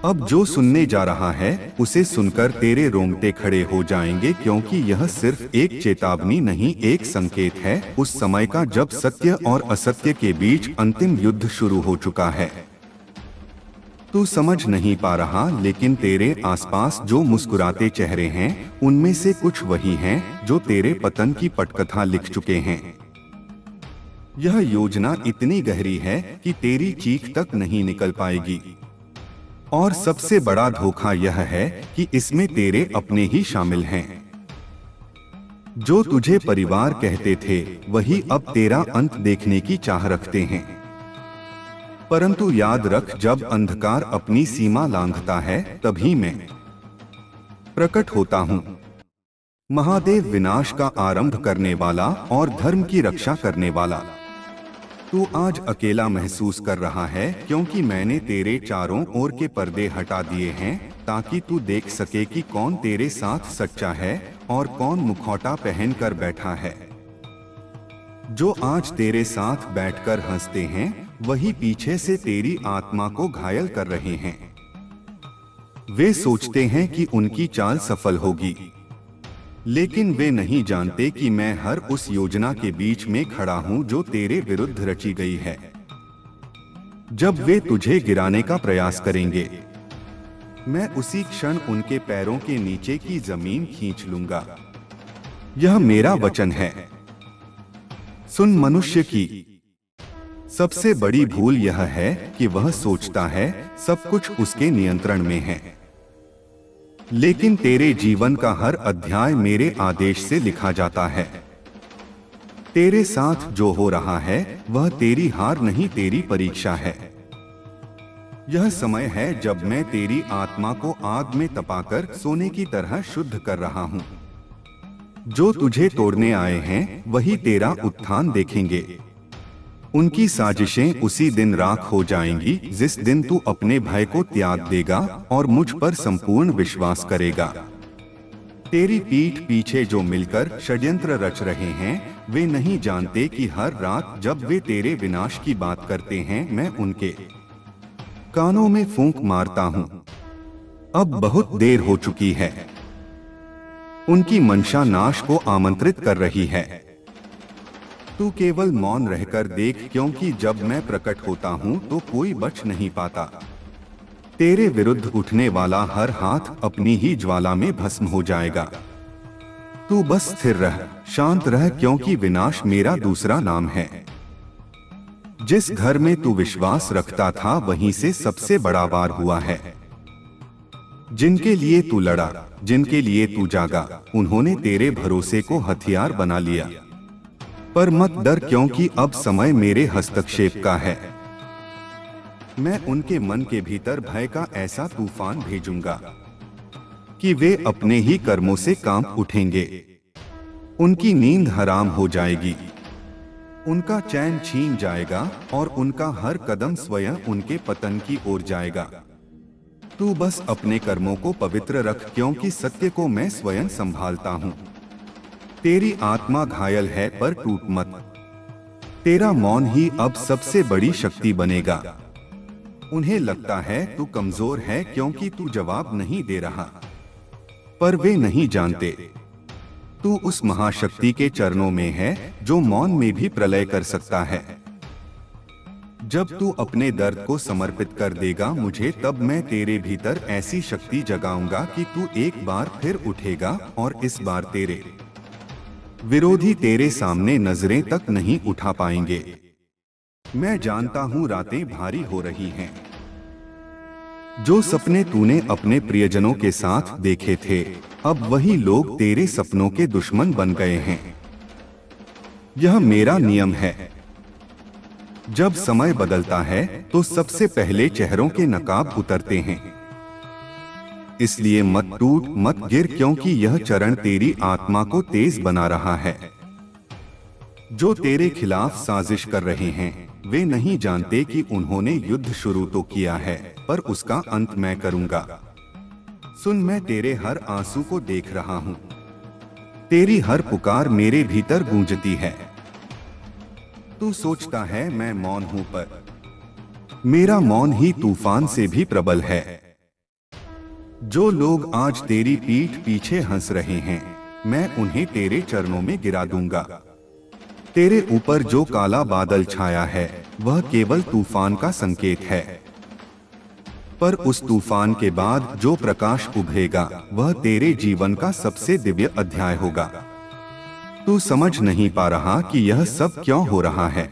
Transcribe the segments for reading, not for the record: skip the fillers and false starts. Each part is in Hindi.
अब जो सुनने जा रहा है उसे सुनकर तेरे रोंगटे खड़े हो जाएंगे, क्योंकि यह सिर्फ एक चेतावनी नहीं, एक संकेत है उस समय का जब सत्य और असत्य के बीच अंतिम युद्ध शुरू हो चुका है। तू समझ नहीं पा रहा, लेकिन तेरे आसपास जो मुस्कुराते चेहरे हैं उनमें से कुछ वही हैं जो तेरे पतन की पटकथा लिख चुके हैं। यह योजना इतनी गहरी है कि तेरी चीख तक नहीं निकल पाएगी। और सबसे बड़ा धोखा यह है कि इसमें तेरे अपने ही शामिल हैं। जो तुझे परिवार कहते थे वही अब तेरा अंत देखने की चाह रखते हैं। परंतु याद रख, जब अंधकार अपनी सीमा लांघता है तभी मैं प्रकट होता हूँ। महादेव, विनाश का आरंभ करने वाला और धर्म की रक्षा करने वाला। तू आज अकेला महसूस कर रहा है क्योंकि मैंने तेरे चारों ओर के पर्दे हटा दिए हैं, ताकि तू देख सके कि कौन तेरे साथ सच्चा है और कौन मुखौटा पहनकर बैठा है। जो आज तेरे साथ बैठकर हंसते हैं वही पीछे से तेरी आत्मा को घायल कर रहे हैं। वे सोचते हैं कि उनकी चाल सफल होगी, लेकिन वे नहीं जानते कि मैं हर उस योजना के बीच में खड़ा हूं जो तेरे विरुद्ध रची गई है। जब वे तुझे गिराने का प्रयास करेंगे, मैं उसी क्षण उनके पैरों के नीचे की जमीन खींच लूंगा। यह मेरा वचन है। सुन, मनुष्य की सबसे बड़ी भूल यह है कि वह सोचता है सब कुछ उसके नियंत्रण में है। लेकिन तेरे जीवन का हर अध्याय मेरे आदेश से लिखा जाता है। तेरे साथ जो हो रहा है वह तेरी हार नहीं, तेरी परीक्षा है। यह समय है जब मैं तेरी आत्मा को आग में तपाकर सोने की तरह शुद्ध कर रहा हूं। जो तुझे तोड़ने आए हैं वही तेरा उत्थान देखेंगे। उनकी साजिशें उसी दिन राख हो जाएंगी जिस दिन तू अपने भय को त्याग देगा और मुझ पर संपूर्ण विश्वास करेगा। तेरी पीठ पीछे जो मिलकर षड्यंत्र रच रहे हैं वे नहीं जानते कि हर रात जब वे तेरे विनाश की बात करते हैं मैं उनके कानों में फूंक मारता हूं। अब बहुत देर हो चुकी है। उनकी मंशा नाश को आमंत्रित कर रही है। तू केवल मौन रहकर देख, क्योंकि जब मैं प्रकट होता हूं तो कोई बच नहीं पाता। तेरे विरुद्ध उठने वाला हर हाथ अपनी ही ज्वाला में भस्म हो जाएगा। तू बस स्थिर रह, शांत रह, क्योंकि विनाश मेरा दूसरा नाम है। जिस घर में तू विश्वास रखता था वहीं से सबसे बड़ा वार हुआ है। जिनके लिए तू लड़ा, जिनके लिए तू जागा, उन्होंने तेरे भरोसे को हथियार बना लिया। पर मत डर, क्योंकि अब समय मेरे हस्तक्षेप का है। मैं उनके मन के भीतर भय का ऐसा तूफान भेजूंगा कि वे अपने ही कर्मों से कांप उठेंगे। उनकी नींद हराम हो जाएगी, उनका चैन छीन जाएगा और उनका हर कदम स्वयं उनके पतन की ओर जाएगा। तू बस अपने कर्मों को पवित्र रख, क्योंकि सत्य को मैं स्वयं संभालता हूं। तेरी आत्मा घायल है पर टूट मत। तेरा मौन ही अब सबसे बड़ी शक्ति बनेगा। उन्हें लगता है तू कमजोर है क्योंकि तू जवाब नहीं दे रहा, पर वे नहीं जानते तू उस महाशक्ति के चरणों में है जो मौन में भी प्रलय कर सकता है। जब तू अपने दर्द को समर्पित कर देगा मुझे, तब मैं तेरे भीतर ऐसी शक्ति जगाऊंगा कि तू एक बार फिर उठेगा और इस बार तेरे विरोधी तेरे सामने नजरें तक नहीं उठा पाएंगे। मैं जानता हूं रातें भारी हो रही हैं। जो सपने तूने अपने प्रियजनों के साथ देखे थे अब वही लोग तेरे सपनों के दुश्मन बन गए हैं। यह मेरा नियम है। जब समय बदलता है तो सबसे पहले चेहरों के नकाब उतरते हैं। इसलिए मत टूट, मत गिर, क्योंकि यह चरण तेरी आत्मा को तेज बना रहा है। जो तेरे खिलाफ साजिश कर रहे हैं वे नहीं जानते कि उन्होंने युद्ध शुरू तो किया है, पर उसका अंत मैं करूंगा। सुन, मैं तेरे हर आंसू को देख रहा हूं। तेरी हर पुकार मेरे भीतर गूंजती है। तू सोचता है मैं मौन हूं, पर मेरा मौन ही तूफान से भी प्रबल है। जो लोग आज तेरी पीठ पीछे हंस रहे हैं, मैं उन्हें तेरे चरणों में गिरा दूंगा। तेरे ऊपर जो काला बादल छाया है, वह केवल तूफान का संकेत है, पर उस तूफान के बाद जो प्रकाश उभरेगा, वह तेरे जीवन का सबसे दिव्य अध्याय होगा। तू समझ नहीं पा रहा कि यह सब क्यों हो रहा है,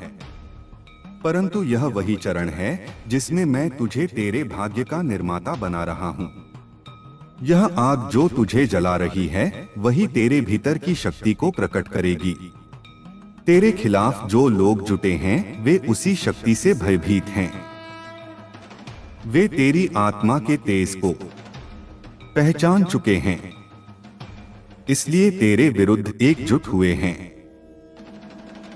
परंतु यह वही चरण है जिसमें मैं तुझे तेरे भाग्य का निर्माता बना रहा हूँ। यह आग जो तुझे जला रही है, वही तेरे भीतर की शक्ति को प्रकट करेगी। तेरे खिलाफ जो लोग जुटे हैं, वे उसी शक्ति से भयभीत हैं। वे तेरी आत्मा के तेज को पहचान चुके हैं, इसलिए तेरे विरुद्ध एकजुट हुए हैं।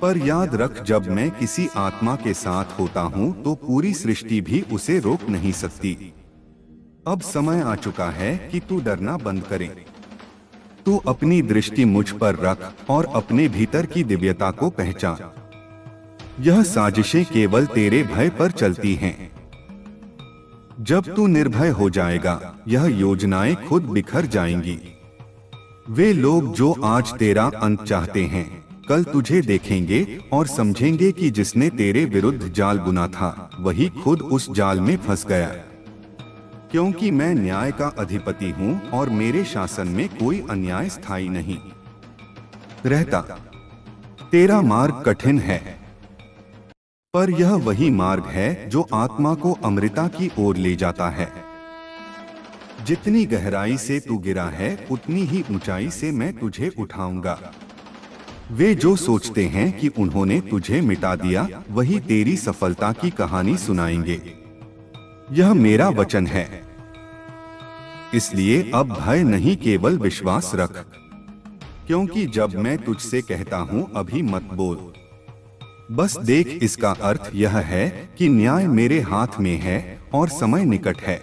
पर याद रख, जब मैं किसी आत्मा के साथ होता हूं, तो पूरी सृष्टि भी उसे रोक नहीं सकती। अब समय आ चुका है कि तू डरना बंद करे। तू अपनी दृष्टि मुझ पर रख और अपने भीतर की दिव्यता को पहचान। यह साजिशें केवल तेरे भय पर चलती हैं। जब तू निर्भय हो जाएगा, यह योजनाएं खुद बिखर जाएंगी। वे लोग जो आज तेरा अंत चाहते हैं, कल तुझे देखेंगे और समझेंगे कि जिसने तेरे विरुद्ध जाल बुना था, वही खुद उस जाल में फंस गया। क्योंकि मैं न्याय का अधिपति हूँ और मेरे शासन में कोई अन्याय स्थायी नहीं रहता। तेरा मार्ग कठिन है, पर यह वही मार्ग है जो आत्मा को अमृता की ओर ले जाता है। जितनी गहराई से तू गिरा है, उतनी ही ऊंचाई से मैं तुझे उठाऊंगा। वे जो सोचते हैं कि उन्होंने तुझे मिटा दिया, वही तेरी सफलता की कहानी सुनाएंगे। यह मेरा वचन है, इसलिए अब भय नहीं, केवल विश्वास रख। क्योंकि जब मैं तुझसे कहता हूं अभी मत बोल, बस देख, इसका अर्थ यह है कि न्याय मेरे हाथ में है और समय निकट है।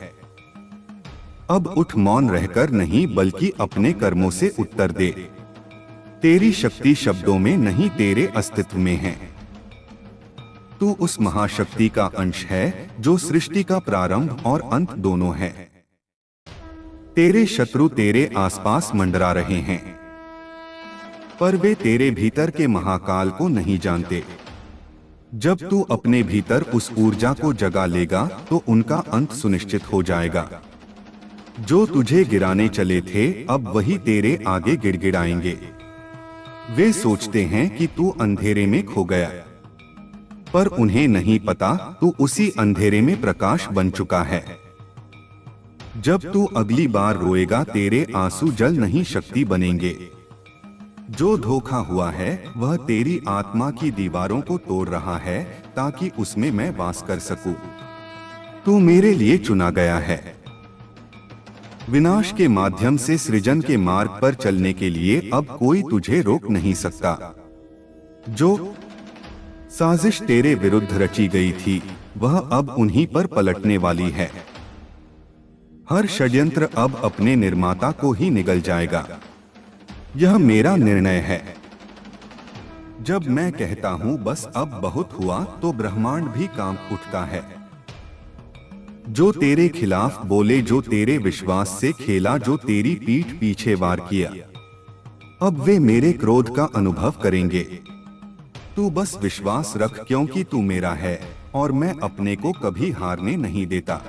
अब उठ, मौन रहकर नहीं बल्कि अपने कर्मों से उत्तर दे। तेरी शक्ति शब्दों में नहीं, तेरे अस्तित्व में है। तू उस महाशक्ति का अंश है जो सृष्टि का प्रारंभ और अंत दोनों है। तेरे शत्रु तेरे आसपास मंडरा रहे हैं, पर वे तेरे भीतर के महाकाल को नहीं जानते। जब तू अपने भीतर उस ऊर्जा को जगा लेगा, तो उनका अंत सुनिश्चित हो जाएगा। जो तुझे गिराने चले थे, अब वही तेरे आगे गिड़गिड़ाएंगे। वे सोचते हैं कि तू अंधेरे में खो गया, पर उन्हें नहीं पता तू उसी अंधेरे में प्रकाश बन चुका है। जब तू अगली बार रोएगा, तेरे आंसू जल नहीं शक्ति बनेंगे। जो धोखा हुआ है, वह तेरी आत्मा की दीवारों को तोड़ रहा है, ताकि उसमें मैं वास कर सकूं। तू मेरे लिए चुना गया है। विनाश के माध्यम से सृजन के मार्ग पर चलने के लिए अब कोई तुझे रोक नहीं सकता। जो साजिश तेरे विरुद्ध रची गई थी, वह अब उन्हीं पर पलटने वाली है। हर षड्यंत्र अब अपने निर्माता को ही निगल जाएगा। यह मेरा निर्णय है। जब मैं कहता हूं बस अब बहुत हुआ, तो ब्रह्मांड भी कांप उठता है। जो तेरे खिलाफ बोले, जो तेरे विश्वास से खेला, जो तेरी पीठ पीछे वार किया, अब वे मेरे क्रोध का अनुभव करेंगे। तू बस विश्वास रख, क्योंकि तू मेरा है और मैं अपने को कभी हारने नहीं देता।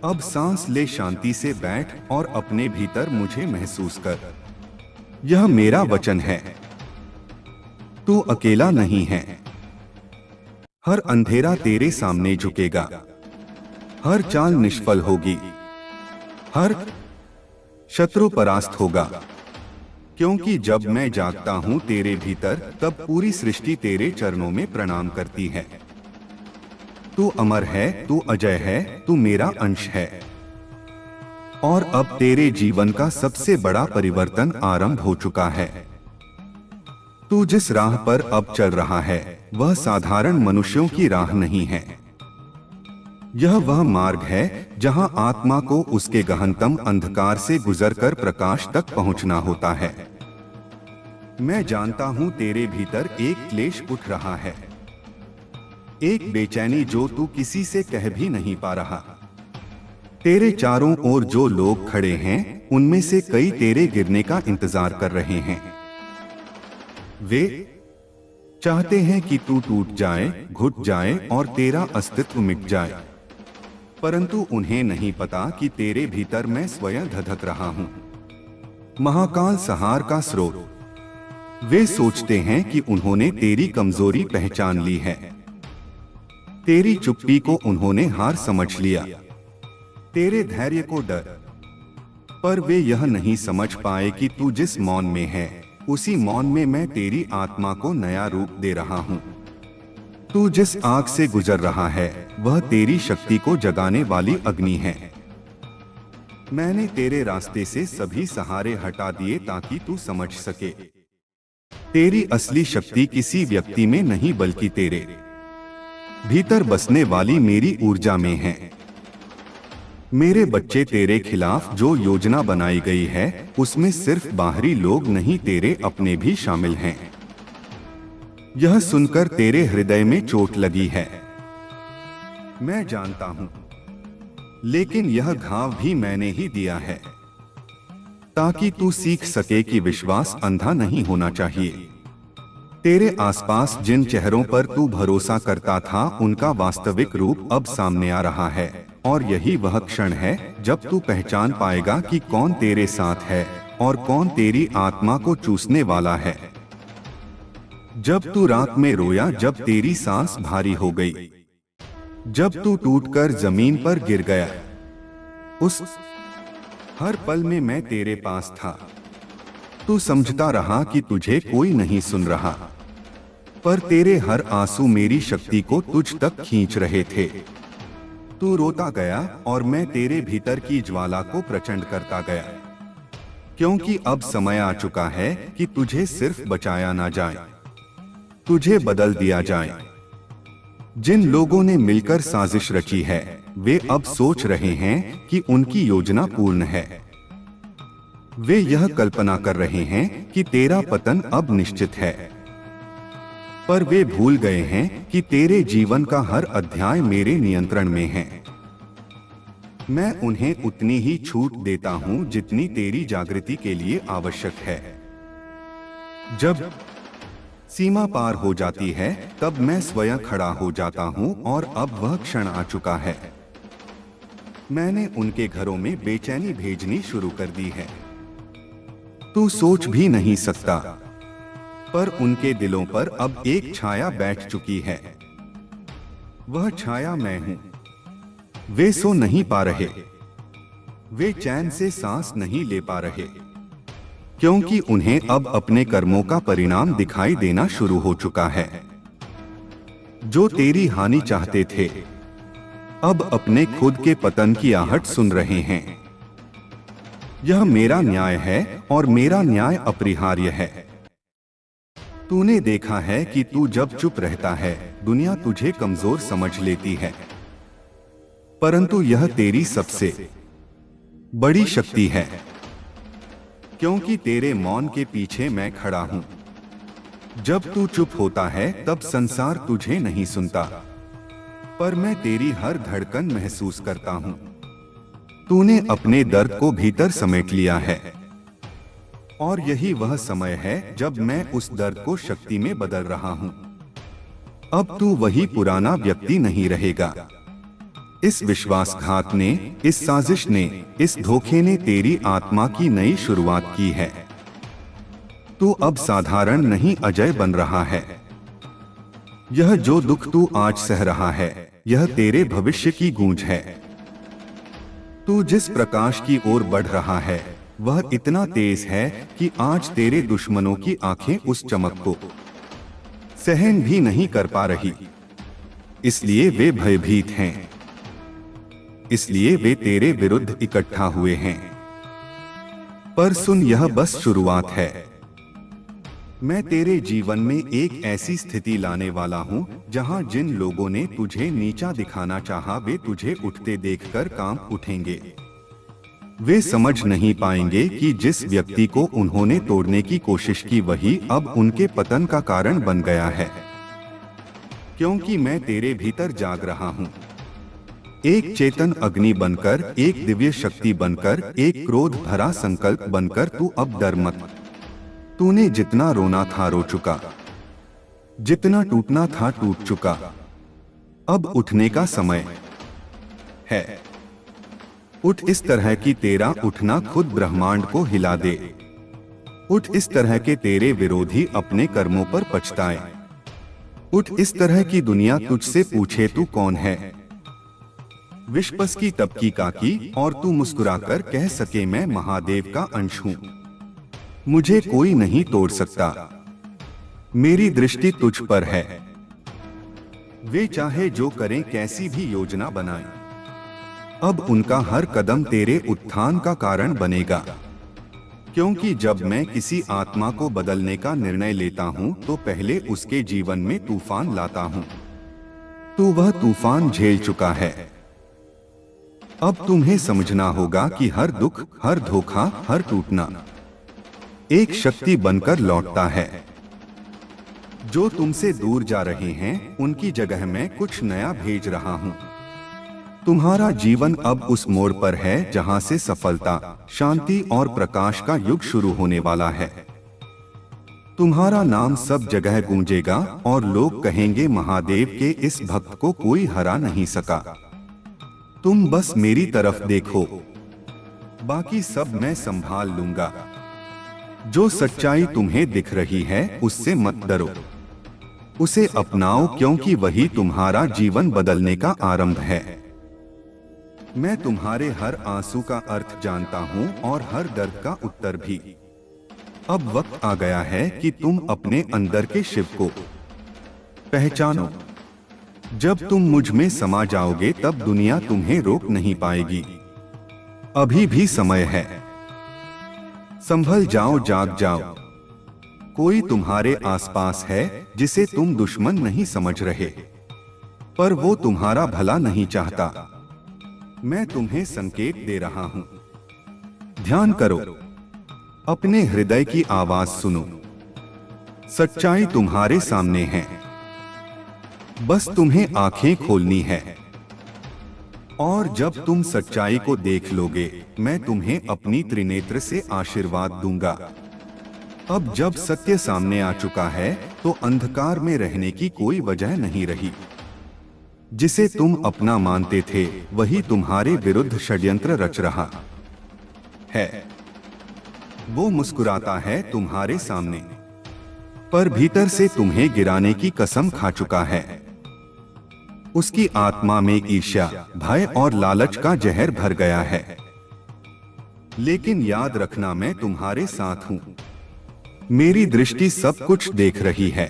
अब सांस ले, शांति से बैठ और अपने भीतर मुझे महसूस कर। यह मेरा वचन है, तू अकेला नहीं है। हर अंधेरा तेरे सामने झुकेगा, हर चाल निष्फल होगी, हर शत्रु परास्त होगा। क्योंकि जब मैं जागता हूं तेरे भीतर, तब पूरी सृष्टि तेरे चरणों में प्रणाम करती है। तू अमर है, तू अजय है, तू मेरा अंश है। और अब तेरे जीवन का सबसे बड़ा परिवर्तन आरंभ हो चुका है। तू जिस राह पर अब चल रहा है, वह साधारण मनुष्यों की राह नहीं है। यह वह मार्ग है जहां आत्मा को उसके गहनतम अंधकार से गुजरकर प्रकाश तक पहुंचना होता है। मैं जानता हूं तेरे भीतर एक क्लेश उठ रहा है, एक बेचैनी जो तू किसी से कह भी नहीं पा रहा। तेरे चारों ओर जो लोग खड़े हैं, उनमें से कई तेरे गिरने का इंतजार कर रहे हैं। वे चाहते हैं कि तू टूट जाए, घुट जाए और तेरा अस्तित्व मिट जाए, परंतु उन्हें नहीं पता कि तेरे भीतर मैं स्वयं धधक रहा हूं, महाकाल सहार का स्रोत। वे सोचते हैं कि उन्होंने तेरी कमजोरी पहचान ली है, तेरी चुप्पी को उन्होंने हार समझ लिया, तेरे धैर्य को डर। पर वे यह नहीं समझ पाए कि तू जिस मौन में है, उसी मौन में मैं तेरी आत्मा को नया रूप दे रहा हूं। तू जिस आग से गुजर रहा है, वह तेरी शक्ति को जगाने वाली अग्नि है। मैंने तेरे रास्ते से सभी सहारे हटा दिए ताकि तू समझ सके, तेरी असली शक्ति किसी व्यक्ति में नहीं बल्कि तेरे भीतर बसने वाली मेरी ऊर्जा में है। मेरे बच्चे, तेरे खिलाफ जो योजना बनाई गई है, उसमें सिर्फ बाहरी लोग नहीं, तेरे अपने भी शामिल हैं। यह सुनकर तेरे हृदय में चोट लगी है, मैं जानता हूं, लेकिन यह घाव भी मैंने ही दिया है, ताकि तू सीख सके कि विश्वास अंधा नहीं होना चाहिए। तेरे आसपास जिन चेहरों पर तू भरोसा करता था, उनका वास्तविक रूप अब सामने आ रहा है, और यही वह क्षण है जब तू पहचान पाएगा कि कौन तेरे साथ है और कौन तेरी आत्मा को चूसने वाला है। जब तू रात में रोया, जब तेरी सांस भारी हो गई, जब तू टूटकर जमीन पर गिर गया, उस हर पल में मैं तेरे पास था। तू समझता रहा कि तुझे कोई नहीं सुन रहा, पर तेरे हर आंसू मेरी शक्ति को तुझ तक खींच रहे थे। तू रोता गया और मैं तेरे भीतर की ज्वाला को प्रचंड करता गया, क्योंकि अब समय आ चुका है कि तुझे सिर्फ बचाया ना जाए, तुझे बदल दिया जाए। जिन लोगों ने मिलकर साजिश रची है, वे अब सोच रहे हैं कि उनकी योजना पूर्ण है। वे यह कल्पना कर रहे हैं कि तेरा पतन अब निश्चित है, पर वे भूल गए हैं कि तेरे जीवन का हर अध्याय मेरे नियंत्रण में है। मैं उन्हें उतनी ही छूट देता हूं जितनी तेरी जागृति के लिए आवश्यक है। जब सीमा पार हो जाती है, तब मैं स्वयं खड़ा हो जाता हूं, और अब वह क्षण आ चुका है। मैंने उनके घरों में बेचैनी भेजनी शुरू कर दी है। तू सोच भी नहीं सकता, पर उनके दिलों पर अब एक छाया बैठ चुकी है। वह छाया मैं हूं। वे सो नहीं पा रहे, वे चैन से सांस नहीं ले पा रहे, क्योंकि उन्हें अब अपने कर्मों का परिणाम दिखाई देना शुरू हो चुका है। जो तेरी हानि चाहते थे, अब अपने खुद के पतन की आहट सुन रहे हैं। यह मेरा न्याय है, और मेरा न्याय अपरिहार्य है। तूने देखा है कि तू जब चुप रहता है, दुनिया तुझे कमजोर समझ लेती है, परंतु यह तेरी सबसे बड़ी शक्ति है, क्योंकि तेरे मौन के पीछे मैं खड़ा हूं। जब तू चुप होता है, तब संसार तुझे नहीं सुनता, पर मैं तेरी हर धड़कन महसूस करता हूं। तूने अपने दर्द को भीतर समेट लिया है, और यही वह समय है जब मैं उस दर्द को शक्ति में बदल रहा हूं। अब तू वही पुराना व्यक्ति नहीं रहेगा। इस विश्वासघात ने, इस साजिश ने, इस धोखे ने तेरी आत्मा की नई शुरुआत की है। तू अब साधारण नहीं, अजय बन रहा है। यह जो दुख तू आज सह रहा है, यह तेरे भविष्य की गूंज है। तू जिस प्रकाश की ओर बढ़ रहा है, वह इतना तेज है कि आज तेरे दुश्मनों की आंखें उस चमक को सहन भी नहीं कर पा रही। इसलिए वे भयभीत हैं, इसलिए वे तेरे विरुद्ध इकट्ठा हुए हैं। पर सुन, यह बस शुरुआत है। मैं तेरे जीवन में एक ऐसी स्थिति लाने वाला हूं, जहां जिन लोगों ने तुझे नीचा दिखाना चाहा, वे तुझे उठते देखकर कांप उठेंगे। वे समझ नहीं पाएंगे कि जिस व्यक्ति को उन्होंने तोड़ने की कोशिश की, वही अब उनके पतन का कारण बन गया है। क्योंकि मैं तेरे भीतर जाग रहा हूं। एक चेतन अग्नि बनकर, एक दिव्य शक्ति बनकर, एक क्रोध भरा संकल्प बनकर तू अब डर मत। तूने जितना रोना था रो चुका, जितना टूटना था टूट चुका। अब उठने का समय है। उठ इस तरह कि तेरा उठना खुद ब्रह्मांड को हिला दे। उठ इस तरह के तेरे विरोधी अपने कर्मों पर पछताए। उठ इस तरह की दुनिया तुझसे पूछे तू कौन है। विश्पस की तपकी काकी और तू मुस्कुराकर कह सके मैं महादेव का अंश हूं। मुझे कोई नहीं तोड़ सकता, मेरी दृष्टि तुझ पर है। वे चाहे जो करें, कैसी भी योजना बनाएं, अब उनका हर कदम तेरे उत्थान का कारण बनेगा। क्योंकि जब मैं किसी आत्मा को बदलने का निर्णय लेता हूं तो पहले उसके जीवन में तूफान लाता हूं। तू वह तूफान झेल चुका है। अब तुम्हें समझना होगा कि हर दुख, हर धोखा, हर टूटना एक शक्ति बनकर लौटता है। जो तुमसे दूर जा रहे हैं उनकी जगह मैं कुछ नया भेज रहा हूं। तुम्हारा जीवन अब उस मोड़ पर है जहां से सफलता, शांति और प्रकाश का युग शुरू होने वाला है। तुम्हारा नाम सब जगह गूंजेगा और लोग कहेंगे महादेव के इस भक्त को कोई हरा नहीं सका। तुम बस मेरी तरफ देखो, बाकी सब मैं संभाल लूंगा। जो सच्चाई तुम्हें दिख रही है उससे मत डरो, उसे अपनाओ क्योंकि वही तुम्हारा जीवन बदलने का आरंभ है। मैं तुम्हारे हर आंसू का अर्थ जानता हूं और हर दर्द का उत्तर भी। अब वक्त आ गया है कि तुम अपने अंदर के शिव को पहचानो। जब तुम मुझ में समा जाओगे तब दुनिया तुम्हें रोक नहीं पाएगी। अभी भी समय है, संभल जाओ, जाग जाओ। कोई तुम्हारे आसपास है जिसे तुम दुश्मन नहीं समझ रहे, पर वो तुम्हारा भला नहीं चाहता। मैं तुम्हें संकेत दे रहा हूं। ध्यान करो, अपने हृदय की आवाज सुनो। सच्चाई तुम्हारे सामने है, बस तुम्हें आंखें खोलनी है। और जब तुम सच्चाई को देख लोगे मैं तुम्हें अपनी त्रिनेत्र से आशीर्वाद दूंगा। अब जब सत्य सामने आ चुका है तो अंधकार में रहने की कोई वजह नहीं रही। जिसे तुम अपना मानते थे वही तुम्हारे विरुद्ध षड्यंत्र रच रहा है। वो मुस्कुराता है तुम्हारे सामने, पर भीतर से तुम्हें गिराने की कसम खा चुका है। उसकी आत्मा में ईर्ष्या, भय और लालच का जहर भर गया है। लेकिन याद रखना, मैं तुम्हारे साथ हूं। मेरी दृष्टि सब कुछ देख रही है।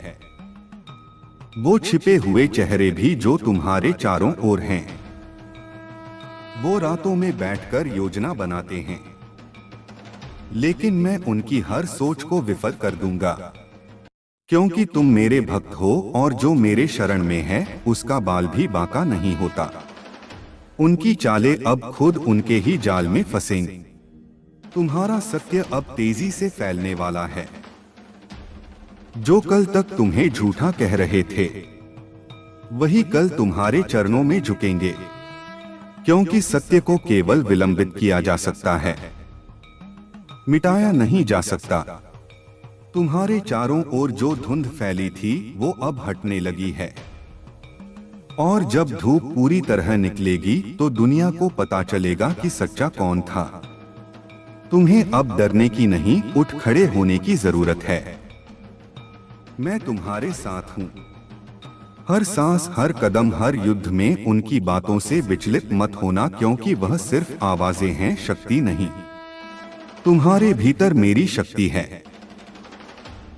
वो छिपे हुए चेहरे भी जो तुम्हारे चारों ओर हैं, वो रातों में बैठकर योजना बनाते हैं, लेकिन मैं उनकी हर सोच को विफल कर दूंगा। क्योंकि तुम मेरे भक्त हो और जो मेरे शरण में है उसका बाल भी बांका नहीं होता। उनकी चालें अब खुद उनके ही जाल में फंसेंगी। तुम्हारा सत्य अब तेजी से फैलने वाला है। जो कल तक तुम्हें झूठा कह रहे थे वही कल तुम्हारे चरणों में झुकेंगे, क्योंकि सत्य को केवल विलंबित किया जा सकता है, मिटाया नहीं जा सकता। तुम्हारे चारों ओर जो धुंध फैली थी वो अब हटने लगी है, और जब धूप पूरी तरह निकलेगी तो दुनिया को पता चलेगा कि सच्चा कौन था। तुम्हें अब डरने की नहीं, उठ खड़े होने की जरूरत है। मैं तुम्हारे साथ हूं। हर सांस, हर कदम, हर युद्ध में उनकी बातों से विचलित मत होना, क्योंकि वह सिर्फ आवाजें हैं, शक्ति नहीं। तुम्हारे भीतर मेरी शक्ति है,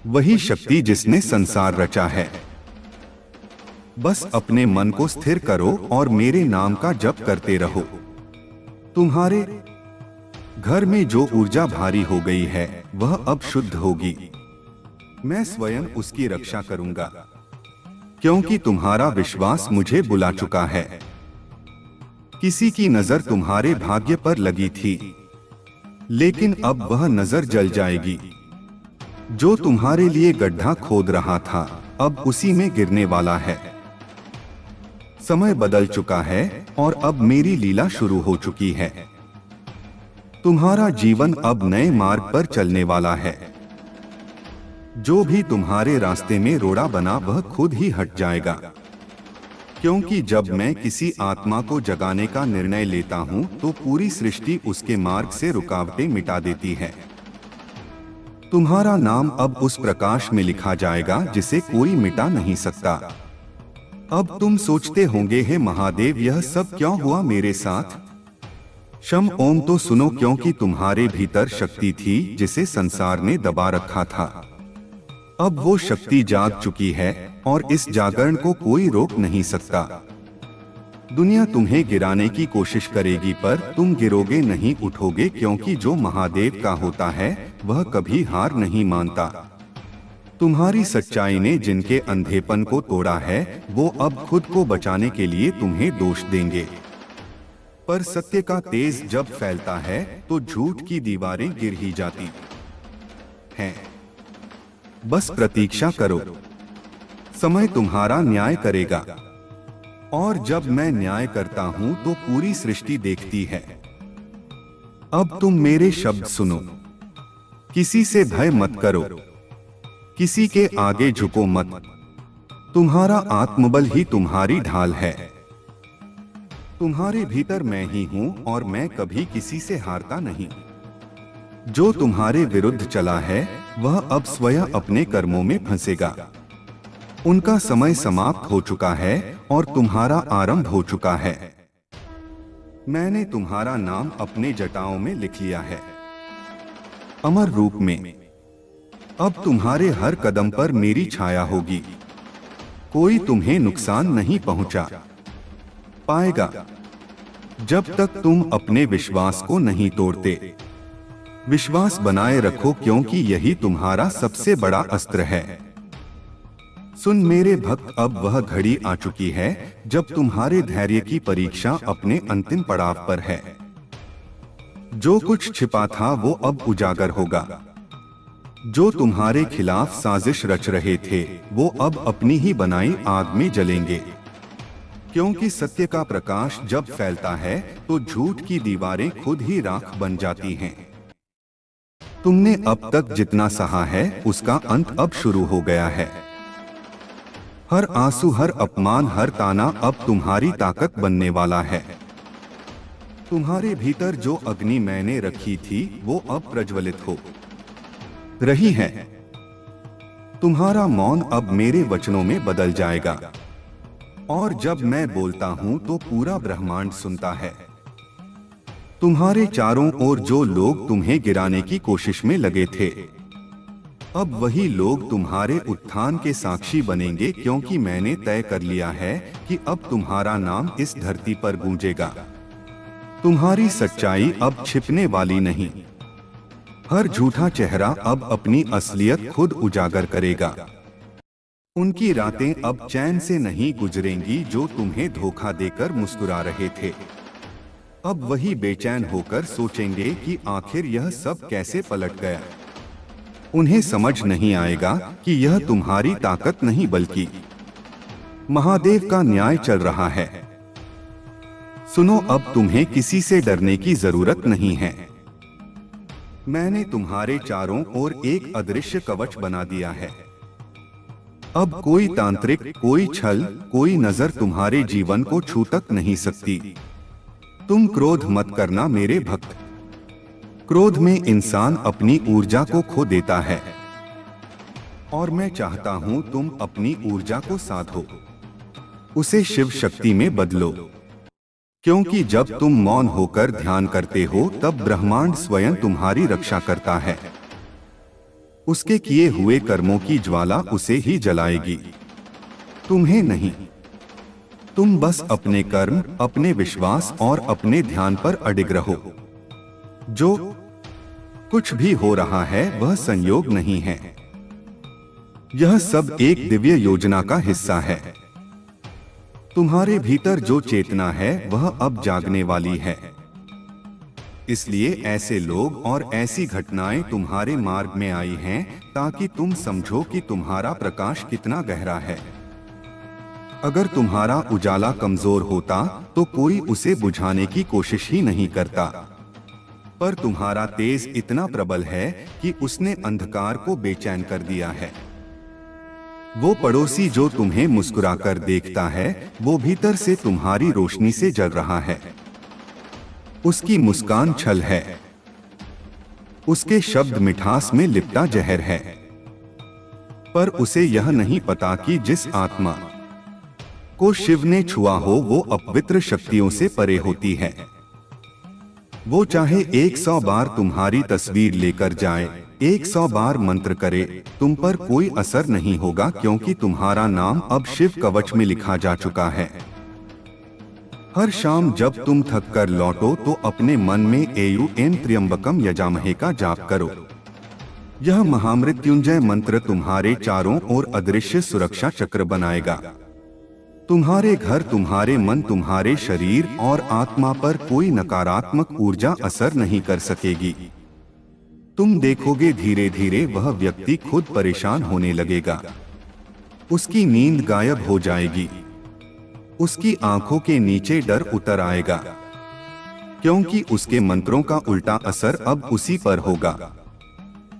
वही शक्ति जिसने संसार रचा है। बस अपने मन को स्थिर करो और मेरे नाम का जप करते रहो। तुम्हारे घर में जो ऊर्जा भारी हो गई है वह अब शुद्ध होगी। मैं स्वयं उसकी रक्षा करूंगा, क्योंकि तुम्हारा विश्वास मुझे बुला चुका है। किसी की नजर तुम्हारे भाग्य पर लगी थी, लेकिन अब वह नजर जल जाएगी। जो तुम्हारे लिए गड्ढा खोद रहा था अब उसी में गिरने वाला है। समय बदल चुका है और अब मेरी लीला शुरू हो चुकी है। तुम्हारा जीवन अब नए मार्ग पर चलने वाला है। जो भी तुम्हारे रास्ते में रोड़ा बना वह खुद ही हट जाएगा, क्योंकि जब मैं किसी आत्मा को जगाने का निर्णय लेता हूं तो पूरी सृष्टि उसके मार्ग से रुकावटें मिटा देती है। तुम्हारा नाम अब उस प्रकाश में लिखा जाएगा जिसे कोई मिटा नहीं सकता। अब तुम सोचते होंगे, हे महादेव, यह सब क्यों हुआ मेरे साथ? शम ओम तो सुनो, क्योंकि तुम्हारे भीतर शक्ति थी जिसे संसार ने दबा रखा था। अब वो शक्ति जाग चुकी है और इस जागरण को कोई रोक नहीं सकता। दुनिया तुम्हें गिराने की कोशिश करेगी पर तुम गिरोगे नहीं, उठोगे, क्योंकि जो महादेव का होता है वह कभी हार नहीं मानता। तुम्हारी सच्चाई ने जिनके अंधेपन को तोड़ा है वो अब खुद को बचाने के लिए तुम्हें दोष देंगे, पर सत्य का तेज जब फैलता है तो झूठ की दीवारें गिर ही जाती हैं। बस प्रतीक्षा करो, समय तुम्हारा न्याय करेगा। और जब मैं न्याय करता हूं तो पूरी सृष्टि देखती है। अब तुम मेरे शब्द सुनो, किसी से भय मत करो, किसी के आगे झुको मत। तुम्हारा आत्मबल ही तुम्हारी ढाल है। तुम्हारे भीतर मैं ही हूं और मैं कभी किसी से हारता नहीं। जो तुम्हारे विरुद्ध चला है वह अब स्वयं अपने कर्मों में फंसेगा। उनका समय समाप्त हो चुका है और तुम्हारा आरंभ हो चुका है। मैंने तुम्हारा नाम अपने जटाओं में लिख लिया है, अमर रूप में। अब तुम्हारे हर कदम पर मेरी छाया होगी। कोई तुम्हें नुकसान नहीं पहुंचा पाएगा जब तक तुम अपने विश्वास को नहीं तोड़ते। विश्वास बनाए रखो, क्योंकि यही तुम्हारा सबसे बड़ा अस्त्र है। सुन मेरे भक्त, अब वह घड़ी आ चुकी है जब तुम्हारे धैर्य की परीक्षा अपने अंतिम पड़ाव पर है। जो कुछ छिपा था वो अब उजागर होगा। जो तुम्हारे खिलाफ साजिश रच रहे थे वो अब अपनी ही बनाई आग में जलेंगे, क्योंकि सत्य का प्रकाश जब फैलता है तो झूठ की दीवारें खुद ही राख बन जाती हैं। तुमने अब तक जितना सहा है उसका अंत अब शुरू हो गया है। हर आंसू, हर अपमान, हर ताना अब तुम्हारी ताकत बनने वाला है। तुम्हारे भीतर जो अग्नि मैंने रखी थी वो अब प्रज्वलित हो रही है। तुम्हारा मौन अब मेरे वचनों में बदल जाएगा, और जब मैं बोलता हूं तो पूरा ब्रह्मांड सुनता है। तुम्हारे चारों ओर जो लोग तुम्हें गिराने की कोशिश में लगे थे, अब वही लोग तुम्हारे उत्थान के साक्षी बनेंगे, क्योंकि मैंने तय कर लिया है कि अब तुम्हारा नाम इस धरती पर गूंजेगा। तुम्हारी सच्चाई अब छिपने वाली नहीं। हर झूठा चेहरा अब अपनी असलियत खुद उजागर करेगा। उनकी रातें अब चैन से नहीं गुजरेंगी जो तुम्हें धोखा देकर मुस्कुरा रहे थे। अब वही बेचैन होकर सोचेंगे कि आखिर यह सब कैसे पलट गया। उन्हें समझ नहीं आएगा कि यह तुम्हारी ताकत नहीं बल्कि महादेव का न्याय चल रहा है। सुनो, अब तुम्हें किसी से डरने की जरूरत नहीं है। मैंने तुम्हारे चारों ओर एक अदृश्य कवच बना दिया है। अब कोई तांत्रिक, कोई छल, कोई नजर तुम्हारे जीवन को छू तक नहीं सकती। तुम क्रोध मत करना मेरे भक्त। क्रोध में इंसान अपनी ऊर्जा को खो देता है, और मैं चाहता हूं तुम अपनी ऊर्जा को साधो, उसे शिव शक्ति में बदलो। क्योंकि जब तुम मौन होकर ध्यान करते हो तब ब्रह्मांड स्वयं तुम्हारी रक्षा करता है। उसके किए हुए कर्मों की ज्वाला उसे ही जलाएगी, तुम्हें नहीं। तुम बस अपने कर्म, अपने विश्वास और अपने ध्यान पर अडिग रहो। जो कुछ भी हो रहा है वह संयोग नहीं है। यह सब एक दिव्य योजना का हिस्सा है। तुम्हारे भीतर जो चेतना है वह अब जागने वाली है। इसलिए ऐसे लोग और ऐसी घटनाएं तुम्हारे मार्ग में आई हैं ताकि तुम समझो कि तुम्हारा प्रकाश कितना गहरा है। अगर तुम्हारा उजाला कमजोर होता तो कोई उसे बुझाने की कोशिश ही नहीं करता, पर तुम्हारा तेज इतना प्रबल है कि उसने अंधकार को बेचैन कर दिया है। वो पड़ोसी जो तुम्हें मुस्कुराकर देखता है, वो भीतर से तुम्हारी रोशनी से जल रहा है। उसकी मुस्कान छल है, उसके शब्द मिठास में लिपटा जहर है, पर उसे यह नहीं पता कि जिस आत्मा को शिव ने छुआ हो वो अपवित्र शक्तियों से परे होती है। वो चाहे 100 बार तुम्हारी तस्वीर लेकर जाए, 100 बार मंत्र करे, तुम पर कोई असर नहीं होगा, क्योंकि तुम्हारा नाम अब शिव कवच में लिखा जा चुका है। हर शाम जब तुम थक कर लौटो तो अपने मन में एयू त्र्यंबकम यजामहे का जाप करो। यह महामृत्युंजय मंत्र तुम्हारे चारों ओर अदृश्य सुरक्षा चक्र बनाएगा। तुम्हारे घर, तुम्हारे मन, तुम्हारे शरीर और आत्मा पर कोई नकारात्मक ऊर्जा असर नहीं कर सकेगी। तुम देखोगे धीरे धीरे वह व्यक्ति खुद परेशान होने लगेगा। उसकी नींद गायब हो जाएगी, उसकी आंखों के नीचे डर उतर आएगा, क्योंकि उसके मंत्रों का उल्टा असर अब उसी पर होगा।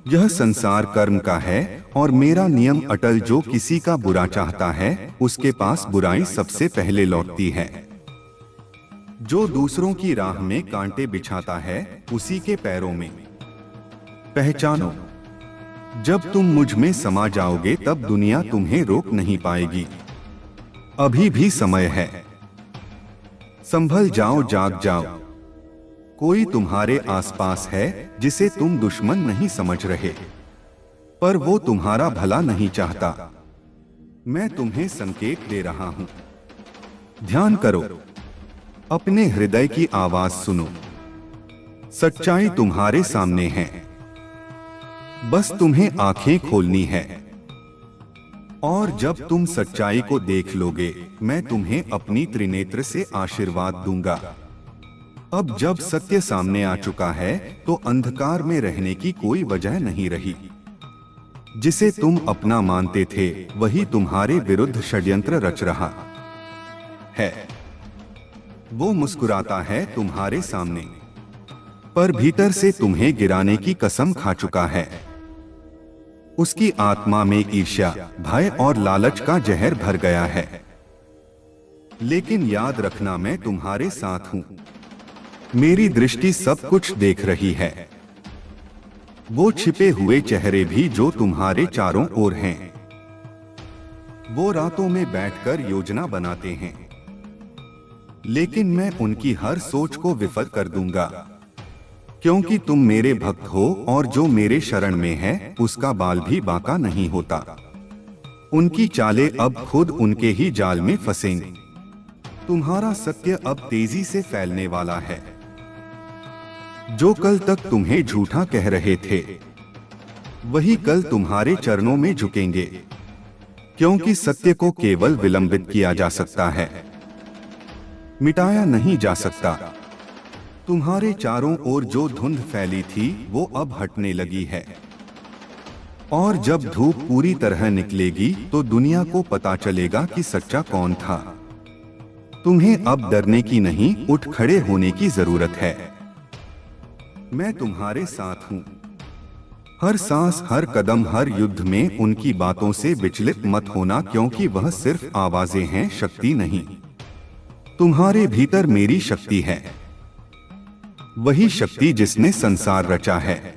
यह संसार कर्म का है और मेरा नियम अटल, जो किसी का बुरा चाहता है उसके पास बुराई सबसे पहले लौटती है। जो दूसरों की राह में कांटे बिछाता है उसी के पैरों में पहचानो। जब तुम मुझ में समा जाओगे तब दुनिया तुम्हें रोक नहीं पाएगी। अभी भी समय है, संभल जाओ, जाग जाओ। कोई तुम्हारे आसपास है जिसे तुम दुश्मन नहीं समझ रहे, पर वो तुम्हारा भला नहीं चाहता। मैं तुम्हें संकेत दे रहा हूं, ध्यान करो, अपने हृदय की आवाज सुनो। सच्चाई तुम्हारे सामने है, बस तुम्हें आंखें खोलनी है। और जब तुम सच्चाई को देख लोगे, मैं तुम्हें अपनी त्रिनेत्र से आशीर्वाद दूंगा। अब जब सत्य सामने आ चुका है तो अंधकार में रहने की कोई वजह नहीं रही। जिसे तुम अपना मानते थे वही तुम्हारे विरुद्ध षड्यंत्र रच रहा है। वो मुस्कुराता है तुम्हारे सामने, पर भीतर से तुम्हें गिराने की कसम खा चुका है। उसकी आत्मा में ईर्ष्या, भय और लालच का जहर भर गया है। लेकिन याद रखना, मैं तुम्हारे साथ हूं। मेरी दृष्टि सब कुछ देख रही है। वो छिपे हुए चेहरे भी जो तुम्हारे चारों ओर हैं, वो रातों में बैठकर योजना बनाते हैं, लेकिन मैं उनकी हर सोच को विफल कर दूंगा, क्योंकि तुम मेरे भक्त हो और जो मेरे शरण में है उसका बाल भी बांका नहीं होता। उनकी चालें अब खुद उनके ही जाल में फंसेंगी। तुम्हारा सत्य अब तेजी से फैलने वाला है। जो कल तक तुम्हें झूठा कह रहे थे वही कल तुम्हारे चरणों में झुकेंगे, क्योंकि सत्य को केवल विलंबित किया जा सकता है, मिटाया नहीं जा सकता। तुम्हारे चारों ओर जो धुंध फैली थी वो अब हटने लगी है, और जब धूप पूरी तरह निकलेगी तो दुनिया को पता चलेगा कि सच्चा कौन था। तुम्हें अब डरने की नहीं, उठ खड़े होने की जरूरत है। मैं तुम्हारे साथ हूं। हर सांस, हर कदम, हर युद्ध में उनकी बातों से विचलित मत होना, क्योंकि वह सिर्फ आवाजें हैं, शक्ति नहीं। तुम्हारे भीतर मेरी शक्ति है, वही शक्ति जिसने संसार रचा है।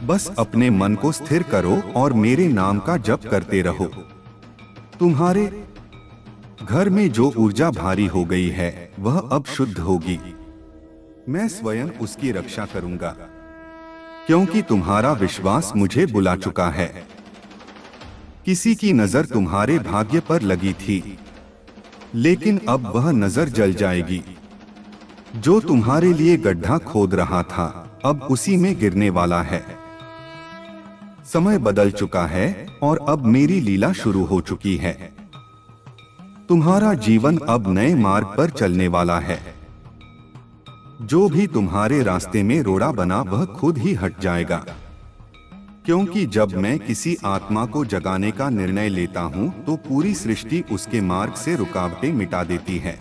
बस अपने मन को स्थिर करो और मेरे नाम का जप करते रहो। तुम्हारे घर में जो ऊर्जा भारी हो गई है वह अब शुद्ध होगी। मैं स्वयं उसकी रक्षा करूंगा, क्योंकि तुम्हारा विश्वास मुझे बुला चुका है। किसी की नजर तुम्हारे भाग्य पर लगी थी, लेकिन अब वह नजर जल जाएगी। जो तुम्हारे लिए गड्ढा खोद रहा था अब उसी में गिरने वाला है। समय बदल चुका है और अब मेरी लीला शुरू हो चुकी है। तुम्हारा जीवन अब नए मार्ग पर चलने वाला है। जो भी तुम्हारे रास्ते में रोड़ा बना वह खुद ही हट जाएगा, क्योंकि जब मैं किसी आत्मा को जगाने का निर्णय लेता हूँ तो पूरी सृष्टि उसके मार्ग से रुकावटें मिटा देती है।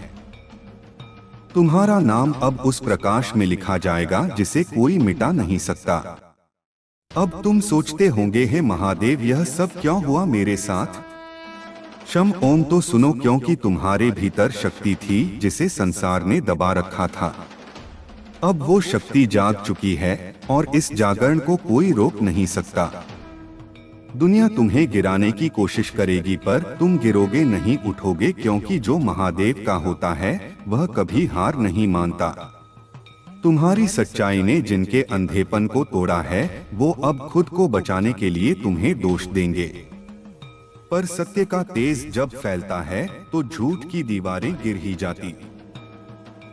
तुम्हारा नाम अब उस प्रकाश में लिखा जाएगा जिसे कोई मिटा नहीं सकता। अब तुम सोचते होंगे, हे महादेव, यह सब क्यों हुआ मेरे साथ? शम ओम तो सुनो, क्योंकि तुम्हारे भीतर शक्ति थी जिसे संसार ने दबा रखा था। अब वो शक्ति जाग चुकी है और इस जागरण को कोई रोक नहीं सकता। दुनिया तुम्हें गिराने की कोशिश करेगी पर तुम गिरोगे नहीं, उठोगे, क्योंकि जो महादेव का होता है वह कभी हार नहीं मानता। तुम्हारी सच्चाई ने जिनके अंधेपन को तोड़ा है वो अब खुद को बचाने के लिए तुम्हें दोष देंगे। पर सत्य का तेज जब फैलता है तो झूठ की दीवारें गिर ही जाती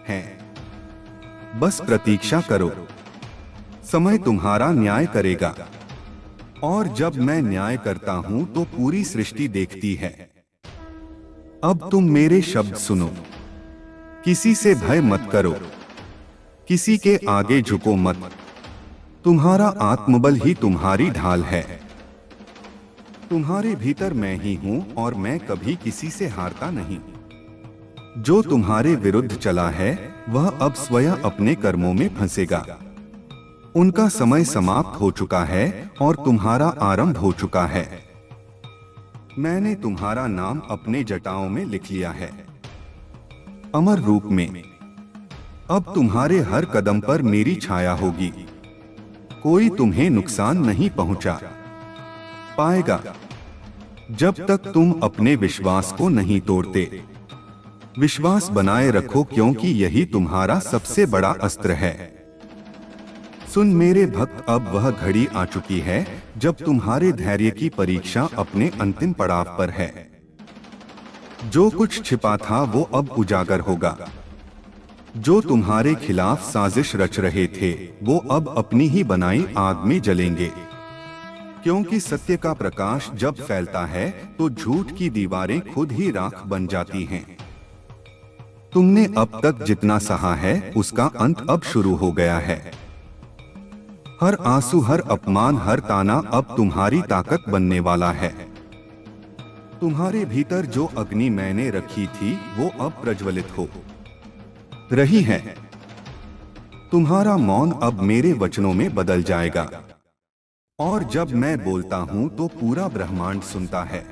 हैं। बस प्रतीक्षा करो, समय तुम्हारा न्याय करेगा। और जब मैं न्याय करता हूं तो पूरी सृष्टि देखती है। अब तुम मेरे शब्द सुनो, किसी से भय मत करो, किसी के आगे झुको मत। तुम्हारा आत्मबल ही तुम्हारी ढाल है। तुम्हारे भीतर मैं ही हूं और मैं कभी किसी से हारता नहीं। जो तुम्हारे विरुद्ध चला है वह अब स्वयं अपने कर्मों में फंसेगा। उनका समय समाप्त हो चुका है और तुम्हारा आरंभ हो चुका है। मैंने तुम्हारा नाम अपने जटाओं में लिख लिया है, अमर रूप में। अब तुम्हारे हर कदम पर मेरी छाया होगी। कोई तुम्हें नुकसान नहीं पहुंचा पाएगा जब तक तुम अपने विश्वास को नहीं तोड़ते। विश्वास बनाए रखो, क्योंकि यही तुम्हारा सबसे बड़ा अस्त्र है। सुन मेरे भक्त, अब वह घड़ी आ चुकी है जब तुम्हारे धैर्य की परीक्षा अपने अंतिम पड़ाव पर है। जो कुछ छिपा था वो अब उजागर होगा। जो तुम्हारे खिलाफ साजिश रच रहे थे वो अब अपनी ही बनाई आग में जलेंगे। क्योंकि सत्य का प्रकाश जब फैलता है तो झूठ की दीवारें खुद ही राख बन जाती हैं। तुमने अब तक जितना सहा है उसका अंत अब शुरू हो गया है। हर आंसू, हर अपमान, हर ताना अब तुम्हारी ताकत बनने वाला है। तुम्हारे भीतर जो अग्नि मैंने रखी थी वो अब प्रज्वलित हो रही है। तुम्हारा मौन अब मेरे वचनों में बदल जाएगा। और जब मैं बोलता हूं तो पूरा ब्रह्मांड सुनता है।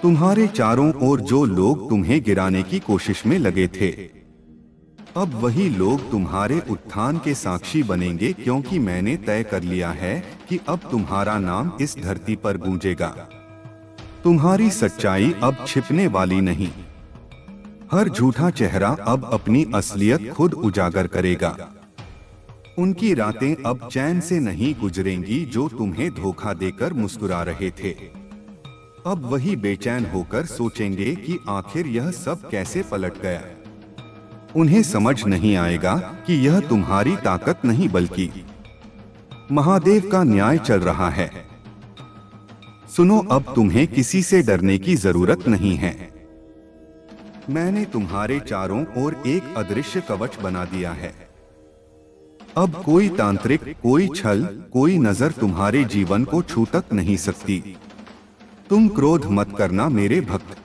तुम्हारे चारों ओर जो लोग तुम्हें गिराने की कोशिश में लगे थे अब वही लोग तुम्हारे उत्थान के साक्षी बनेंगे, क्योंकि मैंने तय कर लिया है कि अब तुम्हारा नाम इस धरती पर गूंजेगा। तुम्हारी सच्चाई अब छिपने वाली नहीं। हर झूठा चेहरा अब अपनी असलियत खुद उजागर करेगा। उनकी रातें अब चैन से नहीं गुजरेंगी जो तुम्हें धोखा देकर मुस्कुरा रहे थे। अब वही बेचैन होकर सोचेंगे कि आखिर यह सब कैसे पलट गया। उन्हें समझ नहीं आएगा कि यह तुम्हारी ताकत नहीं बल्कि महादेव का न्याय चल रहा है। सुनो, अब तुम्हें किसी से डरने की जरूरत नहीं है। मैंने तुम्हारे चारों ओर एक अदृश्य कवच बना दिया है। अब कोई तांत्रिक, कोई छल, कोई नजर तुम्हारे जीवन को छू तक नहीं सकती। तुम क्रोध मत करना मेरे भक्त।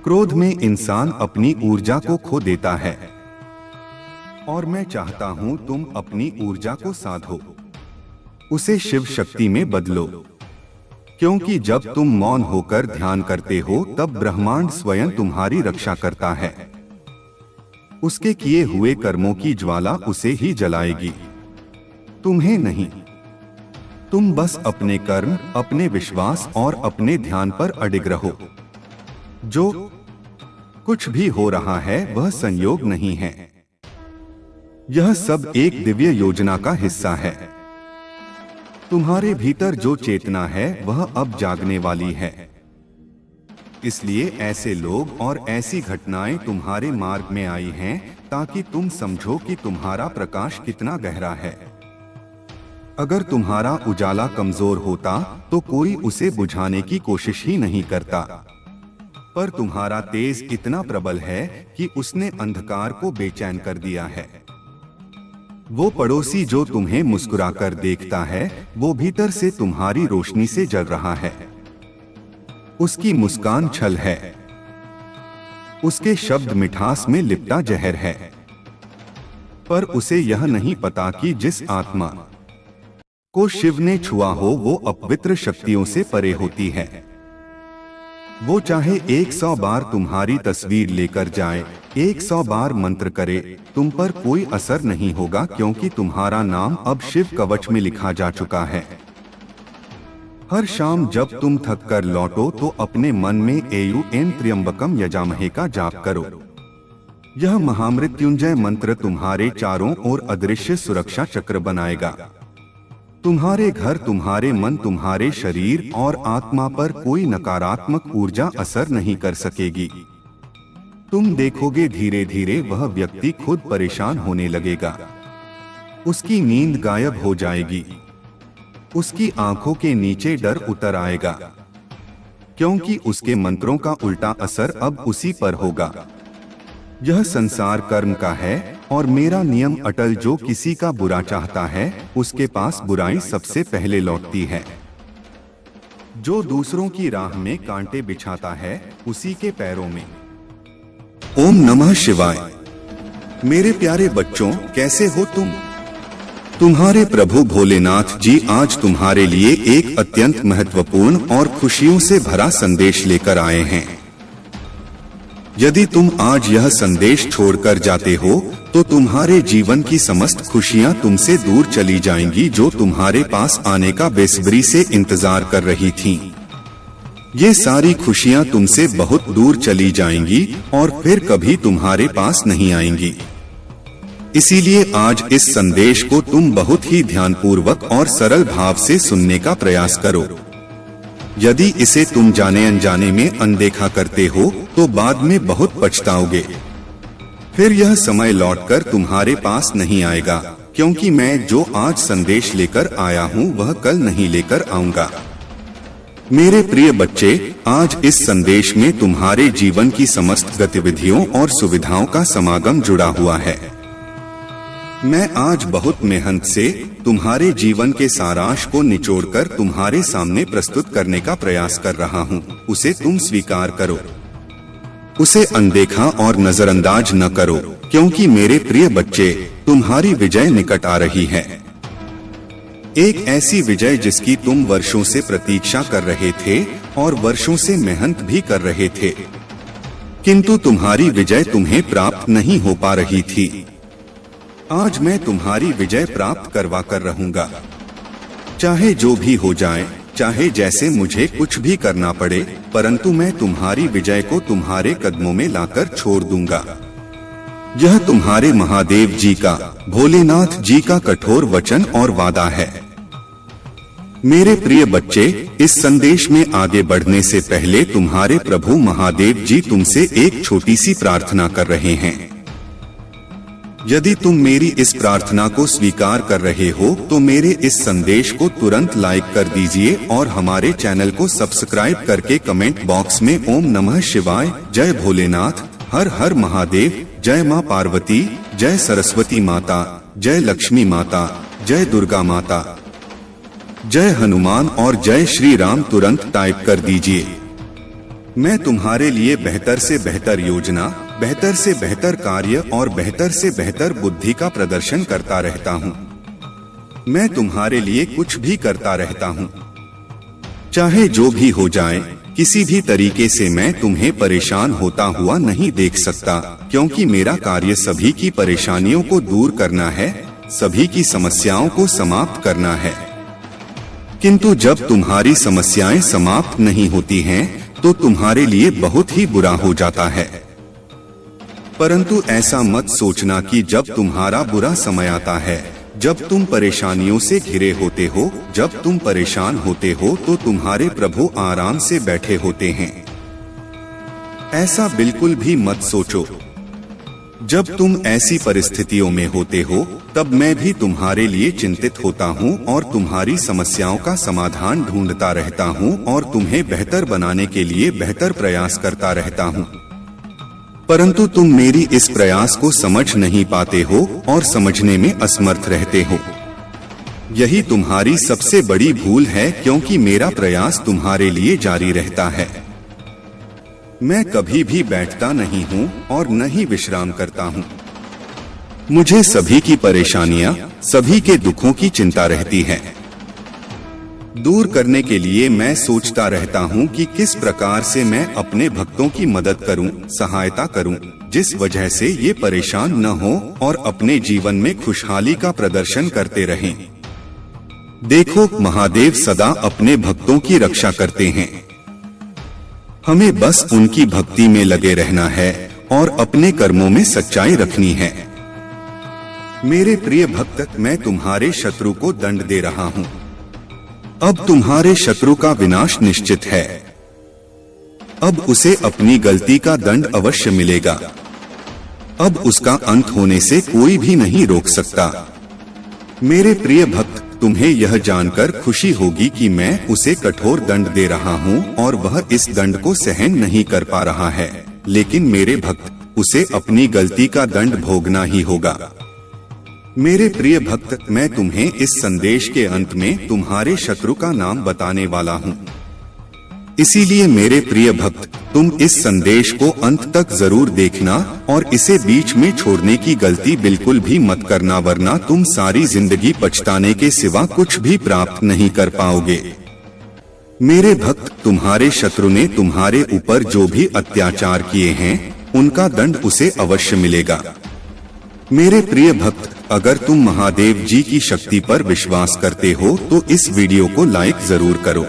क्रोध में इंसान अपनी ऊर्जा को खो देता है और मैं चाहता हूं तुम अपनी ऊर्जा को साधो, उसे शिव शक्ति में बदलो। क्योंकि जब तुम मौन होकर ध्यान करते हो तब ब्रह्मांड स्वयं तुम्हारी रक्षा करता है। उसके किए हुए कर्मों की ज्वाला उसे ही जलाएगी, तुम्हें नहीं। तुम बस अपने कर्म, अपने विश्वास और अपने ध्यान पर अडिग रहो। जो कुछ भी हो रहा है वह संयोग नहीं है। यह सब एक दिव्य योजना का हिस्सा है। तुम्हारे भीतर जो चेतना है वह अब जागने वाली है। इसलिए ऐसे लोग और ऐसी घटनाएं तुम्हारे मार्ग में आई हैं ताकि तुम समझो कि तुम्हारा प्रकाश कितना गहरा है। अगर तुम्हारा उजाला कमजोर होता तो कोई उसे बुझाने की कोशिश ही नहीं करता, पर तुम्हारा तेज इतना प्रबल है कि उसने अंधकार को बेचैन कर दिया है। वो पड़ोसी जो तुम्हें मुस्कुराकर देखता है, वो भीतर से तुम्हारी रोशनी से जल रहा है। उसकी मुस्कान छल है, उसके शब्द मिठास में लिपटा जहर है, पर उसे यह नहीं पता कि जिस आत्मा को शिव ने छुआ हो वो अपवित्र शक्तियों से परे होती है। वो चाहे 100 बार तुम्हारी तस्वीर लेकर जाए, 100 बार मंत्र करे, तुम पर कोई असर नहीं होगा, क्योंकि तुम्हारा नाम अब शिव कवच में लिखा जा चुका है। हर शाम जब तुम थक कर लौटो तो अपने मन में एयु त्र्यंबकम यजामहे का जाप करो। यह महामृत्युंजय मंत्र तुम्हारे चारों ओर अदृश्य सुरक्षा चक्र बनाएगा। तुम्हारे घर, तुम्हारे मन, तुम्हारे शरीर और आत्मा पर कोई नकारात्मक ऊर्जा असर नहीं कर सकेगी। तुम देखोगे धीरे धीरे वह व्यक्ति खुद परेशान होने लगेगा। उसकी नींद गायब हो जाएगी, उसकी आंखों के नीचे डर उतर आएगा, क्योंकि उसके मंत्रों का उल्टा असर अब उसी पर होगा। यह संसार कर्म का है और मेरा नियम अटल, जो किसी का बुरा चाहता है उसके पास बुराई सबसे पहले लौटती है। जो दूसरों की राह में कांटे बिछाता है उसी के पैरों में। ओम नमः शिवाय। मेरे प्यारे बच्चों, कैसे हो तुम? तुम्हारे प्रभु भोलेनाथ जी आज तुम्हारे लिए एक अत्यंत महत्वपूर्ण और खुशियों से भरा संदेश लेकर आए हैं। यदि तुम आज यह संदेश छोड़कर जाते हो तो तुम्हारे जीवन की समस्त खुशियां तुमसे दूर चली जाएंगी, जो तुम्हारे पास आने का बेसब्री से इंतजार कर रही थीं। ये सारी खुशियां तुमसे बहुत दूर चली जाएंगी और फिर कभी तुम्हारे पास नहीं आएंगी। इसीलिए आज इस संदेश को तुम बहुत ही ध्यानपूर्वक और सरल भाव से सुनने का प्रयास करो। यदि इसे तुम जाने अनजाने में अनदेखा करते हो तो बाद में बहुत पछताओगे। फिर यह समय लौटकर तुम्हारे पास नहीं आएगा, क्योंकि मैं जो आज संदेश लेकर आया हूँ वह कल नहीं लेकर आऊंगा। मेरे प्रिय बच्चे, आज इस संदेश में तुम्हारे जीवन की समस्त गतिविधियों और सुविधाओं का समागम जुड़ा हुआ है। मैं आज बहुत मेहनत से तुम्हारे जीवन के सारांश को निचोड़कर तुम्हारे सामने प्रस्तुत करने का प्रयास कर रहा हूँ। उसे तुम स्वीकार करो, उसे अनदेखा और नजरअंदाज न करो, क्योंकि मेरे प्रिय बच्चे, तुम्हारी विजय निकट आ रही है। एक ऐसी विजय जिसकी तुम वर्षों से प्रतीक्षा कर रहे थे और वर्षों से मेहनत भी कर रहे थे, किंतु तुम्हारी विजय तुम्हें प्राप्त नहीं हो पा रही थी। आज मैं तुम्हारी विजय प्राप्त करवा कर रहूंगा, चाहे जो भी हो जाए, चाहे जैसे मुझे कुछ भी करना पड़े, परंतु मैं तुम्हारी विजय को तुम्हारे कदमों में लाकर छोड़ दूंगा। यह तुम्हारे महादेव जी का, भोलेनाथ जी का कठोर वचन और वादा है। मेरे प्रिय बच्चे, इस संदेश में आगे बढ़ने से पहले तुम्हारे प्रभु महादेव जी तुमसे एक छोटी सी प्रार्थना कर रहे हैं। यदि तुम मेरी इस प्रार्थना को स्वीकार कर रहे हो तो मेरे इस संदेश को तुरंत लाइक कर दीजिए और हमारे चैनल को सब्सक्राइब करके कमेंट बॉक्स में ओम नमः शिवाय, जय भोलेनाथ, हर हर महादेव, जय माँ पार्वती, जय सरस्वती माता, जय लक्ष्मी माता, जय दुर्गा माता, जय हनुमान और जय श्री राम तुरंत टाइप कर दीजिए। मैं तुम्हारे लिए बेहतर से बेहतर योजना, बेहतर से बेहतर कार्य और बेहतर से बेहतर बुद्धि का प्रदर्शन करता रहता हूँ। मैं तुम्हारे लिए कुछ भी करता रहता हूँ, चाहे जो भी हो जाए। किसी भी तरीके से मैं तुम्हें परेशान होता हुआ नहीं देख सकता, क्योंकि मेरा कार्य सभी की परेशानियों को दूर करना है, सभी की समस्याओं को समाप्त करना है। किंतु जब तुम्हारी समस्याएं समाप्त नहीं होती हैं, तो तुम्हारे लिए बहुत ही बुरा हो जाता है। परंतु ऐसा मत सोचना कि जब तुम्हारा बुरा समय आता है, जब तुम परेशानियों से घिरे होते हो, जब तुम परेशान होते हो, तो तुम्हारे प्रभु आराम से बैठे होते हैं। ऐसा बिल्कुल भी मत सोचो। जब तुम ऐसी परिस्थितियों में होते हो, तब मैं भी तुम्हारे लिए चिंतित होता हूँ और तुम्हारी समस्याओं का समाधान ढूंढता रहता हूँ और तुम्हें बेहतर बनाने के लिए बेहतर प्रयास करता रहता हूँ। परंतु तुम मेरी इस प्रयास को समझ नहीं पाते हो और समझने में असमर्थ रहते हो। यही तुम्हारी सबसे बड़ी भूल है, क्योंकि मेरा प्रयास तुम्हारे लिए जारी रहता है। मैं कभी भी बैठता नहीं हूँ और न ही विश्राम करता हूँ। मुझे सभी की परेशानियां, सभी के दुखों की चिंता रहती है। दूर करने के लिए मैं सोचता रहता हूँ कि किस प्रकार से मैं अपने भक्तों की मदद करूँ, सहायता करूँ, जिस वजह से ये परेशान न हो और अपने जीवन में खुशहाली का प्रदर्शन करते रहें। देखो, महादेव सदा अपने भक्तों की रक्षा करते हैं। हमें बस उनकी भक्ति में लगे रहना है और अपने कर्मों में सच्चाई रखनी है। मेरे प्रिय भक्त, मैं तुम्हारे शत्रु को दंड दे रहा हूँ। अब तुम्हारे शत्रु का विनाश निश्चित है। अब उसे अपनी गलती का दंड अवश्य मिलेगा। अब उसका अंत होने से कोई भी नहीं रोक सकता। मेरे प्रिय भक्त, तुम्हें यह जानकर खुशी होगी कि मैं उसे कठोर दंड दे रहा हूँ और वह इस दंड को सहन नहीं कर पा रहा है। लेकिन मेरे भक्त, उसे अपनी गलती का दंड भोगना ही होगा। मेरे प्रिय भक्त, मैं तुम्हें इस संदेश के अंत में तुम्हारे शत्रु का नाम बताने वाला हूँ। इसीलिए मेरे प्रिय भक्त, तुम इस संदेश को अंत तक जरूर देखना और इसे बीच में छोड़ने की गलती बिल्कुल भी मत करना, वरना तुम सारी जिंदगी पछताने के सिवा कुछ भी प्राप्त नहीं कर पाओगे। मेरे भक्त, तुम्हारे शत्रु ने तुम्हारे ऊपर जो भी अत्याचार किए हैं, उनका दंड उसे अवश्य मिलेगा। मेरे प्रिय भक्त, अगर तुम महादेव जी की शक्ति पर विश्वास करते हो तो इस वीडियो को लाइक जरूर करो।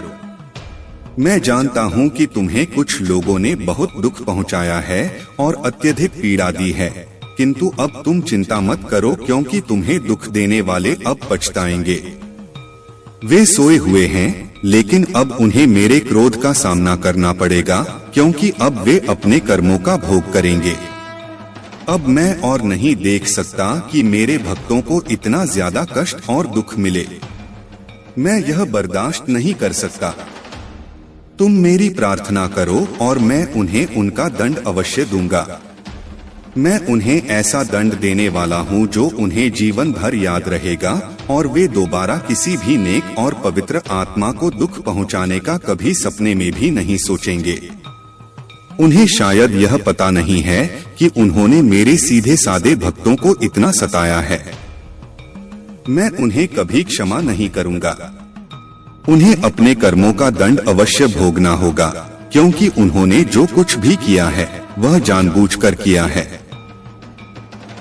मैं जानता हूँ कि तुम्हें कुछ लोगों ने बहुत दुख पहुँचाया है और अत्यधिक पीड़ा दी है, किंतु अब तुम चिंता मत करो, क्योंकि तुम्हें दुख देने वाले अब पछताएंगे। वे सोए हुए हैं, लेकिन अब उन्हें मेरे क्रोध का सामना करना पड़ेगा, क्योंकि अब वे अपने कर्मों का भोग करेंगे। अब मैं और नहीं देख सकता कि मेरे भक्तों को इतना ज्यादा कष्ट और दुख मिले। मैं यह बर्दाश्त नहीं कर सकता। तुम मेरी प्रार्थना करो और मैं उन्हें उनका दंड अवश्य दूंगा। मैं उन्हें ऐसा दंड देने वाला हूँ जो उन्हें जीवन भर याद रहेगा और वे दोबारा किसी भी नेक और पवित्र आत्मा को दुख पहुँचाने का कभी सपने में भी नहीं सोचेंगे। उन्हें शायद यह पता नहीं है कि उन्होंने मेरे सीधे सादे भक्तों को इतना सताया है। मैं उन्हें कभी क्षमा नहीं करूंगा। उन्हें अपने कर्मों का दंड अवश्य भोगना होगा, क्योंकि उन्होंने जो कुछ भी किया है वह जानबूझकर किया है।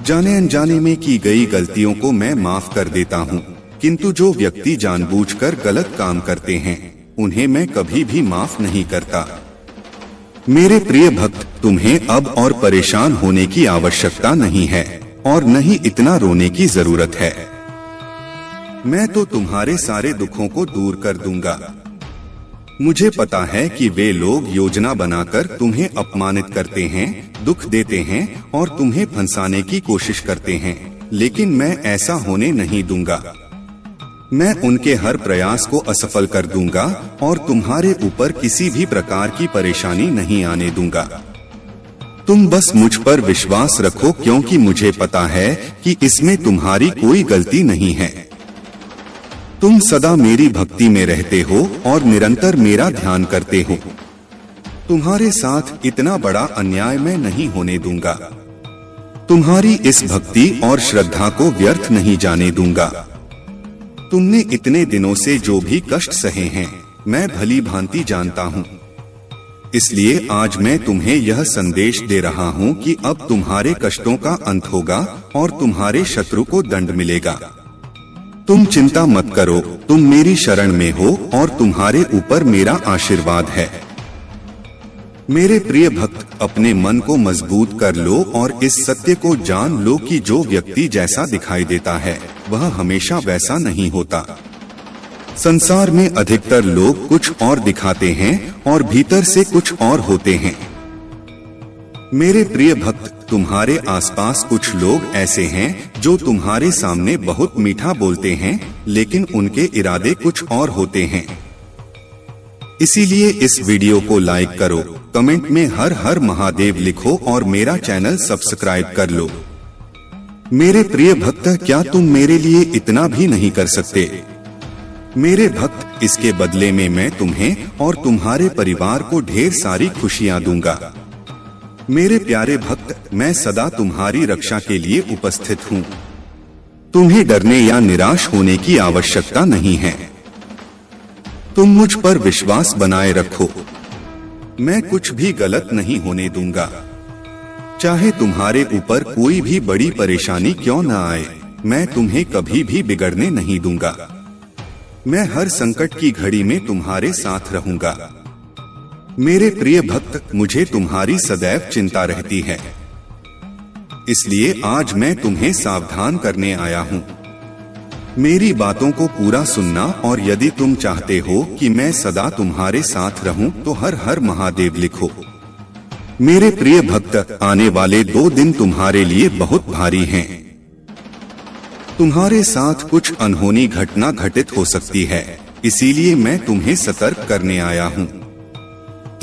जाने अनजाने में की गई गलतियों को मैं माफ कर देता हूँ, किंतु जो व्यक्ति जानबूझकर गलत काम करते हैं उन्हें मैं कभी भी माफ नहीं करता। मेरे प्रिय भक्त, तुम्हें अब और परेशान होने की आवश्यकता नहीं है और न ही इतना रोने की जरूरत है। मैं तो तुम्हारे सारे दुखों को दूर कर दूंगा। मुझे पता है कि वे लोग योजना बनाकर तुम्हें अपमानित करते हैं, दुख देते हैं और तुम्हें फंसाने की कोशिश करते हैं, लेकिन मैं ऐसा होने नहीं दूंगा। मैं उनके हर प्रयास को असफल कर दूंगा और तुम्हारे ऊपर किसी भी प्रकार की परेशानी नहीं आने दूंगा। तुम बस मुझ पर विश्वास रखो, क्योंकि मुझे पता है कि इसमें तुम्हारी कोई गलती नहीं है। तुम सदा मेरी भक्ति में रहते हो और निरंतर मेरा ध्यान करते हो। तुम्हारे साथ इतना बड़ा अन्याय मैं नहीं होने दूंगा। तुम्हारी इस भक्ति और श्रद्धा को व्यर्थ नहीं जाने दूंगा। तुमने इतने दिनों से जो भी कष्ट सहे हैं मैं भली भांति जानता हूँ। इसलिए आज मैं तुम्हें यह संदेश दे रहा हूँ कि अब तुम्हारे कष्टों का अंत होगा और तुम्हारे शत्रु को दंड मिलेगा। तुम चिंता मत करो, तुम मेरी शरण में हो और तुम्हारे ऊपर मेरा आशीर्वाद है। मेरे प्रिय भक्त, अपने मन को मजबूत कर लो और इस सत्य को जान लो कि जो व्यक्ति जैसा दिखाई देता है वह हमेशा वैसा नहीं होता। संसार में अधिकतर लोग कुछ और दिखाते हैं और भीतर से कुछ और होते हैं। मेरे प्रिय भक्त, तुम्हारे आसपास कुछ लोग ऐसे हैं जो तुम्हारे सामने बहुत मीठा बोलते हैं, लेकिन उनके इरादे कुछ और होते हैं। इसीलिए इस वीडियो को लाइक करो, कमेंट में हर हर महादेव लिखो और मेरा चैनल सब्सक्राइब कर लो। मेरे प्रिय भक्त, क्या तुम मेरे लिए इतना भी नहीं कर सकते? मेरे भक्त, इसके बदले में मैं तुम्हें और तुम्हारे परिवार को ढेर सारी खुशियां दूंगा। मेरे प्यारे भक्त, मैं सदा तुम्हारी रक्षा के लिए उपस्थित हूँ। तुम्हें डरने या निराश होने की आवश्यकता नहीं है। तुम मुझ पर विश्वास बनाए रखो। मैं कुछ भी गलत नहीं होने दूंगा। चाहे तुम्हारे ऊपर कोई भी बड़ी परेशानी क्यों न आए, मैं तुम्हें कभी भी बिगड़ने नहीं दूंगा। मैं हर संकट की घड़ी में तुम्हारे साथ रहूंगा। मेरे प्रिय भक्त, मुझे तुम्हारी सदैव चिंता रहती है। इसलिए आज मैं तुम्हें सावधान करने आया हूँ। मेरी बातों को पूरा सुनना, और यदि तुम चाहते हो कि मैं सदा तुम्हारे साथ रहूं तो हर हर महादेव लिखो। मेरे प्रिय भक्त, आने वाले 2 दिन तुम्हारे लिए बहुत भारी हैं। तुम्हारे साथ कुछ अनहोनी घटना घटित हो सकती है, इसीलिए मैं तुम्हें सतर्क करने आया हूँ।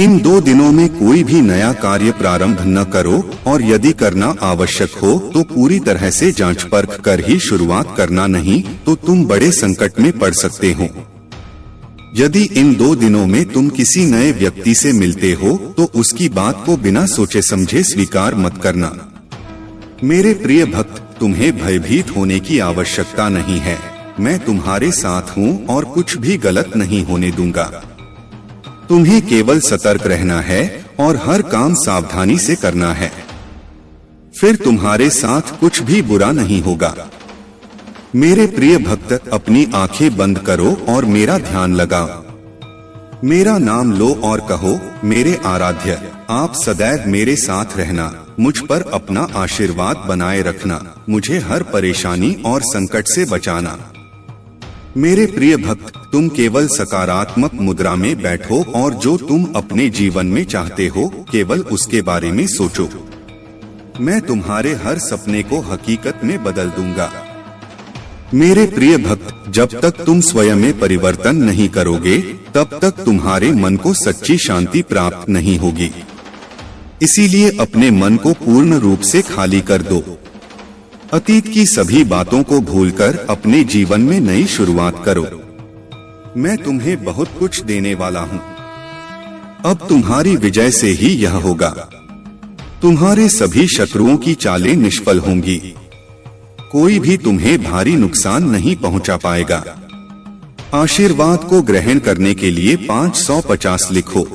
इन 2 दिनों में कोई भी नया कार्य प्रारंभ न करो, और यदि करना आवश्यक हो तो पूरी तरह से जांच परख कर ही शुरुआत करना, नहीं तो तुम बड़े संकट में पड़ सकते हो। यदि इन 2 दिनों में तुम किसी नए व्यक्ति से मिलते हो तो उसकी बात को बिना सोचे समझे स्वीकार मत करना। मेरे प्रिय भक्त, तुम्हें भयभीत होने की आवश्यकता नहीं है। मैं तुम्हारे साथ हूँ और कुछ भी गलत नहीं होने दूंगा। तुम्हें केवल सतर्क रहना है और हर काम सावधानी से करना है, फिर तुम्हारे साथ कुछ भी बुरा नहीं होगा। मेरे प्रिय भक्त, अपनी आंखें बंद करो और मेरा ध्यान लगाओ। मेरा नाम लो और कहो, मेरे आराध्य, आप सदैव मेरे साथ रहना, मुझ पर अपना आशीर्वाद बनाए रखना, मुझे हर परेशानी और संकट से बचाना। मेरे प्रिय भक्त, तुम केवल सकारात्मक मुद्रा में बैठो और जो तुम अपने जीवन में चाहते हो केवल उसके बारे में सोचो। मैं तुम्हारे हर सपने को हकीकत में बदल दूंगा। मेरे प्रिय भक्त, जब तक तुम स्वयं में परिवर्तन नहीं करोगे तब तक तुम्हारे मन को सच्ची शांति प्राप्त नहीं होगी। इसीलिए अपने मन को पूर्ण रूप से खाली कर दो। अतीत की सभी बातों को भूलकर अपने जीवन में नई शुरुआत करो। मैं तुम्हें बहुत कुछ देने वाला हूँ। अब तुम्हारी विजय से ही यह होगा। तुम्हारे सभी शत्रुओं की चालें निष्फल होंगी। कोई भी तुम्हें भारी नुकसान नहीं पहुंचा पाएगा। आशीर्वाद को ग्रहण करने के लिए 550 लिखो।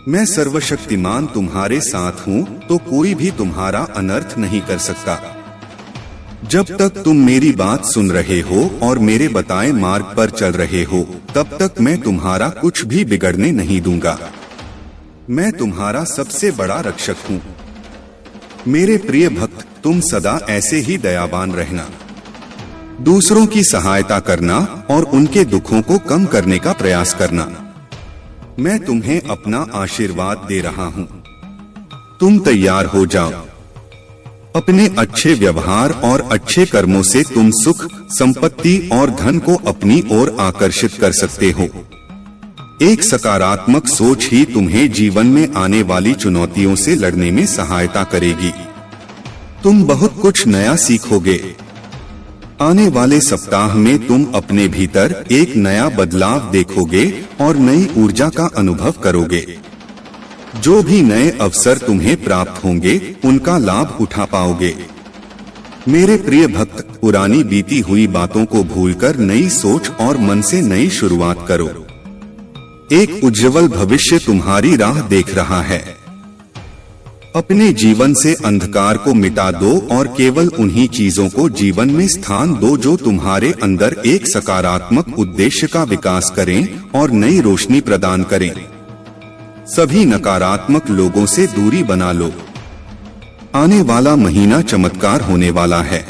मैं सर्वशक्तिमान तुम्हारे साथ हूँ तो कोई भी तुम्हारा अनर्थ नहीं कर सकता। जब तक तुम मेरी बात सुन रहे हो और मेरे बताए मार्ग पर चल रहे हो तब तक मैं तुम्हारा कुछ भी बिगड़ने नहीं दूंगा। मैं तुम्हारा सबसे बड़ा रक्षक हूँ। मेरे प्रिय भक्त, तुम सदा ऐसे ही दयावान रहना, दूसरों की सहायता करना और उनके दुखों को कम करने का प्रयास करना। मैं तुम्हें अपना आशीर्वाद दे रहा हूँ। तुम तैयार हो जाओ। अपने अच्छे व्यवहार और अच्छे कर्मों से तुम सुख, संपत्ति और धन को अपनी ओर आकर्षित कर सकते हो। एक सकारात्मक सोच ही तुम्हें जीवन में आने वाली चुनौतियों से लड़ने में सहायता करेगी। तुम बहुत कुछ नया सीखोगे। आने वाले सप्ताह में तुम अपने भीतर एक नया बदलाव देखोगे और नई ऊर्जा का अनुभव करोगे। जो भी नए अवसर तुम्हें प्राप्त होंगे उनका लाभ उठा पाओगे। मेरे प्रिय भक्त, पुरानी बीती हुई बातों को भूलकर नई सोच और मन से नई शुरुआत करो। एक उज्जवल भविष्य तुम्हारी राह देख रहा है। अपने जीवन से अंधकार को मिटा दो और केवल उन्हीं चीजों को जीवन में स्थान दो जो तुम्हारे अंदर एक सकारात्मक उद्देश्य का विकास करें और नई रोशनी प्रदान करें। सभी नकारात्मक लोगों से दूरी बना लो। आने वाला महीना चमत्कार होने वाला है।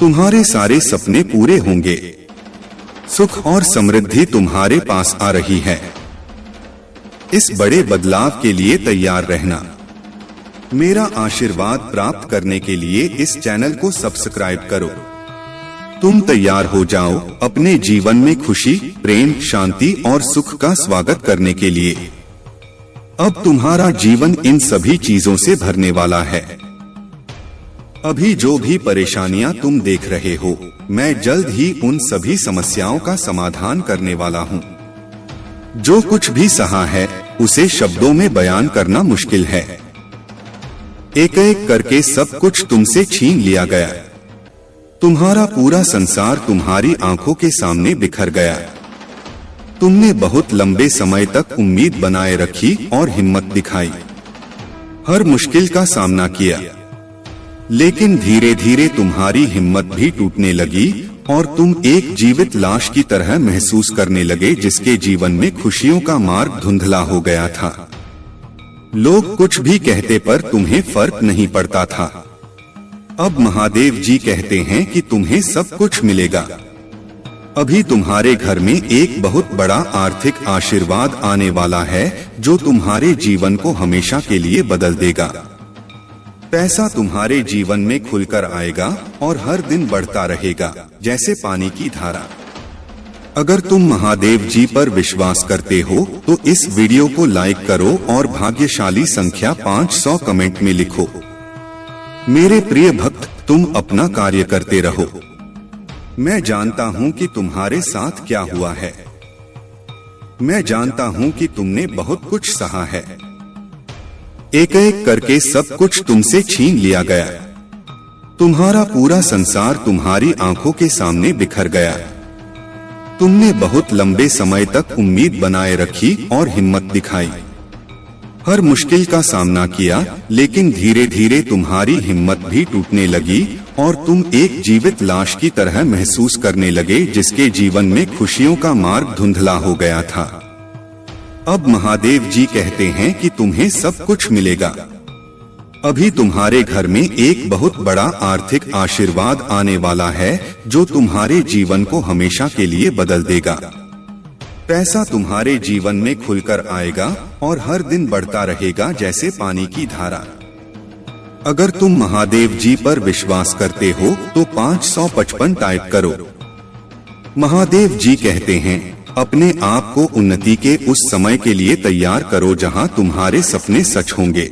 तुम्हारे सारे सपने पूरे होंगे। सुख और समृद्धि तुम्हारे पास आ रही है। इस बड़े बदलाव के लिए तैयार रहना। मेरा आशीर्वाद प्राप्त करने के लिए इस चैनल को सब्सक्राइब करो। तुम तैयार हो जाओ अपने जीवन में खुशी, प्रेम, शांति और सुख का स्वागत करने के लिए। अब तुम्हारा जीवन इन सभी चीजों से भरने वाला है। अभी जो भी परेशानियां तुम देख रहे हो, मैं जल्द ही उन सभी समस्याओं का समाधान करने वाला हूँ। जो कुछ भी सहा है उसे शब्दों में बयान करना मुश्किल है। एक एक करके सब कुछ तुमसे छीन लिया गया। तुम्हारा पूरा संसार तुम्हारी आंखों के सामने बिखर गया। तुमने बहुत लंबे समय तक उम्मीद बनाए रखी और हिम्मत दिखाई। हर मुश्किल का सामना किया, लेकिन धीरे धीरे तुम्हारी हिम्मत भी टूटने लगी और तुम एक जीवित लाश की तरह महसूस करने लगे जिसके जीवन में खुशियों का मार्ग धुंधला हो गया था। लोग कुछ भी कहते पर तुम्हें फर्क नहीं पड़ता था। अब महादेव जी कहते हैं कि तुम्हें सब कुछ मिलेगा। अभी तुम्हारे घर में एक बहुत बड़ा आर्थिक आशीर्वाद आने वाला है जो तुम्हारे जीवन को हमेशा के लिए बदल देगा। पैसा तुम्हारे जीवन में खुलकर आएगा और हर दिन बढ़ता रहेगा जैसे पानी की धारा। अगर तुम महादेव जी पर विश्वास करते हो तो इस वीडियो को लाइक करो और भाग्यशाली संख्या 500 कमेंट में लिखो। मेरे प्रिय भक्त, तुम अपना कार्य करते रहो। मैं जानता हूँ कि तुम्हारे साथ क्या हुआ है। मैं जानता हूँ कि तुमने बहुत कुछ सहा है। एक एक करके सब कुछ तुमसे छीन लिया गया। तुम्हारा पूरा संसार तुम्हारी आंखों के सामने बिखर गया। तुमने बहुत लंबे समय तक उम्मीद बनाए रखी और हिम्मत दिखाई। हर मुश्किल का सामना किया, लेकिन धीरे धीरे तुम्हारी हिम्मत भी टूटने लगी और तुम एक जीवित लाश की तरह महसूस करने लगे जिसके जीवन में खुशियों का मार्ग धुंधला हो गया था। अब महादेव जी कहते हैं कि तुम्हें सब कुछ मिलेगा। अभी तुम्हारे घर में एक बहुत बड़ा आर्थिक आशीर्वाद आने वाला है जो तुम्हारे जीवन को हमेशा के लिए बदल देगा। पैसा तुम्हारे जीवन में खुलकर आएगा और हर दिन बढ़ता रहेगा जैसे पानी की धारा। अगर तुम महादेव जी पर विश्वास करते हो तो 555 टाइप करो। महादेव जी कहते हैं, अपने आप को उन्नति के उस समय के लिए तैयार करो जहां तुम्हारे सपने सच होंगे।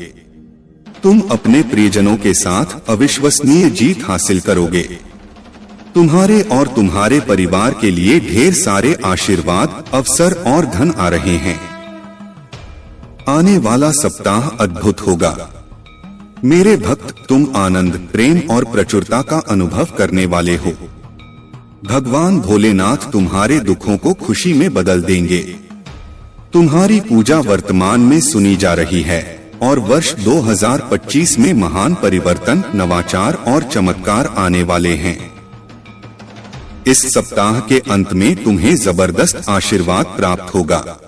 तुम अपने प्रियजनों के साथ अविश्वसनीय जीत हासिल करोगे। तुम्हारे और तुम्हारे परिवार के लिए ढेर सारे आशीर्वाद, अवसर और धन आ रहे हैं। आने वाला सप्ताह अद्भुत होगा। मेरे भक्त, तुम आनंद, प्रेम और प्रचुरता का अनुभव करने वाले हो। भगवान भोलेनाथ तुम्हारे दुखों को खुशी में बदल देंगे। तुम्हारी पूजा वर्तमान में सुनी जा रही है और वर्ष 2025 में महान परिवर्तन, नवाचार और चमत्कार आने वाले हैं। इस सप्ताह के अंत में तुम्हें जबरदस्त आशीर्वाद प्राप्त होगा।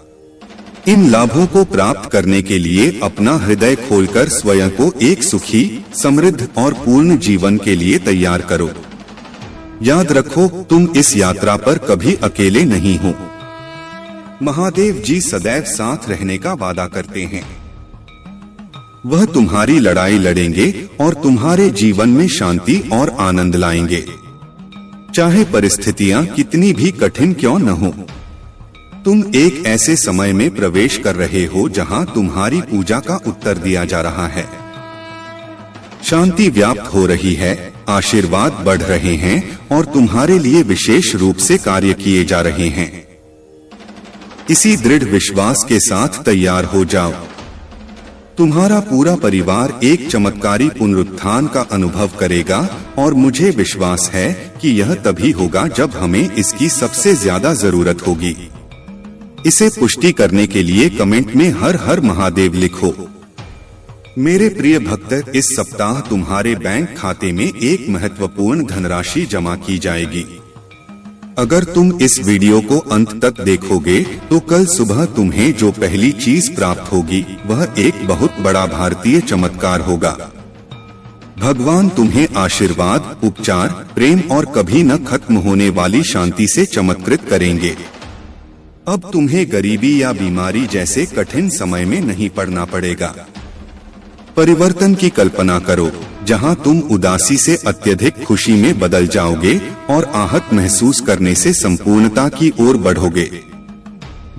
इन लाभों को प्राप्त करने के लिए अपना हृदय खोलकर स्वयं को एक सुखी, समृद्ध और पूर्ण जीवन के लिए तैयार करो। याद रखो, तुम इस यात्रा पर कभी अकेले नहीं हो। महादेव जी सदैव साथ रहने का वादा करते हैं। वह तुम्हारी लड़ाई लड़ेंगे और तुम्हारे जीवन में शांति और आनंद लाएंगे, चाहे परिस्थितियां कितनी भी कठिन क्यों न हो। तुम एक ऐसे समय में प्रवेश कर रहे हो जहां तुम्हारी पूजा का उत्तर दिया जा रहा है। शांति व्याप्त हो रही है, आशीर्वाद बढ़ रहे हैं और तुम्हारे लिए विशेष रूप से कार्य किए जा रहे हैं। इसी दृढ़ विश्वास के साथ तैयार हो जाओ। तुम्हारा पूरा परिवार एक चमत्कारी पुनरुत्थान का अनुभव करेगा और मुझे विश्वास है कि यह तभी होगा जब हमें इसकी सबसे ज्यादा जरूरत होगी। इसे पुष्टि करने के लिए कमेंट में हर हर महादेव लिखो। मेरे प्रिय भक्त, इस सप्ताह तुम्हारे बैंक खाते में एक महत्वपूर्ण धनराशि जमा की जाएगी। अगर तुम इस वीडियो को अंत तक देखोगे तो कल सुबह तुम्हें जो पहली चीज प्राप्त होगी वह एक बहुत बड़ा भारतीय चमत्कार होगा। भगवान तुम्हें आशीर्वाद, उपचार, प्रेम और कभी न खत्म होने वाली शांति से चमत्कृत करेंगे। अब तुम्हें गरीबी या बीमारी जैसे कठिन समय में नहीं पड़ना पड़ेगा। परिवर्तन की कल्पना करो, जहां तुम उदासी से अत्यधिक खुशी में बदल जाओगे और आहत महसूस करने से संपूर्णता की ओर बढ़ोगे।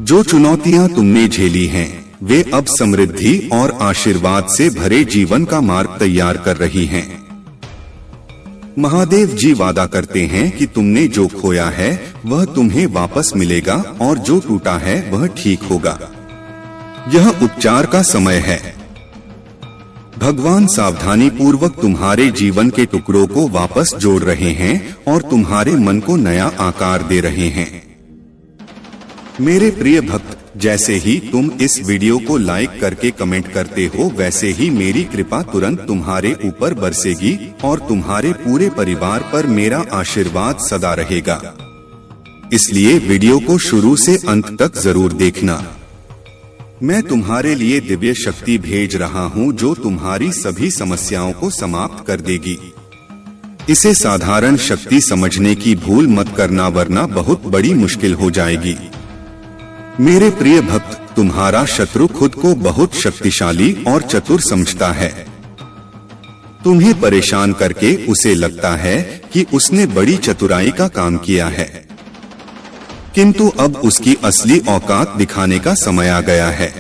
जो चुनौतियां तुमने झेली हैं, वे अब समृद्धि और आशीर्वाद से भरे जीवन का मार्ग तैयार कर रही हैं। महादेव जी वादा करते हैं कि तुमने जो खोया है वह तुम्हें वापस मिलेगा और जो टूटा है वह ठीक होगा। यह उपचार का समय है। भगवान सावधानी पूर्वक तुम्हारे जीवन के टुकड़ों को वापस जोड़ रहे हैं और तुम्हारे मन को नया आकार दे रहे हैं। मेरे प्रिय भक्त, जैसे ही तुम इस वीडियो को लाइक करके कमेंट करते हो, वैसे ही मेरी कृपा तुरंत तुम्हारे ऊपर बरसेगी और तुम्हारे पूरे परिवार पर मेरा आशीर्वाद सदा रहेगा। इसलिए वीडियो को शुरू से अंत तक जरूर देखना। मैं तुम्हारे लिए दिव्य शक्ति भेज रहा हूँ जो तुम्हारी सभी समस्याओं को समाप्त कर देगी। इसे साधारण शक्ति समझने की भूल मत करना, वरना बहुत बड़ी मुश्किल हो जाएगी। मेरे प्रिय भक्त, तुम्हारा शत्रु खुद को बहुत शक्तिशाली और चतुर समझता है। तुम्हें परेशान करके उसे लगता है कि उसने बड़ी चतुराई का काम किया है, किंतु अब उसकी असली औकात दिखाने का समय आ गया है।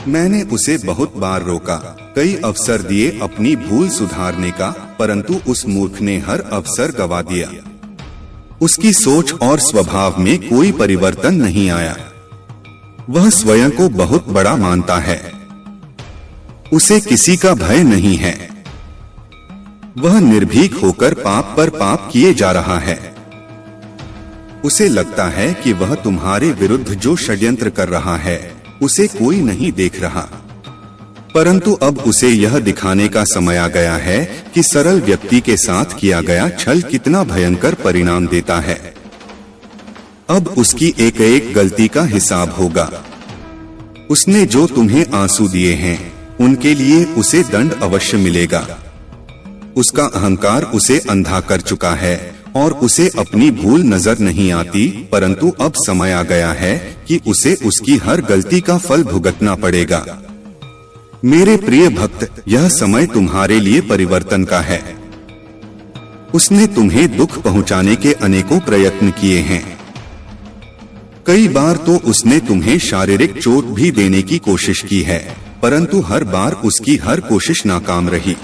मैंने उसे बहुत बार रोका, कई अवसर दिए अपनी भूल सुधारने का, परंतु उस मूर्ख ने हर अवसर गवा दिया। उसकी सोच और स्वभाव में कोई परिवर्तन नहीं आया। वह स्वयं को बहुत बड़ा मानता है। उसे किसी का भय नहीं है। वह निर्भीक होकर पाप पर पाप किए जा रहा है। उसे लगता है कि वह तुम्हारे विरुद्ध जो षड्यंत्र कर रहा है उसे कोई नहीं देख रहा, परंतु अब उसे यह दिखाने का समय आ गया है कि सरल व्यक्ति के साथ किया गया छल कितना भयंकर परिणाम देता है। अब उसकी एक एक गलती का हिसाब होगा। उसने जो तुम्हें आंसू दिए हैं उनके लिए उसे दंड अवश्य मिलेगा। उसका अहंकार उसे अंधा कर चुका है और उसे अपनी भूल नजर नहीं आती, परंतु अब समय आ गया है कि उसे उसकी हर गलती का फल भुगतना पड़ेगा। मेरे प्रिय भक्त, यह समय तुम्हारे लिए परिवर्तन का है। उसने तुम्हें दुख पहुंचाने के अनेकों प्रयत्न किए हैं। कई बार तो उसने तुम्हें शारीरिक चोट भी देने की कोशिश की है, परंतु हर बार उसकी हर कोशिश नाकाम रही।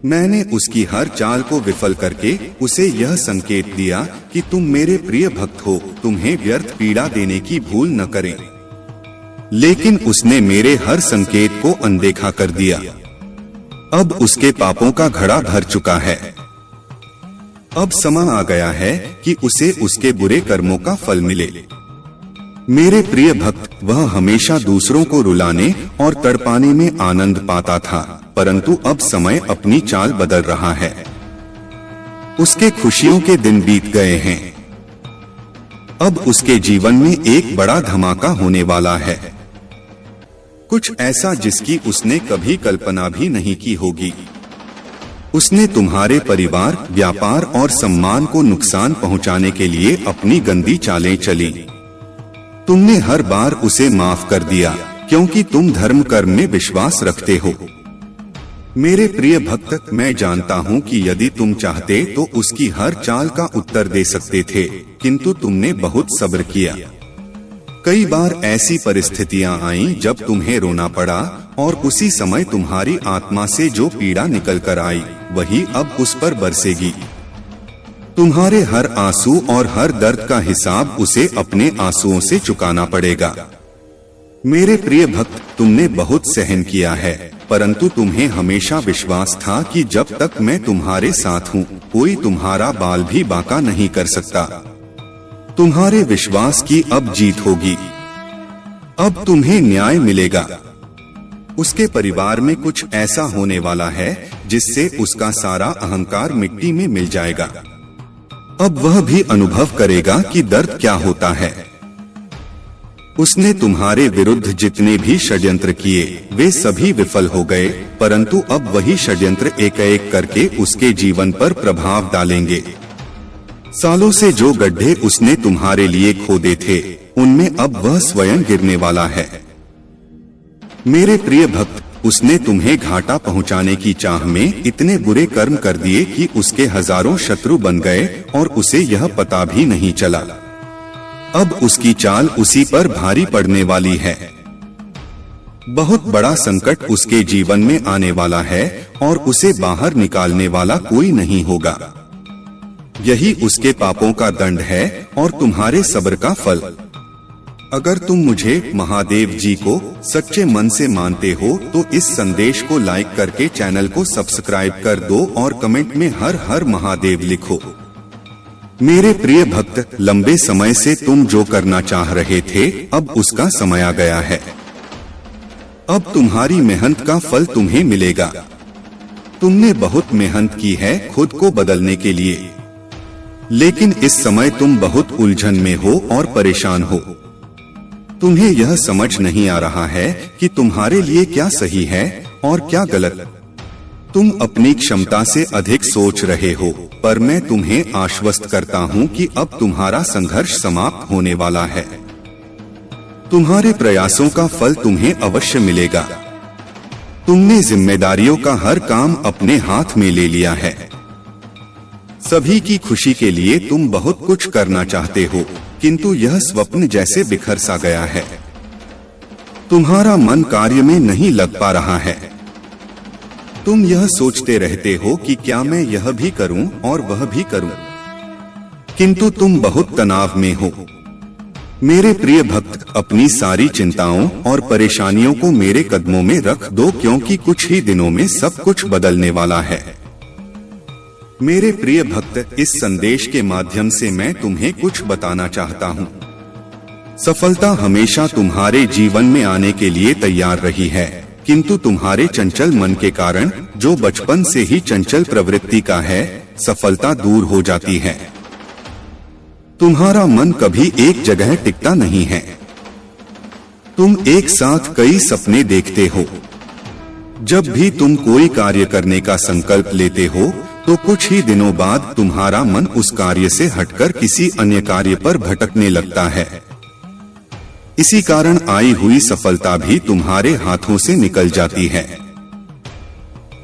मैंने उसकी हर चाल को विफल करके उसे यह संकेत दिया कि तुम मेरे प्रिय भक्त हो, तुम्हें व्यर्थ पीड़ा देने की भूल न करें। लेकिन उसने मेरे हर संकेत को अनदेखा कर दिया। अब उसके पापों का घड़ा भर चुका है। अब समय आ गया है कि उसे उसके बुरे कर्मों का फल मिले। मेरे प्रिय भक्त, वह हमेशा दूसरों को रुलाने और तड़पाने में आनंद पाता था, परंतु अब समय अपनी चाल बदल रहा है। उसके खुशियों के दिन बीत गए हैं। अब उसके जीवन में एक बड़ा धमाका होने वाला है, कुछ ऐसा जिसकी उसने कभी कल्पना भी नहीं की होगी। उसने तुम्हारे परिवार, व्यापार और सम्मान को नुकसान पहुंचाने के लिए अपनी गंदी चालें चली। तुमने हर बार उसे माफ कर दिया क्योंकि तुम धर्म कर्म में विश्वास रखते हो। मेरे प्रिय भक्त, मैं जानता हूँ कि यदि तुम चाहते तो उसकी हर चाल का उत्तर दे सकते थे, किंतु तुमने बहुत सब्र किया। कई बार ऐसी परिस्थितियां आईं जब तुम्हें रोना पड़ा और उसी समय तुम्हारी आत्मा से जो पीड़ा निकल कर आई वही अब उस पर बरसेगी। तुम्हारे हर आंसू और हर दर्द का हिसाब उसे अपने आंसुओं से चुकाना पड़ेगा। मेरे प्रिय भक्त, तुमने बहुत सहन किया है, परंतु तुम्हें हमेशा विश्वास था कि जब तक मैं तुम्हारे साथ हूँ कोई तुम्हारा बाल भी बांका नहीं कर सकता। तुम्हारे विश्वास की अब जीत होगी। अब तुम्हें न्याय मिलेगा। उसके परिवार में कुछ ऐसा होने वाला है जिससे उसका सारा अहंकार मिट्टी में मिल जाएगा। अब वह भी अनुभव करेगा कि दर्द क्या होता है। उसने तुम्हारे विरुद्ध जितने भी षड्यंत्र किए वे सभी विफल हो गए, परंतु अब वही षड्यंत्र एक एक करके उसके जीवन पर प्रभाव डालेंगे। सालों से जो गड्ढे उसने तुम्हारे लिए खोदे थे उनमें अब वह स्वयं गिरने वाला है। मेरे प्रिय भक्त, उसने तुम्हें घाटा पहुंचाने की चाह में इतने बुरे कर्म कर दिए कि उसके हजारों शत्रु बन गए और उसे यह पता भी नहीं चला। अब उसकी चाल उसी पर भारी पड़ने वाली है। बहुत बड़ा संकट उसके जीवन में आने वाला है और उसे बाहर निकालने वाला कोई नहीं होगा। यही उसके पापों का दंड है और तुम्हारे सब्र का फल। अगर तुम मुझे महादेव जी को सच्चे मन से मानते हो तो इस संदेश को लाइक करके चैनल को सब्सक्राइब कर दो और कमेंट में हर हर महादेव लिखो। मेरे प्रिय भक्त, लंबे समय से तुम जो करना चाह रहे थे अब उसका समय आ गया है। अब तुम्हारी मेहनत का फल तुम्हें मिलेगा। तुमने बहुत मेहनत की है खुद को बदलने के लिए, लेकिन इस समय तुम बहुत उलझन में हो और परेशान हो। तुम्हें यह समझ नहीं आ रहा है कि तुम्हारे लिए क्या सही है और क्या गलत। तुम अपनी क्षमता से अधिक सोच रहे हो, पर मैं तुम्हें आश्वस्त करता हूँ कि अब तुम्हारा संघर्ष समाप्त होने वाला है। तुम्हारे प्रयासों का फल तुम्हें अवश्य मिलेगा। तुमने जिम्मेदारियों का हर काम अपने हाथ में ले लिया है। सभी की खुशी के लिए तुम बहुत कुछ करना चाहते हो, किंतु यह स्वप्न जैसे बिखर सा गया है। तुम्हारा मन कार्य में नहीं लग पा रहा है। तुम यह सोचते रहते हो कि क्या मैं यह भी करूं और वह भी करूं, किंतु तुम बहुत तनाव में हो। मेरे प्रिय भक्त, अपनी सारी चिंताओं और परेशानियों को मेरे कदमों में रख दो, क्योंकि कुछ ही दिनों में सब कुछ बदलने वाला है। मेरे प्रिय भक्त, इस संदेश के माध्यम से मैं तुम्हें कुछ बताना चाहता हूँ। सफलता हमेशा तुम्हारे जीवन में आने के लिए तैयार रही है, किंतु तुम्हारे चंचल मन के कारण, जो बचपन से ही चंचल प्रवृत्ति का है, सफलता दूर हो जाती है। तुम्हारा मन कभी एक जगह टिकता नहीं है। तुम एक साथ कई सपने देखते हो। जब भी तुम कोई कार्य करने का संकल्प लेते हो तो कुछ ही दिनों बाद तुम्हारा मन उस कार्य से हटकर किसी अन्य कार्य पर भटकने लगता है। इसी कारण आई हुई सफलता भी तुम्हारे हाथों से निकल जाती है।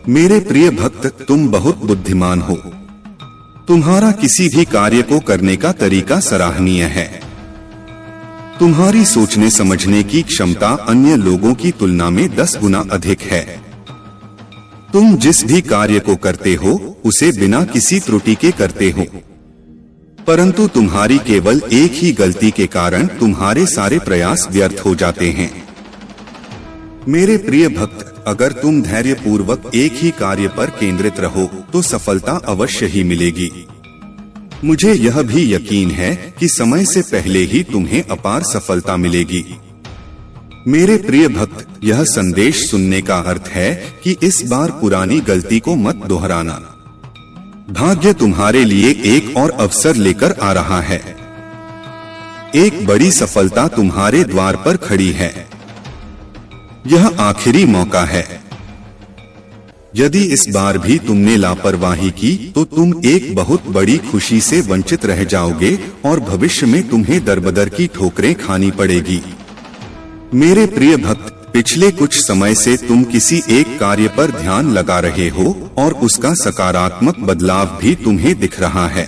मेरे प्रिय भक्त, तुम बहुत बुद्धिमान हो। तुम्हारा किसी भी कार्य को करने का तरीका सराहनीय है। तुम्हारी सोचने समझने की क्षमता अन्य लोगों की तुलना में 10 गुना अधिक है। तुम जिस भी कार्य को करते हो उसे बिना किसी त्रुटि के करते हो, परंतु तुम्हारी केवल एक ही गलती के कारण तुम्हारे सारे प्रयास व्यर्थ हो जाते हैं। मेरे प्रिय भक्त, अगर तुम धैर्य पूर्वक एक ही कार्य पर केंद्रित रहो तो सफलता अवश्य ही मिलेगी। मुझे यह भी यकीन है कि समय से पहले ही तुम्हें अपार सफलता मिलेगी। मेरे प्रिय भक्त, यह संदेश सुनने का अर्थ है कि इस बार पुरानी गलती को मत दोहराना। भाग्य तुम्हारे लिए एक और अवसर लेकर आ रहा है। एक बड़ी सफलता तुम्हारे द्वार पर खड़ी है। यह आखिरी मौका है। यदि इस बार भी तुमने लापरवाही की तो तुम एक बहुत बड़ी खुशी से वंचित रह जाओगे और भविष्य में तुम्हें दरबदर की ठोकरें खानी पड़ेगी। मेरे प्रिय भक्त, पिछले कुछ समय से तुम किसी एक कार्य पर ध्यान लगा रहे हो और उसका सकारात्मक बदलाव भी तुम्हें दिख रहा है,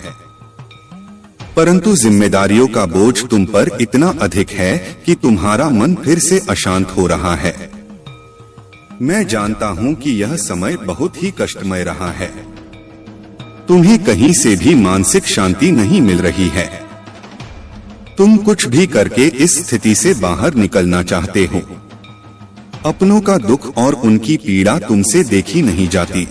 परंतु जिम्मेदारियों का बोझ तुम पर इतना अधिक है कि तुम्हारा मन फिर से अशांत हो रहा है। मैं जानता हूँ कि यह समय बहुत ही कष्टमय रहा है। तुम्हें कहीं से भी मानसिक शांति नहीं मिल रही है। तुम कुछ भी करके इस स्थिति से बाहर निकलना चाहते हो। अपनों का दुख और उनकी पीड़ा तुमसे देखी नहीं जाती,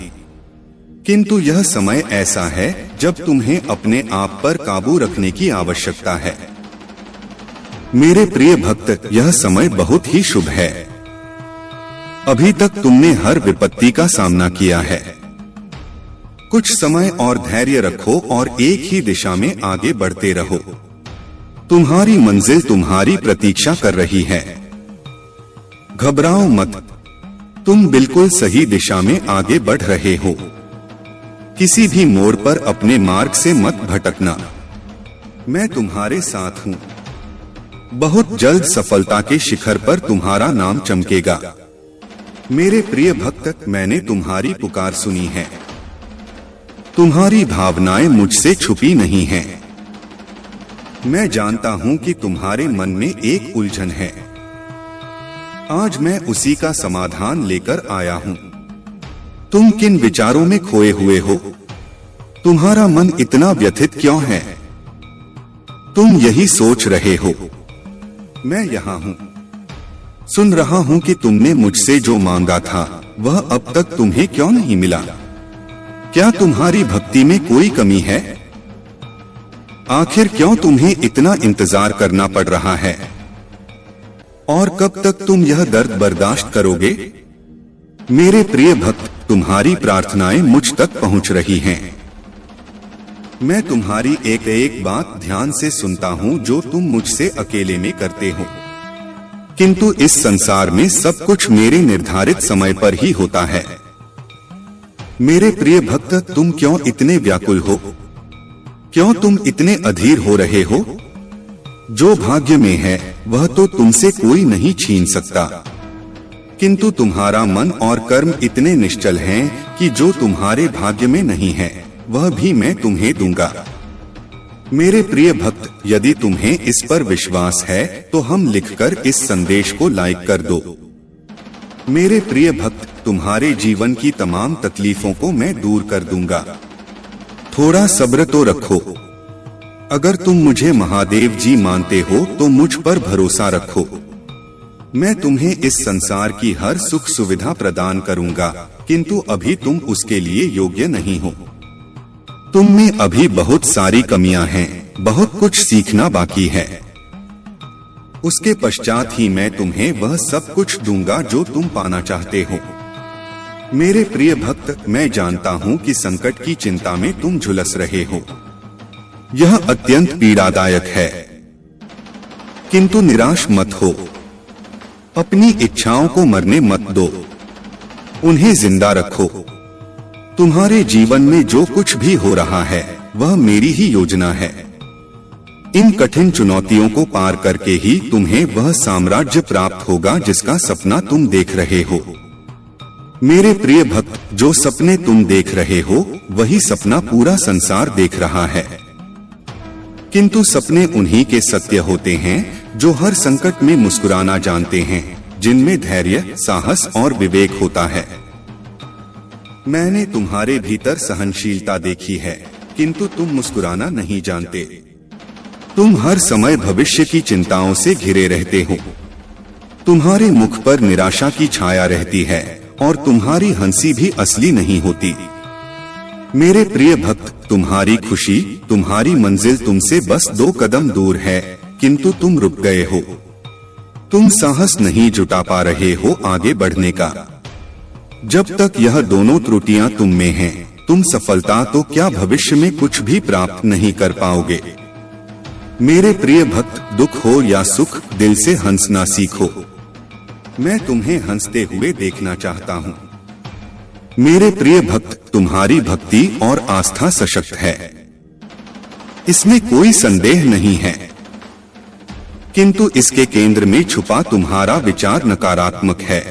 किंतु यह समय ऐसा है जब तुम्हें अपने आप पर काबू रखने की आवश्यकता है। मेरे प्रिय भक्त, यह समय बहुत ही शुभ है। अभी तक तुमने हर विपत्ति का सामना किया है। कुछ समय और धैर्य रखो और एक ही दिशा में आगे बढ़ते रहो। तुम्हारी मंजिल तुम्हारी प्रतीक्षा कर रही है। घबराओ मत, तुम बिल्कुल सही दिशा में आगे बढ़ रहे हो। किसी भी मोड़ पर अपने मार्ग से मत भटकना। मैं तुम्हारे साथ हूँ। बहुत जल्द सफलता के शिखर पर तुम्हारा नाम चमकेगा। मेरे प्रिय भक्त, मैंने तुम्हारी पुकार सुनी है। तुम्हारी भावनाएं मुझसे छुपी नहीं हैं। मैं जानता हूं कि तुम्हारे मन में एक उलझन है। आज मैं उसी का समाधान लेकर आया हूं। तुम किन विचारों में खोए हुए हो? तुम्हारा मन इतना व्यथित क्यों है? तुम यही सोच रहे हो। मैं यहाँ हूँ, सुन रहा हूँ कि तुमने मुझसे जो मांगा था वह अब तक तुम्हें क्यों नहीं मिला। क्या तुम्हारी भक्ति में कोई कमी है? आखिर क्यों तुम्हें इतना इंतजार करना पड़ रहा है? और कब तक तुम यह दर्द बर्दाश्त करोगे? मेरे प्रिय भक्त, तुम्हारी प्रार्थनाएं मुझ तक पहुंच रही हैं। मैं तुम्हारी एक एक बात ध्यान से सुनता हूं जो तुम मुझसे अकेले में करते हो। किंतु इस संसार में सब कुछ मेरे निर्धारित समय पर ही होता है। मेरे प्रिय भक्त, तुम क्यों इतने व्याकुल हो? क्यों तुम इतने अधीर हो रहे हो? जो भाग्य में है वह तो तुमसे कोई नहीं छीन सकता, किंतु तुम्हारा मन और कर्म इतने निश्चल हैं कि जो तुम्हारे भाग्य में नहीं है वह भी मैं तुम्हें दूंगा। मेरे प्रिय भक्त, यदि तुम्हें इस पर विश्वास है तो हम लिखकर इस संदेश को लाइक कर दो। मेरे प्रिय भक्त, तुम्हारे जीवन की तमाम तकलीफों को मैं दूर कर दूंगा। थोड़ा सब्र तो रखो। अगर तुम मुझे महादेव जी मानते हो तो मुझ पर भरोसा रखो। मैं तुम्हें इस संसार की हर सुख सुविधा प्रदान करूंगा, किंतु अभी तुम उसके लिए योग्य नहीं हो। तुम में अभी बहुत सारी कमियां हैं, बहुत कुछ सीखना बाकी है। उसके पश्चात ही मैं तुम्हें वह सब कुछ दूंगा जो तुम पाना चाहते हो। मेरे प्रिय भक्त, मैं जानता हूं कि संकट की चिंता में तुम झुलस रहे हो। यह अत्यंत पीड़ादायक है, किंतु निराश मत हो। अपनी इच्छाओं को मरने मत दो, उन्हें जिंदा रखो। तुम्हारे जीवन में जो कुछ भी हो रहा है वह मेरी ही योजना है। इन कठिन चुनौतियों को पार करके ही तुम्हें वह साम्राज्य प्राप्त होगा जिसका सपना तुम देख रहे हो। मेरे प्रिय भक्त, जो सपने तुम देख रहे हो वही सपना पूरा संसार देख रहा है। किंतु सपने उन्हीं के सत्य होते हैं जो हर संकट में मुस्कुराना जानते हैं, जिनमें धैर्य, साहस और विवेक होता है। मैंने तुम्हारे भीतर सहनशीलता देखी है, किंतु तुम मुस्कुराना नहीं जानते। तुम हर समय भविष्य की चिंताओं से घिरे रहते हो। तुम्हारे मुख पर निराशा की छाया रहती है और तुम्हारी हंसी भी असली नहीं होती। मेरे प्रिय भक्त, तुम्हारी खुशी, तुम्हारी मंजिल तुमसे बस 2 कदम दूर है, किंतु तुम रुक गए हो। तुम साहस नहीं जुटा पा रहे हो आगे बढ़ने का। जब तक यह दोनों त्रुटियां तुम में हैं, तुम सफलता तो क्या भविष्य में कुछ भी प्राप्त नहीं कर पाओगे। मेरे प्रिय भक्त, दुख हो या सुख, दिल से हंसना सीखो। मैं तुम्हें हंसते हुए देखना चाहता हूँ। मेरे प्रिय भक्त, तुम्हारी भक्ति और आस्था सशक्त है, इसमें कोई संदेह नहीं है, किंतु इसके केंद्र में छुपा तुम्हारा विचार नकारात्मक है।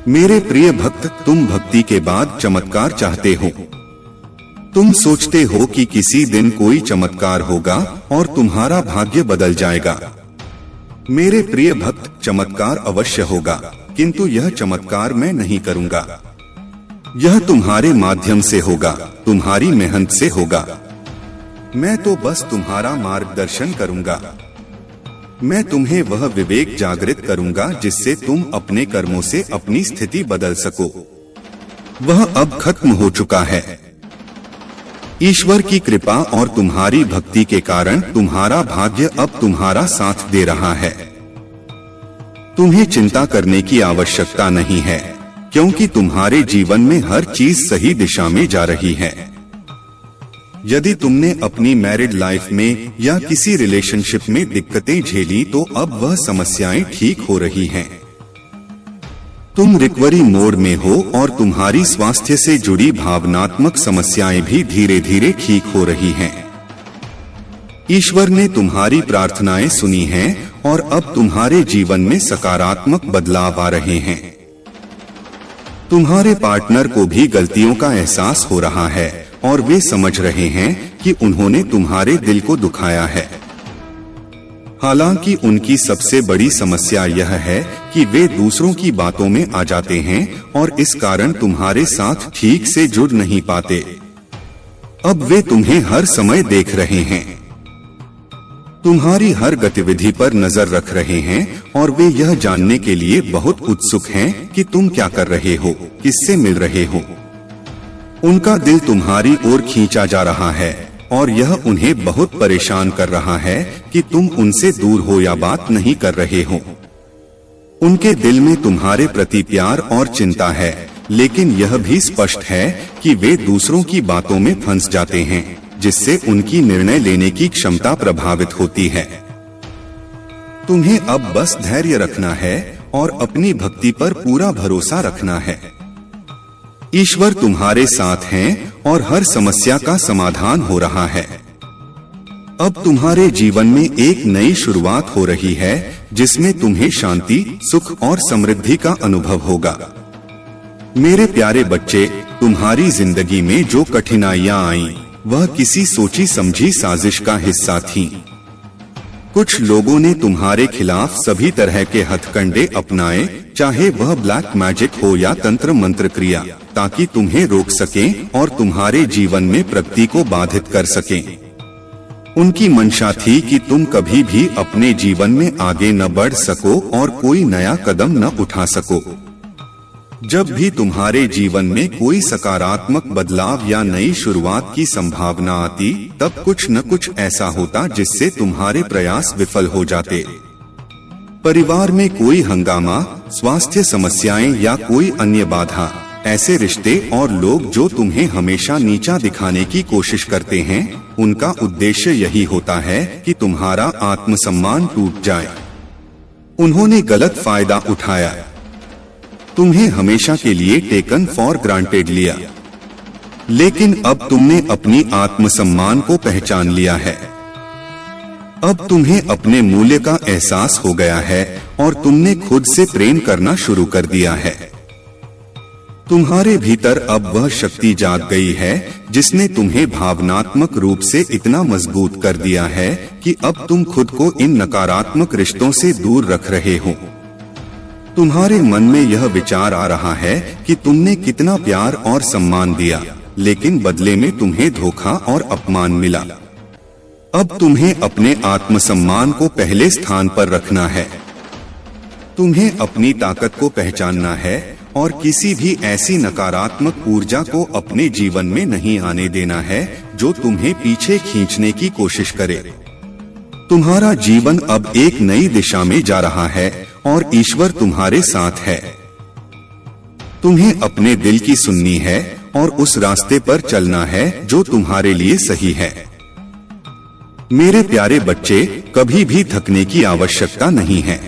मेरे प्रिय भक्त, तुम भक्ति के बाद चमत्कार चाहते हो। तुम सोचते हो कि किसी दिन कोई चमत्कार होगा और तुम्हारा भाग्य बदल जाएगा। मेरे प्रिय भक्त, चमत्कार अवश्य होगा, किंतु यह चमत्कार मैं नहीं करूंगा। यह तुम्हारे माध्यम से होगा, तुम्हारी मेहनत से होगा। मैं तो बस तुम्हारा मार्गदर्शन करूंगा। मैं तुम्हें वह विवेक जागृत करूंगा जिससे तुम अपने कर्मों से अपनी स्थिति बदल सको। वह अब खत्म हो चुका है। ईश्वर की कृपा और तुम्हारी भक्ति के कारण तुम्हारा भाग्य अब तुम्हारा साथ दे रहा है। तुम्हें चिंता करने की आवश्यकता नहीं है, क्योंकि तुम्हारे जीवन में हर चीज सही दिशा में जा रही है। यदि तुमने अपनी मैरिड लाइफ में या किसी रिलेशनशिप में दिक्कतें झेली तो अब वह समस्याएं ठीक हो रही हैं। तुम रिकवरी मोड में हो और तुम्हारी स्वास्थ्य से जुड़ी भावनात्मक समस्याएं भी धीरे धीरे ठीक हो रही हैं। ईश्वर ने तुम्हारी प्रार्थनाएं सुनी हैं और अब तुम्हारे जीवन में सकारात्मक बदलाव आ रहे हैं। तुम्हारे पार्टनर को भी गलतियों का एहसास हो रहा है और वे समझ रहे हैं कि उन्होंने तुम्हारे दिल को दुखाया है। हालांकि उनकी सबसे बड़ी समस्या यह है कि वे दूसरों की बातों में आ जाते हैं और इस कारण तुम्हारे साथ ठीक से जुड़ नहीं पाते। अब वे तुम्हें हर समय देख रहे हैं, तुम्हारी हर गतिविधि पर नजर रख रहे हैं और वे यह जानने के लिए बहुत उत्सुक हैं कि तुम क्या कर रहे हो, किससे मिल रहे हो। उनका दिल तुम्हारी ओर खींचा जा रहा है और यह उन्हें बहुत परेशान कर रहा है कि तुम उनसे दूर हो या बात नहीं कर रहे हो। उनके दिल में तुम्हारे प्रति प्यार और चिंता है, लेकिन यह भी स्पष्ट है कि वे दूसरों की बातों में फंस जाते हैं, जिससे उनकी निर्णय लेने की क्षमता प्रभावित होती है। तुम्हें अब बस धैर्य रखना है और अपनी भक्ति पर पूरा भरोसा रखना है। ईश्वर तुम्हारे साथ हैं और हर समस्या का समाधान हो रहा है। अब तुम्हारे जीवन में एक नई शुरुआत हो रही है, जिसमें तुम्हें शांति, सुख और समृद्धि का अनुभव होगा। मेरे प्यारे बच्चे, तुम्हारी जिंदगी में जो कठिनाइयां आईं, वह किसी सोची समझी साजिश का हिस्सा थीं। कुछ लोगों ने तुम्हारे खिलाफ सभी तरह के हथकंडे अपनाए, चाहे वह ब्लैक मैजिक हो या तंत्र मंत्र क्रिया, ताकि तुम्हें रोक सकें और तुम्हारे जीवन में प्रगति को बाधित कर सकें। उनकी मंशा थी कि तुम कभी भी अपने जीवन में आगे न बढ़ सको और कोई नया कदम न उठा सको। जब भी तुम्हारे जीवन में कोई सकारात्मक बदलाव या नई शुरुआत की संभावना आती, तब कुछ न कुछ ऐसा होता जिससे तुम्हारे प्रयास विफल हो जाते। परिवार में कोई हंगामा, स्वास्थ्य समस्याएं या कोई अन्य बाधा, ऐसे रिश्ते और लोग जो तुम्हें हमेशा नीचा दिखाने की कोशिश करते हैं, उनका उद्देश्य यही होता है कि तुम्हारा आत्मसम्मान टूट जाए। उन्होंने गलत फायदा उठाया, तुम्हें हमेशा के लिए टेकन फॉर ग्रांटेड लिया, लेकिन अब तुमने अपनी आत्मसम्मान को पहचान लिया है। अब तुम्हें अपने मूल्य का एहसास हो गया है और तुमने खुद से प्रेम करना शुरू कर दिया है। तुम्हारे भीतर अब वह शक्ति जाग गई है जिसने तुम्हें भावनात्मक रूप से इतना मजबूत कर दिया है कि अब तुम खुद को इन नकारात्मक रिश्तों से दूर रख रहे हो। तुम्हारे मन में यह विचार आ रहा है कि तुमने कितना प्यार और सम्मान दिया, लेकिन बदले में तुम्हें धोखा और अपमान मिला। अब तुम्हें अपने आत्मसम्मान को पहले स्थान पर रखना है। तुम्हें अपनी ताकत को पहचानना है और किसी भी ऐसी नकारात्मक ऊर्जा को अपने जीवन में नहीं आने देना है जो तुम्हें पीछे खींचने की कोशिश करे। तुम्हारा जीवन अब एक नई दिशा में जा रहा है और ईश्वर तुम्हारे साथ है। तुम्हें अपने दिल की सुननी है और उस रास्ते पर चलना है जो तुम्हारे लिए सही है। मेरे प्यारे बच्चे, कभी भी थकने की आवश्यकता नहीं है।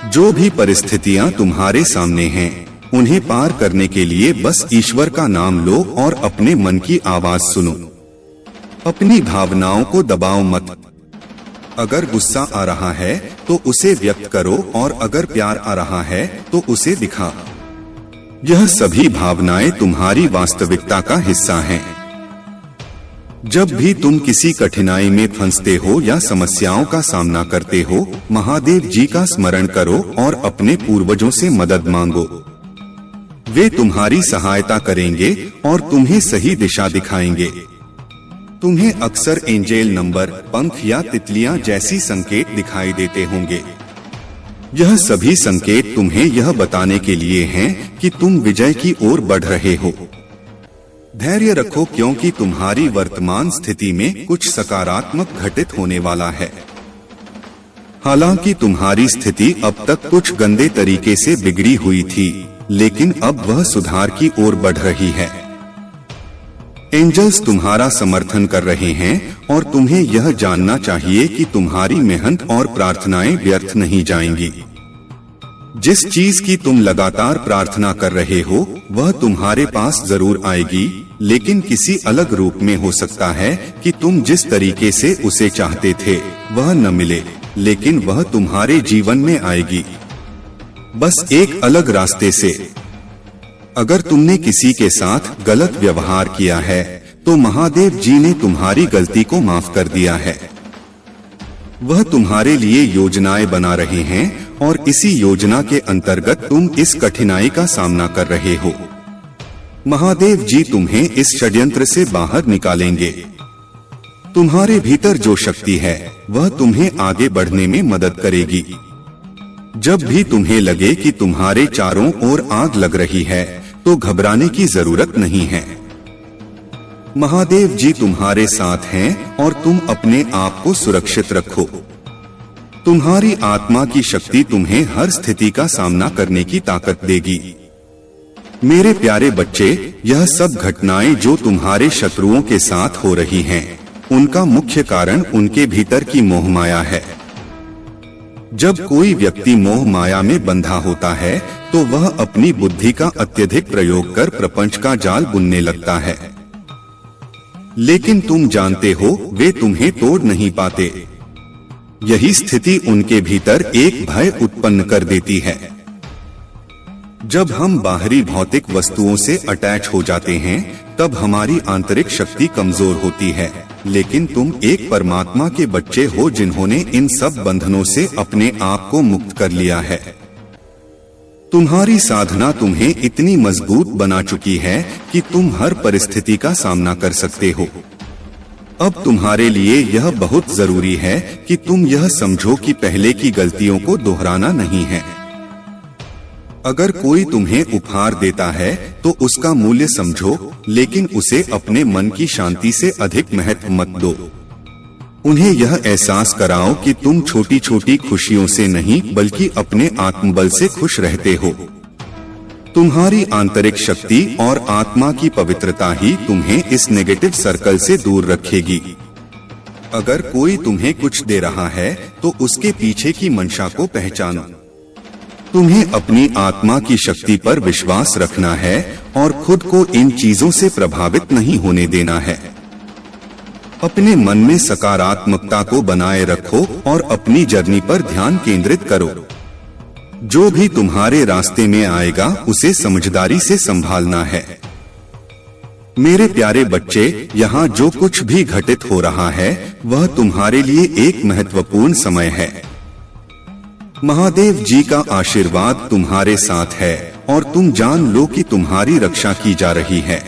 जो भी परिस्थितियां तुम्हारे सामने हैं, उन्हें पार करने के लिए बस ईश्वर का नाम लो और अपने मन की आवाज सुनो। अपनी भावनाओं को दबाओ मत। अगर गुस्सा आ रहा है तो उसे व्यक्त करो और अगर प्यार आ रहा है तो उसे दिखा। यह सभी भावनाएं तुम्हारी वास्तविकता का हिस्सा हैं। जब भी तुम किसी कठिनाई में फंसते हो या समस्याओं का सामना करते हो, महादेव जी का स्मरण करो और अपने पूर्वजों से मदद मांगो। वे तुम्हारी सहायता करेंगे और तुम्हें सही दिशा दिखाएंगे। तुम्हें अक्सर एंजेल नंबर, पंख या तितलियां जैसी संकेत दिखाई देते होंगे। यह सभी संकेत तुम्हें यह बताने के लिए हैं कि तुम विजय की ओर बढ़ रहे हो। धैर्य रखो, क्योंकि तुम्हारी वर्तमान स्थिति में कुछ सकारात्मक घटित होने वाला है। हालांकि तुम्हारी स्थिति अब तक कुछ गंदे तरीके से बिगड़ी हुई थी, लेकिन अब वह सुधार की ओर बढ़ रही है। एंजल्स तुम्हारा समर्थन कर रहे हैं और तुम्हें यह जानना चाहिए कि तुम्हारी मेहनत और प्रार्थनाएं व्यर्थ नहीं जाएंगी। जिस चीज की तुम लगातार प्रार्थना कर रहे हो, वह तुम्हारे पास जरूर आएगी, लेकिन किसी अलग रूप में हो सकता है कि तुम जिस तरीके से उसे चाहते थे वह न मिले, लेकिन वह तुम्हारे जीवन में आएगी, बस एक अलग रास्ते से। अगर तुमने किसी के साथ गलत व्यवहार किया है तो महादेव जी ने तुम्हारी गलती को माफ कर दिया है। वह तुम्हारे लिए योजनाएं बना रहे हैं और इसी योजना के अंतर्गत तुम इस कठिनाई का सामना कर रहे हो। महादेव जी तुम्हें इस षड्यंत्र से बाहर निकालेंगे। तुम्हारे भीतर जो शक्ति है वह तुम्हें आगे बढ़ने में मदद करेगी। जब भी तुम्हें लगे कि तुम्हारे चारों ओर आग लग रही है तो घबराने की जरूरत नहीं है। महादेव जी तुम्हारे साथ हैं और तुम अपने आप को सुरक्षित रखो। तुम्हारी आत्मा की शक्ति तुम्हें हर स्थिति का सामना करने की ताकत देगी। मेरे प्यारे बच्चे, यह सब घटनाएं जो तुम्हारे शत्रुओं के साथ हो रही हैं, उनका मुख्य कारण उनके भीतर की मोह माया है। जब कोई व्यक्ति मोह माया में बंधा होता है तो वह अपनी बुद्धि का अत्यधिक प्रयोग कर प्रपंच का जाल बुनने लगता है, लेकिन तुम जानते हो वे तुम्हें तोड़ नहीं पाते। यही स्थिति उनके भीतर एक भय उत्पन्न कर देती है। जब हम बाहरी भौतिक वस्तुओं से अटैच हो जाते हैं तब हमारी आंतरिक शक्ति कमजोर होती है, लेकिन तुम एक परमात्मा के बच्चे हो जिन्होंने इन सब बंधनों से अपने आप को मुक्त कर लिया है। तुम्हारी साधना तुम्हें इतनी मजबूत बना चुकी है कि तुम हर परिस्थिति का सामना कर सकते हो। अब तुम्हारे लिए यह बहुत जरूरी है कि तुम यह समझो कि पहले की गलतियों को दोहराना नहीं है। अगर कोई तुम्हें उपहार देता है तो उसका मूल्य समझो, लेकिन उसे अपने मन की शांति से अधिक महत्व मत दो। उन्हें यह एहसास कराओ कि तुम छोटी छोटी खुशियों से नहीं बल्कि अपने आत्मबल से खुश रहते हो। तुम्हारी आंतरिक शक्ति और आत्मा की पवित्रता ही तुम्हें इस नेगेटिव सर्कल से दूर रखेगी। अगर कोई तुम्हें कुछ दे रहा है तो उसके पीछे की मंशा को पहचानो। तुम्हें अपनी आत्मा की शक्ति पर विश्वास रखना है और खुद को इन चीजों से प्रभावित नहीं होने देना है। अपने मन में सकारात्मकता को बनाए रखो और अपनी जर्नी पर ध्यान केंद्रित करो। जो भी तुम्हारे रास्ते में आएगा उसे समझदारी से संभालना है। मेरे प्यारे बच्चे, यहाँ जो कुछ भी घटित हो रहा है वह तुम्हारे लिए एक महत्वपूर्ण समय है। महादेव जी का आशीर्वाद तुम्हारे साथ है और तुम जान लो कि तुम्हारी रक्षा की जा रही है।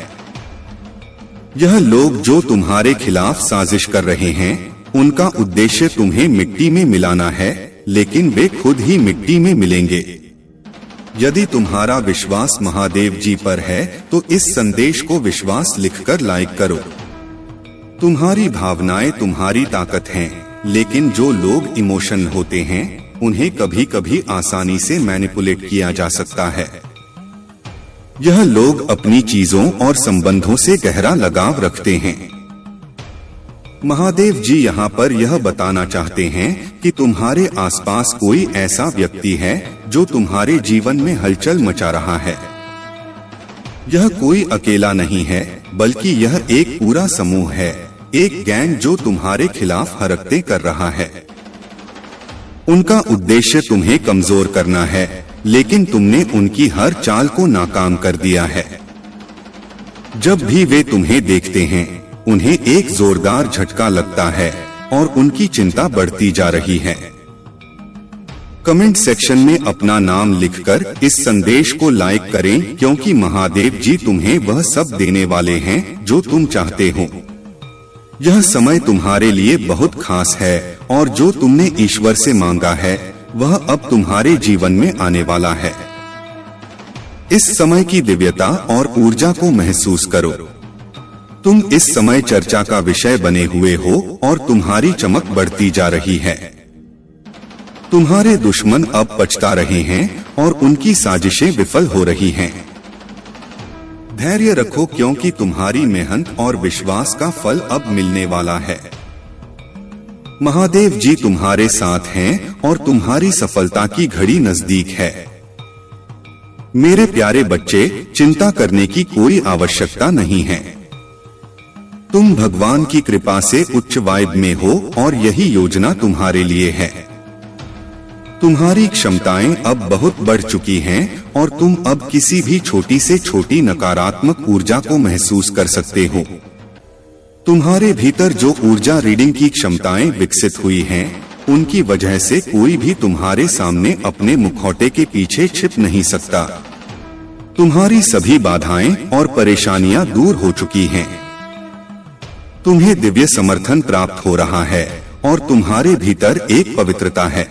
यह लोग जो तुम्हारे खिलाफ साजिश कर रहे हैं, उनका उद्देश्य तुम्हें मिट्टी में मिलाना है, लेकिन वे खुद ही मिट्टी में मिलेंगे। यदि तुम्हारा विश्वास महादेव जी पर है तो इस संदेश को विश्वास लिखकर लाइक करो। तुम्हारी भावनाएं तुम्हारी ताकत हैं, लेकिन जो लोग इमोशनल होते हैं उन्हें कभी कभी आसानी से मैनिपुलेट किया जा सकता है। यह लोग अपनी चीजों और संबंधों से गहरा लगाव रखते हैं। महादेव जी यहाँ पर यह बताना चाहते हैं कि तुम्हारे आसपास कोई ऐसा व्यक्ति है जो तुम्हारे जीवन में हलचल मचा रहा है। यह कोई अकेला नहीं है, बल्कि यह एक पूरा समूह है, एक गैंग जो तुम्हारे खिलाफ हरकतें कर रहा है। उनका उद्देश्य तुम्हें कमजोर करना है, लेकिन तुमने उनकी हर चाल को नाकाम कर दिया है। जब भी वे तुम्हें देखते हैं उन्हें एक जोरदार झटका लगता है और उनकी चिंता बढ़ती जा रही है। कमेंट सेक्शन में अपना नाम लिखकर इस संदेश को लाइक करें, क्योंकि महादेव जी तुम्हें वह सब देने वाले हैं जो तुम चाहते हो। यह समय तुम्हारे लिए बहुत खास है और जो तुमने ईश्वर से मांगा है वह अब तुम्हारे जीवन में आने वाला है। इस समय की दिव्यता और ऊर्जा को महसूस करो। तुम इस समय चर्चा का विषय बने हुए हो और तुम्हारी चमक बढ़ती जा रही है। तुम्हारे दुश्मन अब पछता रहे हैं और उनकी साजिशें विफल हो रही हैं। धैर्य रखो, क्योंकि तुम्हारी मेहनत और विश्वास का फल अब मिलने वाला है। महादेव जी तुम्हारे साथ हैं और तुम्हारी सफलता की घड़ी नजदीक है। मेरे प्यारे बच्चे, चिंता करने की कोई आवश्यकता नहीं है। तुम भगवान की कृपा से उच्च वाइब में हो और यही योजना तुम्हारे लिए है। तुम्हारी क्षमताएं अब बहुत बढ़ चुकी हैं और तुम अब किसी भी छोटी से छोटी नकारात्मक ऊर्जा को महसूस कर सकते हो। तुम्हारे भीतर जो ऊर्जा रीडिंग की क्षमताएं विकसित हुई हैं, उनकी वजह से कोई भी तुम्हारे सामने अपने मुखौटे के पीछे छिप नहीं सकता। तुम्हारी सभी बाधाएं और परेशानियां दूर हो चुकी हैं। तुम्हें दिव्य समर्थन प्राप्त हो रहा है और तुम्हारे भीतर एक पवित्रता है।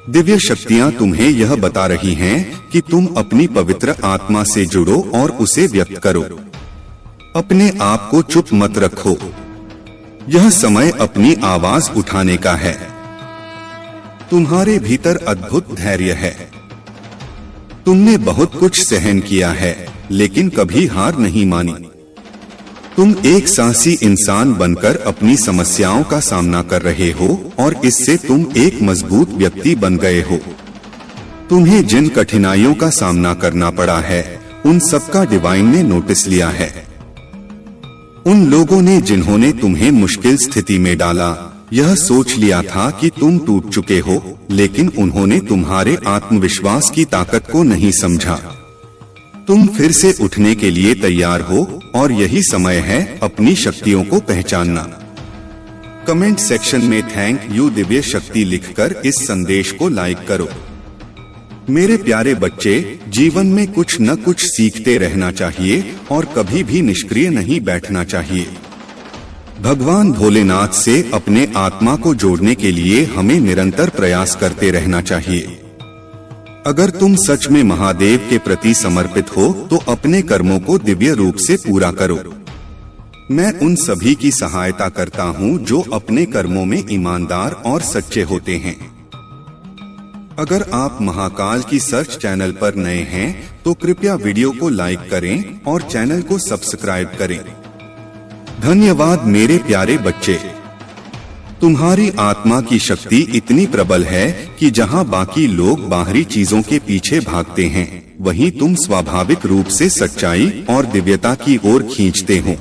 दिव्य शक्तियां तुम्हें यह बता रही हैं कि तुम अपनी पवित्र आत्मा से जुड़ो और उसे व्यक्त करो। अपने आप को चुप मत रखो। यह समय अपनी आवाज उठाने का है। तुम्हारे भीतर अद्भुत धैर्य है। तुमने बहुत कुछ सहन किया है, लेकिन कभी हार नहीं मानी। तुम एक साहसी इंसान बनकर अपनी समस्याओं का सामना कर रहे हो और इससे तुम एक मजबूत व्यक्ति बन गए हो। तुम्हें जिन कठिनाइयों का सामना करना पड़ा है, उन सबका डिवाइन ने नोटिस लिया है। उन लोगों ने जिन्होंने तुम्हें मुश्किल स्थिति में डाला, यह सोच लिया था कि तुम टूट चुके हो, लेकिन उन्होंने तुम्हारे आत्मविश्वास की ताकत को नहीं समझा। तुम फिर से उठने के लिए तैयार हो और यही समय है अपनी शक्तियों को पहचानना। कमेंट सेक्शन में थैंक यू दिव्य शक्ति लिखकर इस संदेश को लाइक करो। मेरे प्यारे बच्चे, जीवन में कुछ न कुछ सीखते रहना चाहिए और कभी भी निष्क्रिय नहीं बैठना चाहिए। भगवान भोलेनाथ से अपने आत्मा को जोड़ने के लिए हमें निरंतर प्रयास करते रहना चाहिए। अगर तुम सच में महादेव के प्रति समर्पित हो तो अपने कर्मों को दिव्य रूप से पूरा करो। मैं उन सभी की सहायता करता हूं जो अपने कर्मों में ईमानदार और सच्चे होते हैं। अगर आप महाकाल की सर्च चैनल पर नए हैं तो कृपया वीडियो को लाइक करें और चैनल को सब्सक्राइब करें। धन्यवाद मेरे प्यारे बच्चे। तुम्हारी आत्मा की शक्ति इतनी प्रबल है कि जहां बाकी लोग बाहरी चीजों के पीछे भागते हैं, वहीं तुम स्वाभाविक रूप से सच्चाई और दिव्यता की ओर खींचते हो।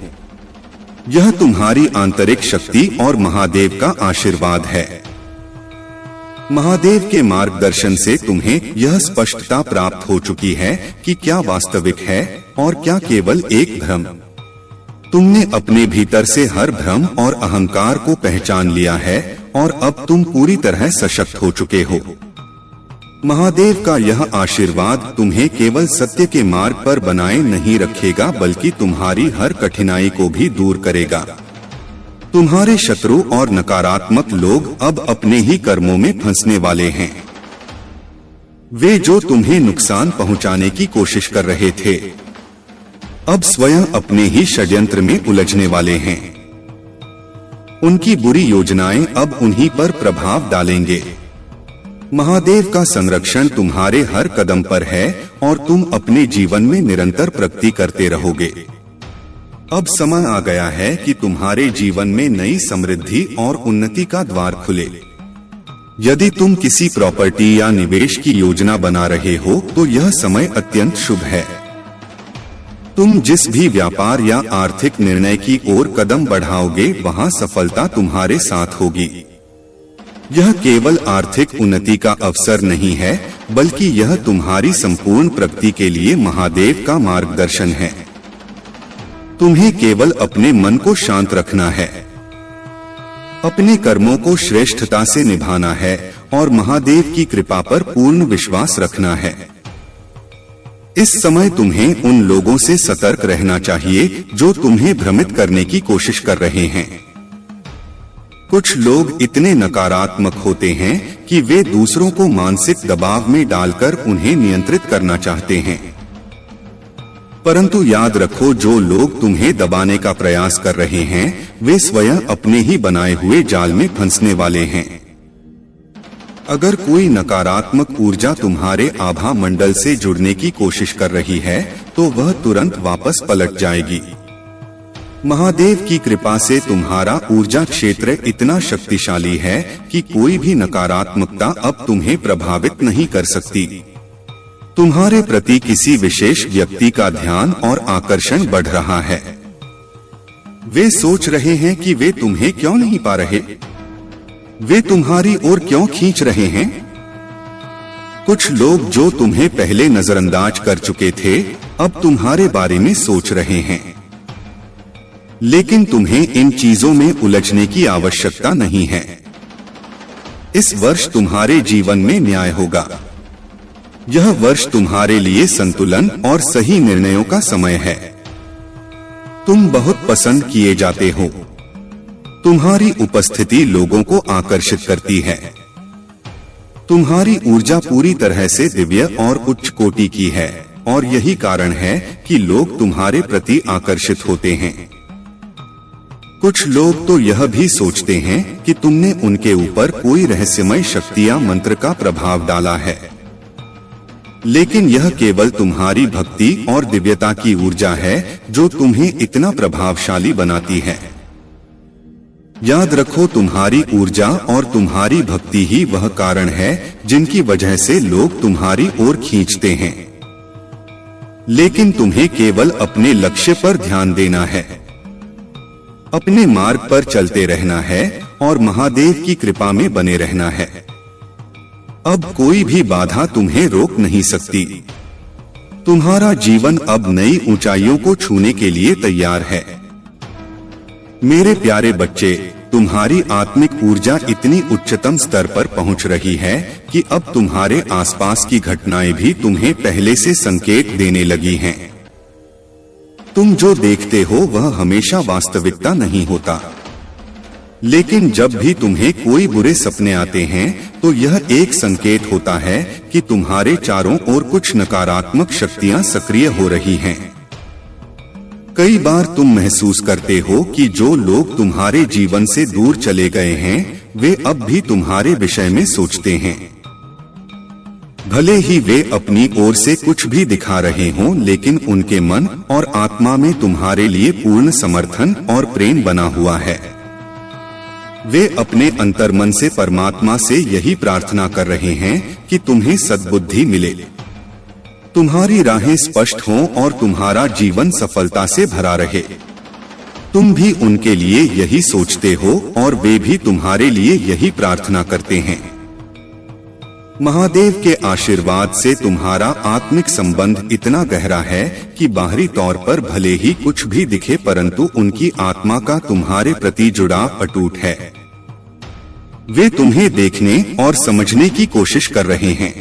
यह तुम्हारी आंतरिक शक्ति और महादेव का आशीर्वाद है। महादेव के मार्गदर्शन से तुम्हें यह स्पष्टता प्राप्त हो चुकी है कि क्या वास्तविक है और क्या केवल एक भ्रम। तुमने अपने भीतर से हर भ्रम और अहंकार को पहचान लिया है और अब तुम पूरी तरह सशक्त हो चुके हो। महादेव का यह आशीर्वाद तुम्हें केवल सत्य के मार्ग पर बनाए नहीं रखेगा, बल्कि तुम्हारी हर कठिनाई को भी दूर करेगा। तुम्हारे शत्रु और नकारात्मक लोग अब अपने ही कर्मों में फंसने वाले हैं। वे जो तुम्हें नुकसान पहुंचाने की कोशिश कर रहे थे, अब स्वयं अपने ही षड्यंत्र में उलझने वाले हैं। उनकी बुरी योजनाएं अब उन्हीं पर प्रभाव डालेंगे। महादेव का संरक्षण तुम्हारे हर कदम पर है और तुम अपने जीवन में निरंतर प्रगति करते रहोगे। अब समय आ गया है कि तुम्हारे जीवन में नई समृद्धि और उन्नति का द्वार खुले। यदि तुम किसी प्रॉपर्टी या निवेश की योजना बना रहे हो तो यह समय अत्यंत शुभ है। तुम जिस भी व्यापार या आर्थिक निर्णय की ओर कदम बढ़ाओगे, वहां सफलता तुम्हारे साथ होगी। यह केवल आर्थिक उन्नति का अवसर नहीं है, बल्कि यह तुम्हारी संपूर्ण प्रगति के लिए महादेव का मार्गदर्शन है। तुम्हें केवल अपने मन को शांत रखना है, अपने कर्मों को श्रेष्ठता से निभाना है और महादेव की कृपा पर पूर्ण विश्वास रखना है। इस समय तुम्हें उन लोगों से सतर्क रहना चाहिए जो तुम्हें भ्रमित करने की कोशिश कर रहे हैं। कुछ लोग इतने नकारात्मक होते हैं कि वे दूसरों को मानसिक दबाव में डालकर उन्हें नियंत्रित करना चाहते हैं। परंतु याद रखो, जो लोग तुम्हें दबाने का प्रयास कर रहे हैं, वे स्वयं अपने ही बनाए हुए जाल में फंसने वाले हैं। अगर कोई नकारात्मक ऊर्जा तुम्हारे आभा मंडल से जुड़ने की कोशिश कर रही है, तो वह तुरंत वापस पलट जाएगी। महादेव की कृपा से तुम्हारा ऊर्जा क्षेत्र इतना शक्तिशाली है कि कोई भी नकारात्मकता अब तुम्हें प्रभावित नहीं कर सकती। तुम्हारे प्रति किसी विशेष व्यक्ति का ध्यान और आकर्षण बढ़ रहा है। वे सोच रहे हैं कि वे तुम्हें क्यों नहीं पा रहे। वे तुम्हारी ओर क्यों खींच रहे हैं? कुछ लोग जो तुम्हें पहले नजरअंदाज कर चुके थे अब तुम्हारे बारे में सोच रहे हैं, लेकिन तुम्हें इन चीजों में उलझने की आवश्यकता नहीं है। इस वर्ष तुम्हारे जीवन में न्याय होगा। यह वर्ष तुम्हारे लिए संतुलन और सही निर्णयों का समय है। तुम बहुत पसंद किए जाते हो। तुम्हारी उपस्थिति लोगों को आकर्षित करती है। तुम्हारी ऊर्जा पूरी तरह से दिव्य और उच्च कोटि की है और यही कारण है कि लोग तुम्हारे प्रति आकर्षित होते हैं। कुछ लोग तो यह भी सोचते हैं कि तुमने उनके ऊपर कोई रहस्यमय शक्ति या मंत्र का प्रभाव डाला है, लेकिन यह केवल तुम्हारी भक्ति और दिव्यता की ऊर्जा है जो तुम्हें इतना प्रभावशाली बनाती है। याद रखो, तुम्हारी ऊर्जा और तुम्हारी भक्ति ही वह कारण है जिनकी वजह से लोग तुम्हारी ओर खींचते हैं, लेकिन तुम्हें केवल अपने लक्ष्य पर ध्यान देना है, अपने मार्ग पर चलते रहना है और महादेव की कृपा में बने रहना है। अब कोई भी बाधा तुम्हें रोक नहीं सकती। तुम्हारा जीवन अब नई ऊंचाइयों को छूने के लिए तैयार है। मेरे प्यारे बच्चे, तुम्हारी आत्मिक ऊर्जा इतनी उच्चतम स्तर पर पहुंच रही है कि अब तुम्हारे आसपास की घटनाएं भी तुम्हें पहले से संकेत देने लगी हैं। तुम जो देखते हो वह हमेशा वास्तविकता नहीं होता, लेकिन जब भी तुम्हें कोई बुरे सपने आते हैं तो यह एक संकेत होता है कि तुम्हारे चारों ओर कुछ नकारात्मक शक्तियां सक्रिय हो रही हैं। कई बार तुम महसूस करते हो कि जो लोग तुम्हारे जीवन से दूर चले गए हैं वे अब भी तुम्हारे विषय में सोचते हैं। भले ही वे अपनी ओर से कुछ भी दिखा रहे हों, लेकिन उनके मन और आत्मा में तुम्हारे लिए पूर्ण समर्थन और प्रेम बना हुआ है। वे अपने अंतर्मन से परमात्मा से यही प्रार्थना कर रहे हैं कि तुम्हें सद्बुद्धि मिले, तुम्हारी राहें स्पष्ट हों और तुम्हारा जीवन सफलता से भरा रहे। तुम भी उनके लिए यही सोचते हो और वे भी तुम्हारे लिए यही प्रार्थना करते हैं। महादेव के आशीर्वाद से तुम्हारा आत्मिक संबंध इतना गहरा है कि बाहरी तौर पर भले ही कुछ भी दिखे, परंतु उनकी आत्मा का तुम्हारे प्रति जुड़ाव अटूट है। वे तुम्हें देखने और समझने की कोशिश कर रहे हैं।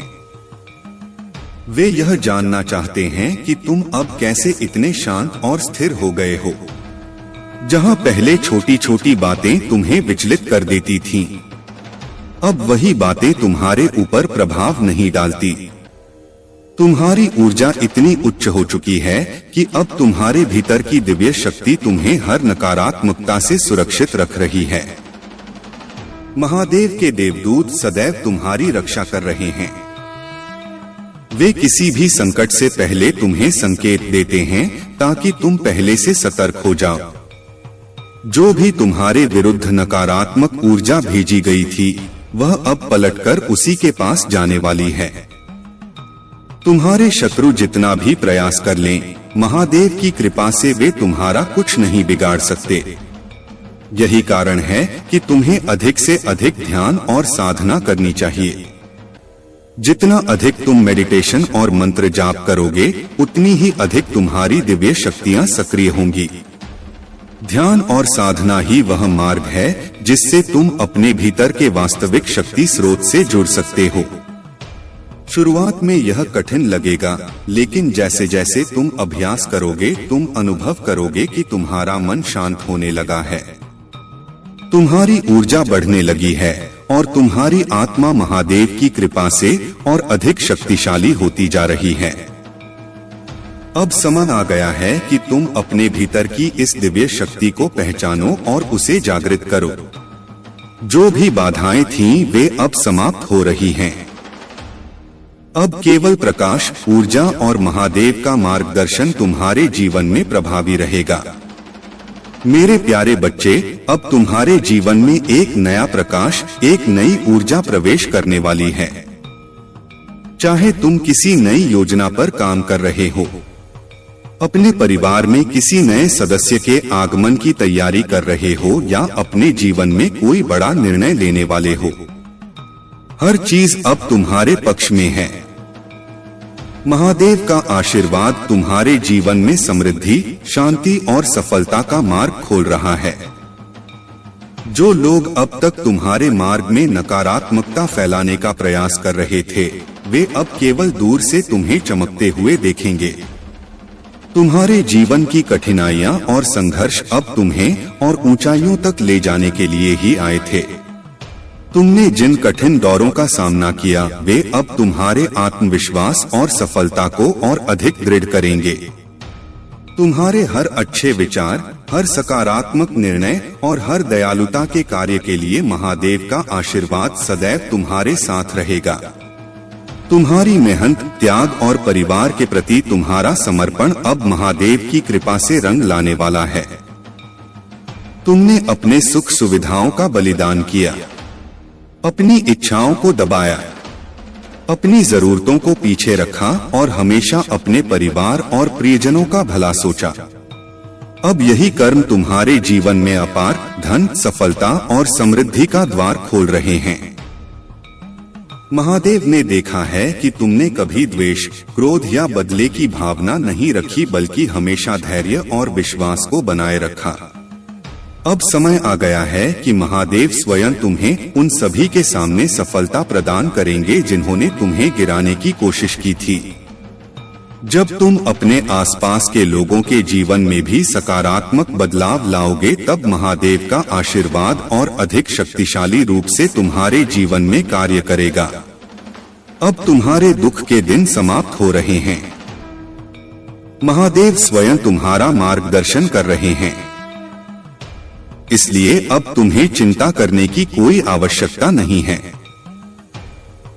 वे यह जानना चाहते हैं कि तुम अब कैसे इतने शांत और स्थिर हो गए हो। जहां पहले छोटी छोटी बातें तुम्हें विचलित कर देती थीं, अब वही बातें तुम्हारे ऊपर प्रभाव नहीं डालती। तुम्हारी ऊर्जा इतनी उच्च हो चुकी है कि अब तुम्हारे भीतर की दिव्य शक्ति तुम्हें हर नकारात्मकता से सुरक्षित रख रही है। महादेव के देवदूत सदैव तुम्हारी रक्षा कर रहे हैं। वे किसी भी संकट से पहले तुम्हें संकेत देते हैं ताकि तुम पहले से सतर्क हो जाओ। जो भी तुम्हारे विरुद्ध नकारात्मक ऊर्जा भेजी गई थी वह अब पलटकर उसी के पास जाने वाली है। तुम्हारे शत्रु जितना भी प्रयास कर लें, महादेव की कृपा से वे तुम्हारा कुछ नहीं बिगाड़ सकते। यही कारण है कि तुम्हें अधिक से अधिक ध्यान और साधना करनी चाहिए। जितना अधिक तुम मेडिटेशन और मंत्र जाप करोगे, उतनी ही अधिक तुम्हारी दिव्य शक्तियां सक्रिय होंगी। ध्यान और साधना ही वह मार्ग है जिससे तुम अपने भीतर के वास्तविक शक्ति स्रोत से जुड़ सकते हो। शुरुआत में यह कठिन लगेगा, लेकिन जैसे जैसे तुम अभ्यास करोगे तुम अनुभव करोगे कि तुम्हारा मन शांत होने लगा है, तुम्हारी ऊर्जा बढ़ने लगी है और तुम्हारी आत्मा महादेव की कृपा से और अधिक शक्तिशाली होती जा रही है। अब समय आ गया है कि तुम अपने भीतर की इस दिव्य शक्ति को पहचानो और उसे जागृत करो। जो भी बाधाएं थीं, वे अब समाप्त हो रही हैं। अब केवल प्रकाश, ऊर्जा और महादेव का मार्गदर्शन तुम्हारे जीवन में प्रभावी रहेगा। मेरे प्यारे बच्चे, अब तुम्हारे जीवन में एक नया प्रकाश, एक नई ऊर्जा प्रवेश करने वाली है। चाहे तुम किसी नई योजना पर काम कर रहे हो, अपने परिवार में किसी नए सदस्य के आगमन की तैयारी कर रहे हो या अपने जीवन में कोई बड़ा निर्णय लेने वाले हो, हर चीज अब तुम्हारे पक्ष में है। महादेव का आशीर्वाद तुम्हारे जीवन में समृद्धि, शांति और सफलता का मार्ग खोल रहा है। जो लोग अब तक तुम्हारे मार्ग में नकारात्मकता फैलाने का प्रयास कर रहे थे, वे अब केवल दूर से तुम्हें चमकते हुए देखेंगे। तुम्हारे जीवन की कठिनाइयां और संघर्ष अब तुम्हें और ऊंचाइयों तक ले जाने के लिए ही आए थे। तुमने जिन कठिन दौरों का सामना किया, वे अब तुम्हारे आत्मविश्वास और सफलता को और अधिक दृढ़ करेंगे। तुम्हारे हर अच्छे विचार, हर सकारात्मक निर्णय और हर दयालुता के कार्य के लिए महादेव का आशीर्वाद सदैव तुम्हारे साथ रहेगा। तुम्हारी मेहनत, त्याग और परिवार के प्रति तुम्हारा समर्पण अब महादेव की कृपा से रंग लाने वाला है। तुमने अपने सुख सुविधाओं का बलिदान किया, अपनी इच्छाओं को दबाया, अपनी जरूरतों को पीछे रखा और हमेशा अपने परिवार और प्रियजनों का भला सोचा। अब यही कर्म तुम्हारे जीवन में अपार धन, सफलता और समृद्धि का द्वार खोल रहे हैं। महादेव ने देखा है कि तुमने कभी द्वेष, क्रोध या बदले की भावना नहीं रखी, बल्कि हमेशा धैर्य और विश्वास को बनाए रखा। अब समय आ गया है कि महादेव स्वयं तुम्हें उन सभी के सामने सफलता प्रदान करेंगे जिन्होंने तुम्हें गिराने की कोशिश की थी। जब तुम अपने आसपास के लोगों के जीवन में भी सकारात्मक बदलाव लाओगे, तब महादेव का आशीर्वाद और अधिक शक्तिशाली रूप से तुम्हारे जीवन में कार्य करेगा। अब तुम्हारे दुख के दिन समाप्त हो रहे हैं। महादेव स्वयं तुम्हारा मार्गदर्शन कर रहे हैं, इसलिए अब तुम्हें चिंता करने की कोई आवश्यकता नहीं है।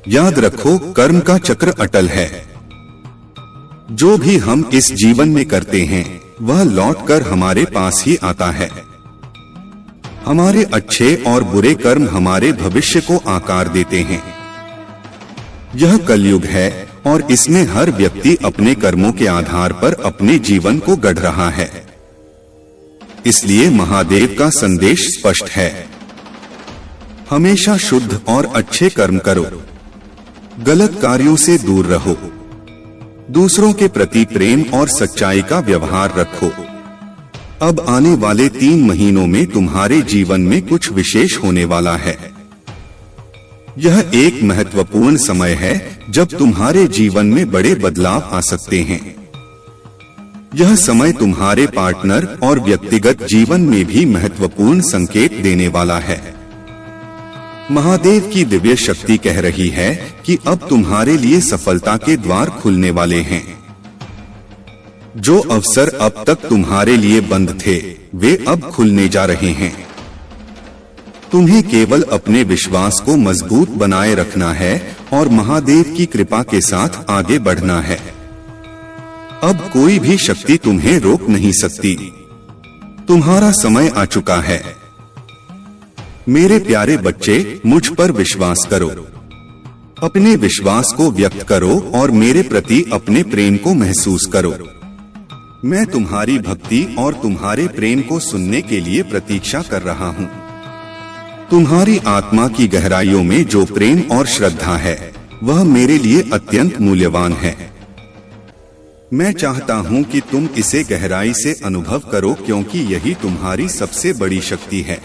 याद रखो, कर्म का चक्र अटल है। जो भी हम इस जीवन में करते हैं, वह लौटकर हमारे पास ही आता है। हमारे अच्छे और बुरे कर्म हमारे भविष्य को आकार देते हैं। यह कलयुग है और इसमें हर व्यक्ति अपने कर्मों के आधार पर अपने जीवन को गढ़ रहा है। इसलिए महादेव का संदेश स्पष्ट है, हमेशा शुद्ध और अच्छे कर्म करो, गलत कार्यों से दूर रहो, दूसरों के प्रति प्रेम और सच्चाई का व्यवहार रखो। अब आने वाले 3 महीनों में तुम्हारे जीवन में कुछ विशेष होने वाला है। यह एक महत्वपूर्ण समय है जब तुम्हारे जीवन में बड़े बदलाव आ सकते हैं। यह समय तुम्हारे पार्टनर और व्यक्तिगत जीवन में भी महत्वपूर्ण संकेत देने वाला है। महादेव की दिव्य शक्ति कह रही है कि अब तुम्हारे लिए सफलता के द्वार खुलने वाले हैं। जो अवसर अब तक तुम्हारे लिए बंद थे, वे अब खुलने जा रहे हैं। तुम्हें केवल अपने विश्वास को मजबूत बनाए रखना है और महादेव की कृपा के साथ आगे बढ़ना है। अब कोई भी शक्ति तुम्हें रोक नहीं सकती। तुम्हारा समय आ चुका है। मेरे प्यारे बच्चे, मुझ पर विश्वास करो, अपने विश्वास को व्यक्त करो और मेरे प्रति अपने प्रेम को महसूस करो। मैं तुम्हारी भक्ति और तुम्हारे प्रेम को सुनने के लिए प्रतीक्षा कर रहा हूँ। तुम्हारी आत्मा की गहराइयों में जो प्रेम और श्रद्धा है, वह मेरे लिए अत्यंत मूल्यवान है। मैं चाहता हूं कि तुम इसे गहराई से अनुभव करो, क्योंकि यही तुम्हारी सबसे बड़ी शक्ति है।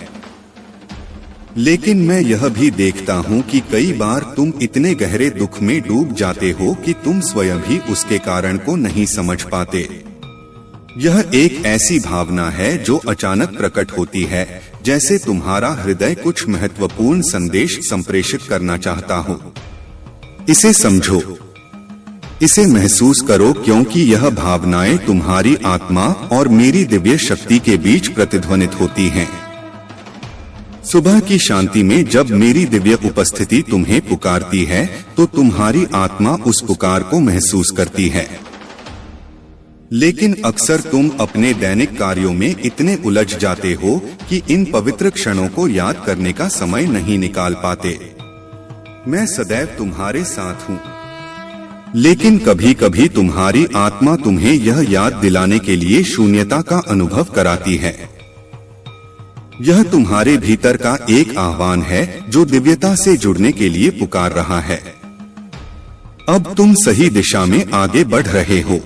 लेकिन मैं यह भी देखता हूं कि कई बार तुम इतने गहरे दुख में डूब जाते हो कि तुम स्वयं भी उसके कारण को नहीं समझ पाते। यह एक ऐसी भावना है जो अचानक प्रकट होती है, जैसे तुम्हारा हृदय कुछ महत्वपूर्ण संदेश संप्रेषित करना चाहता हो। इसे समझो, इसे महसूस करो, क्योंकि यह भावनाएं तुम्हारी आत्मा और मेरी दिव्य शक्ति के बीच प्रतिध्वनित होती हैं। सुबह की शांति में जब मेरी दिव्य उपस्थिति तुम्हें पुकारती है, तो तुम्हारी आत्मा उस पुकार को महसूस करती है। लेकिन अक्सर तुम अपने दैनिक कार्यों में इतने उलझ जाते हो कि इन पवित्र क्षणों को याद करने का समय नहीं निकाल पाते। मैं सदैव तुम्हारे साथ हूँ। लेकिन कभी कभी तुम्हारी आत्मा तुम्हें यह याद दिलाने के लिए शून्यता का अनुभव कराती है। यह तुम्हारे भीतर का एक आह्वान है जो दिव्यता से जुड़ने के लिए पुकार रहा है। अब तुम सही दिशा में आगे बढ़ रहे हो।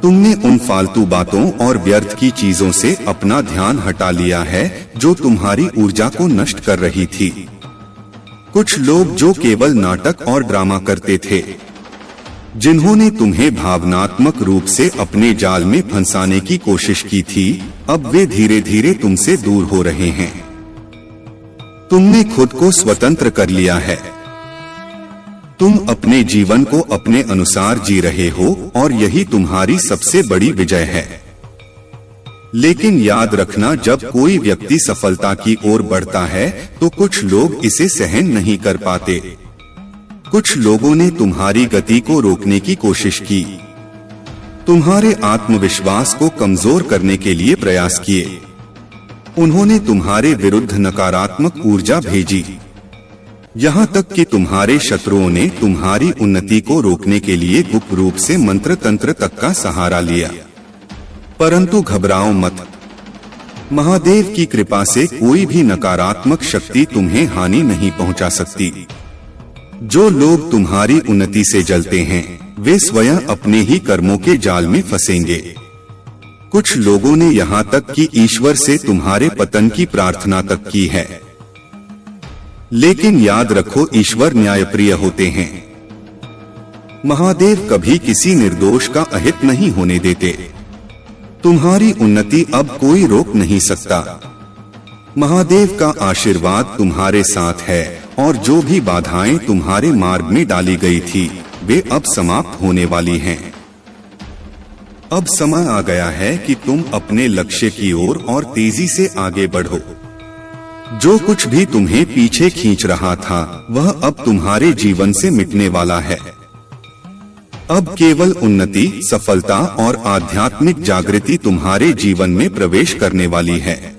तुमने उन फालतू बातों और व्यर्थ की चीजों से अपना ध्यान हटा लिया है जो तुम्हारी ऊर्जा को नष्ट कर रही थी। कुछ लोग जो केवल नाटक और ड्रामा करते थे, जिन्होंने तुम्हें भावनात्मक रूप से अपने जाल में फंसाने की कोशिश की थी, अब वे धीरे धीरे तुमसे दूर हो रहे हैं। तुमने खुद को स्वतंत्र कर लिया है। तुम अपने जीवन को अपने अनुसार जी रहे हो और यही तुम्हारी सबसे बड़ी विजय है। लेकिन याद रखना, जब कोई व्यक्ति सफलता की ओर बढ़ता है तो कुछ लोग इसे सहन नहीं कर पाते। कुछ लोगों ने तुम्हारी गति को रोकने की कोशिश की, तुम्हारे आत्मविश्वास को कमजोर करने के लिए प्रयास किए। उन्होंने तुम्हारे विरुद्ध नकारात्मक ऊर्जा भेजी, यहाँ तक कि तुम्हारे शत्रुओं ने तुम्हारी उन्नति को रोकने के लिए गुप्त रूप से मंत्र तंत्र तक का सहारा लिया। परंतु घबराओ मत, महादेव की कृपा से कोई भी नकारात्मक शक्ति तुम्हें हानि नहीं पहुंचा सकती। जो लोग तुम्हारी उन्नति से जलते हैं, वे स्वयं अपने ही कर्मों के जाल में फंसेंगे। कुछ लोगों ने यहाँ तक कि ईश्वर से तुम्हारे पतन की प्रार्थना तक की है। लेकिन याद रखो, ईश्वर न्यायप्रिय होते हैं। महादेव कभी किसी निर्दोष का अहित नहीं होने देते। तुम्हारी उन्नति अब कोई रोक नहीं सकता। महादेव का आशीर्वाद तुम्हारे साथ है और जो भी बाधाएं तुम्हारे मार्ग में डाली गई थी, वे अब समाप्त होने वाली हैं। अब समय आ गया है कि तुम अपने लक्ष्य की ओर और तेजी से आगे बढ़ो। जो कुछ भी तुम्हें पीछे खींच रहा था, वह अब तुम्हारे जीवन से मिटने वाला है। अब केवल उन्नति, सफलता और आध्यात्मिक जागृति तुम्हारे जीवन में प्रवेश करने वाली है।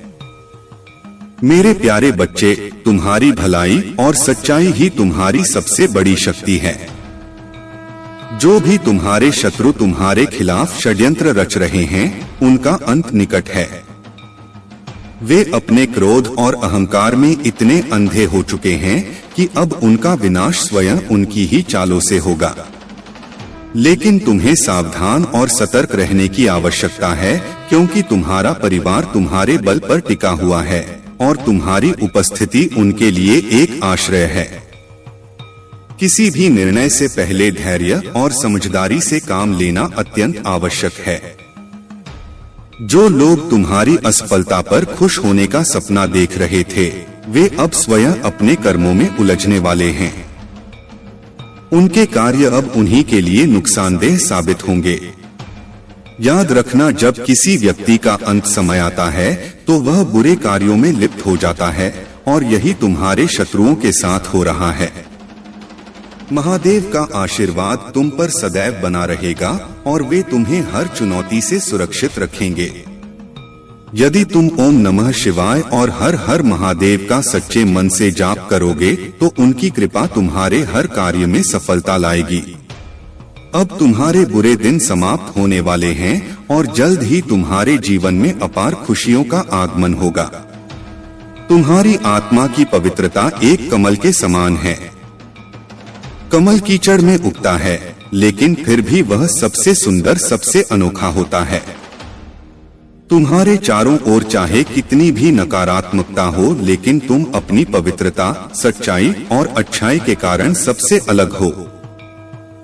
मेरे प्यारे बच्चे, तुम्हारी भलाई और सच्चाई ही तुम्हारी सबसे बड़ी शक्ति है। जो भी तुम्हारे शत्रु तुम्हारे खिलाफ षड्यंत्र रच रहे हैं, उनका अंत निकट है। वे अपने क्रोध और अहंकार में इतने अंधे हो चुके हैं कि अब उनका विनाश स्वयं उनकी ही चालों से होगा। लेकिन तुम्हें सावधान और सतर्क रहने की आवश्यकता है, क्योंकि तुम्हारा परिवार तुम्हारे बल पर टिका हुआ है और तुम्हारी उपस्थिति उनके लिए एक आश्रय है। किसी भी निर्णय से पहले धैर्य और समझदारी से काम लेना अत्यंत आवश्यक है। जो लोग तुम्हारी असफलता पर खुश होने का सपना देख रहे थे, वे अब स्वयं अपने कर्मों में उलझने वाले हैं। उनके कार्य अब उन्हीं के लिए नुकसानदेह साबित होंगे। याद रखना, जब किसी व्यक्ति का अंत समय आता है तो वह बुरे कार्यों में लिप्त हो जाता है और यही तुम्हारे शत्रुओं के साथ हो रहा है। महादेव का आशीर्वाद तुम पर सदैव बना रहेगा और वे तुम्हें हर चुनौती से सुरक्षित रखेंगे। यदि तुम ओम नमः शिवाय और हर हर महादेव का सच्चे मन से जाप करोगे तो उनकी कृपा तुम्हारे हर कार्य में सफलता लाएगी। अब तुम्हारे बुरे दिन समाप्त होने वाले हैं और जल्द ही तुम्हारे जीवन में अपार खुशियों का आगमन होगा। तुम्हारी आत्मा की पवित्रता एक कमल के समान है। कमल कीचड़ में उगता है, लेकिन फिर भी वह सबसे सुंदर, सबसे अनोखा होता है। तुम्हारे चारों ओर चाहे कितनी भी नकारात्मकता हो, लेकिन तुम अपनी पवित्रता, सच्चाई और अच्छाई के कारण सबसे अलग हो।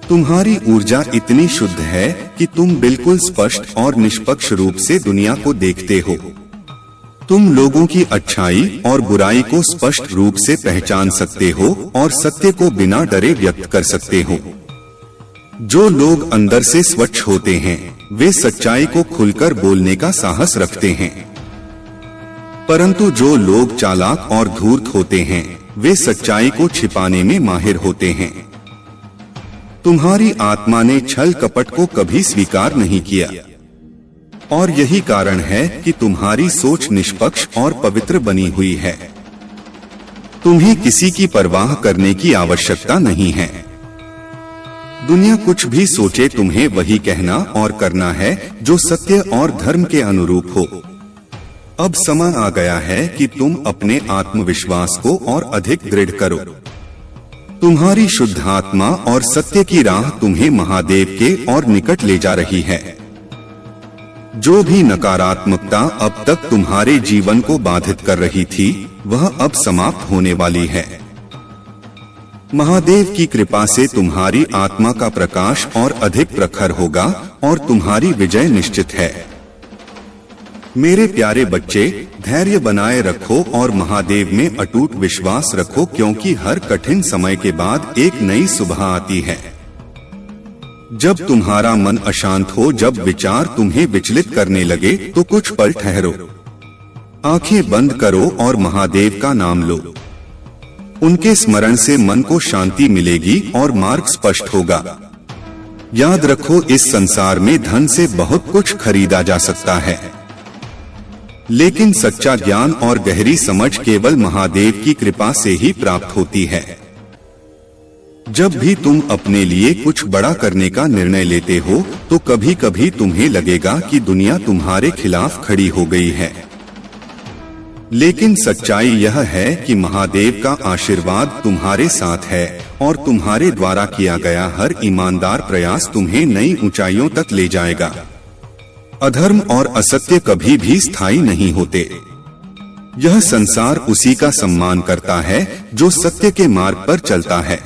तुम्हारी ऊर्जा इतनी शुद्ध है कि तुम बिल्कुल स्पष्ट और निष्पक्ष रूप से दुनिया को देखते हो। तुम लोगों की अच्छाई और बुराई को स्पष्ट रूप से पहचान सकते हो और सत्य को बिना डरे व्यक्त कर सकते हो। जो लोग अंदर से स्वच्छ होते हैं, वे सच्चाई को खुलकर बोलने का साहस रखते हैं। परंतु जो लोग चालाक और धूर्त होते हैं, वे सच्चाई को छिपाने में माहिर होते हैं। तुम्हारी आत्मा ने छल कपट को कभी स्वीकार नहीं किया और यही कारण है कि तुम्हारी सोच निष्पक्ष और पवित्र बनी हुई है। तुम्हें किसी की परवाह करने की आवश्यकता नहीं है। दुनिया कुछ भी सोचे, तुम्हें वही कहना और करना है जो सत्य और धर्म के अनुरूप हो। अब समय आ गया है कि तुम अपने आत्मविश्वास को और अधिक दृढ़ करो। तुम्हारी शुद्ध आत्मा और सत्य की राह तुम्हें महादेव के और निकट ले जा रही है। जो भी नकारात्मकता अब तक तुम्हारे जीवन को बाधित कर रही थी, वह अब समाप्त होने वाली है। महादेव की कृपा से तुम्हारी आत्मा का प्रकाश और अधिक प्रखर होगा और तुम्हारी विजय निश्चित है। मेरे प्यारे बच्चे, धैर्य बनाए रखो और महादेव में अटूट विश्वास रखो, क्योंकि हर कठिन समय के बाद एक नई सुबह आती है। जब तुम्हारा मन अशांत हो, जब विचार तुम्हें विचलित करने लगे, तो कुछ पल ठहरो, आंखें बंद करो और महादेव का नाम लो। उनके स्मरण से मन को शांति मिलेगी और मार्ग स्पष्ट होगा। याद रखो, इस संसार में धन से बहुत कुछ खरीदा जा सकता है, लेकिन सच्चा ज्ञान और गहरी समझ केवल महादेव की कृपा से ही प्राप्त होती है। जब भी तुम अपने लिए कुछ बड़ा करने का निर्णय लेते हो, तो कभी कभी तुम्हें लगेगा कि दुनिया तुम्हारे खिलाफ खड़ी हो गई है, लेकिन सच्चाई यह है कि महादेव का आशीर्वाद तुम्हारे साथ है और तुम्हारे द्वारा किया गया हर ईमानदार प्रयास तुम्हें नई ऊंचाइयों तक ले जाएगा। अधर्म और असत्य कभी भी स्थायी नहीं होते। यह संसार उसी का सम्मान करता है जो सत्य के मार्ग पर चलता है।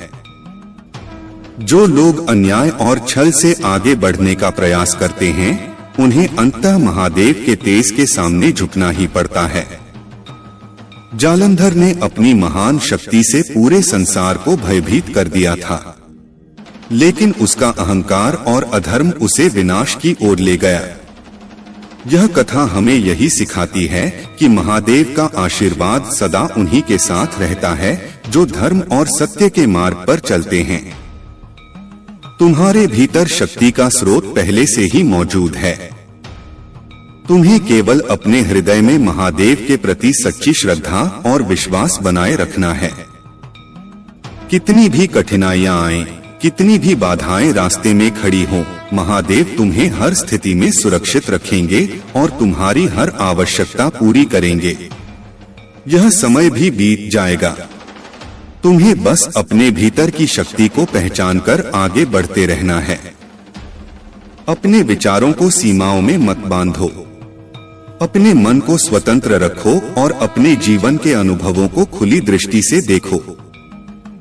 जो लोग अन्याय और छल से आगे बढ़ने का प्रयास करते हैं, उन्हें अंततः महादेव के तेज के सामने झुकना ही पड़ता है। जालंधर ने अपनी महान शक्ति से पूरे संसार को भयभीत कर दिया था, लेकिन उसका अहंकार और अधर्म उसे विनाश की ओर ले गया। यह कथा हमें यही सिखाती है कि महादेव का आशीर्वाद सदा उन्हीं के साथ रहता है जो धर्म और सत्य के मार्ग पर चलते हैं। तुम्हारे भीतर शक्ति का स्रोत पहले से ही मौजूद है। तुम्हें केवल अपने हृदय में महादेव के प्रति सच्ची श्रद्धा और विश्वास बनाए रखना है। कितनी भी कठिनाइयां आएं, कितनी भी बाधाएं रास्ते में खड़ी हों, महादेव तुम्हें हर स्थिति में सुरक्षित रखेंगे और तुम्हारी हर आवश्यकता पूरी करेंगे। यह समय भी बीत जाएगा। तुम्हें बस अपने भीतर की शक्ति को पहचानकर आगे बढ़ते रहना है। अपने विचारों को सीमाओं में मत बांधो। अपने मन को स्वतंत्र रखो और अपने जीवन के अनुभवों को खुली दृष्टि से देखो।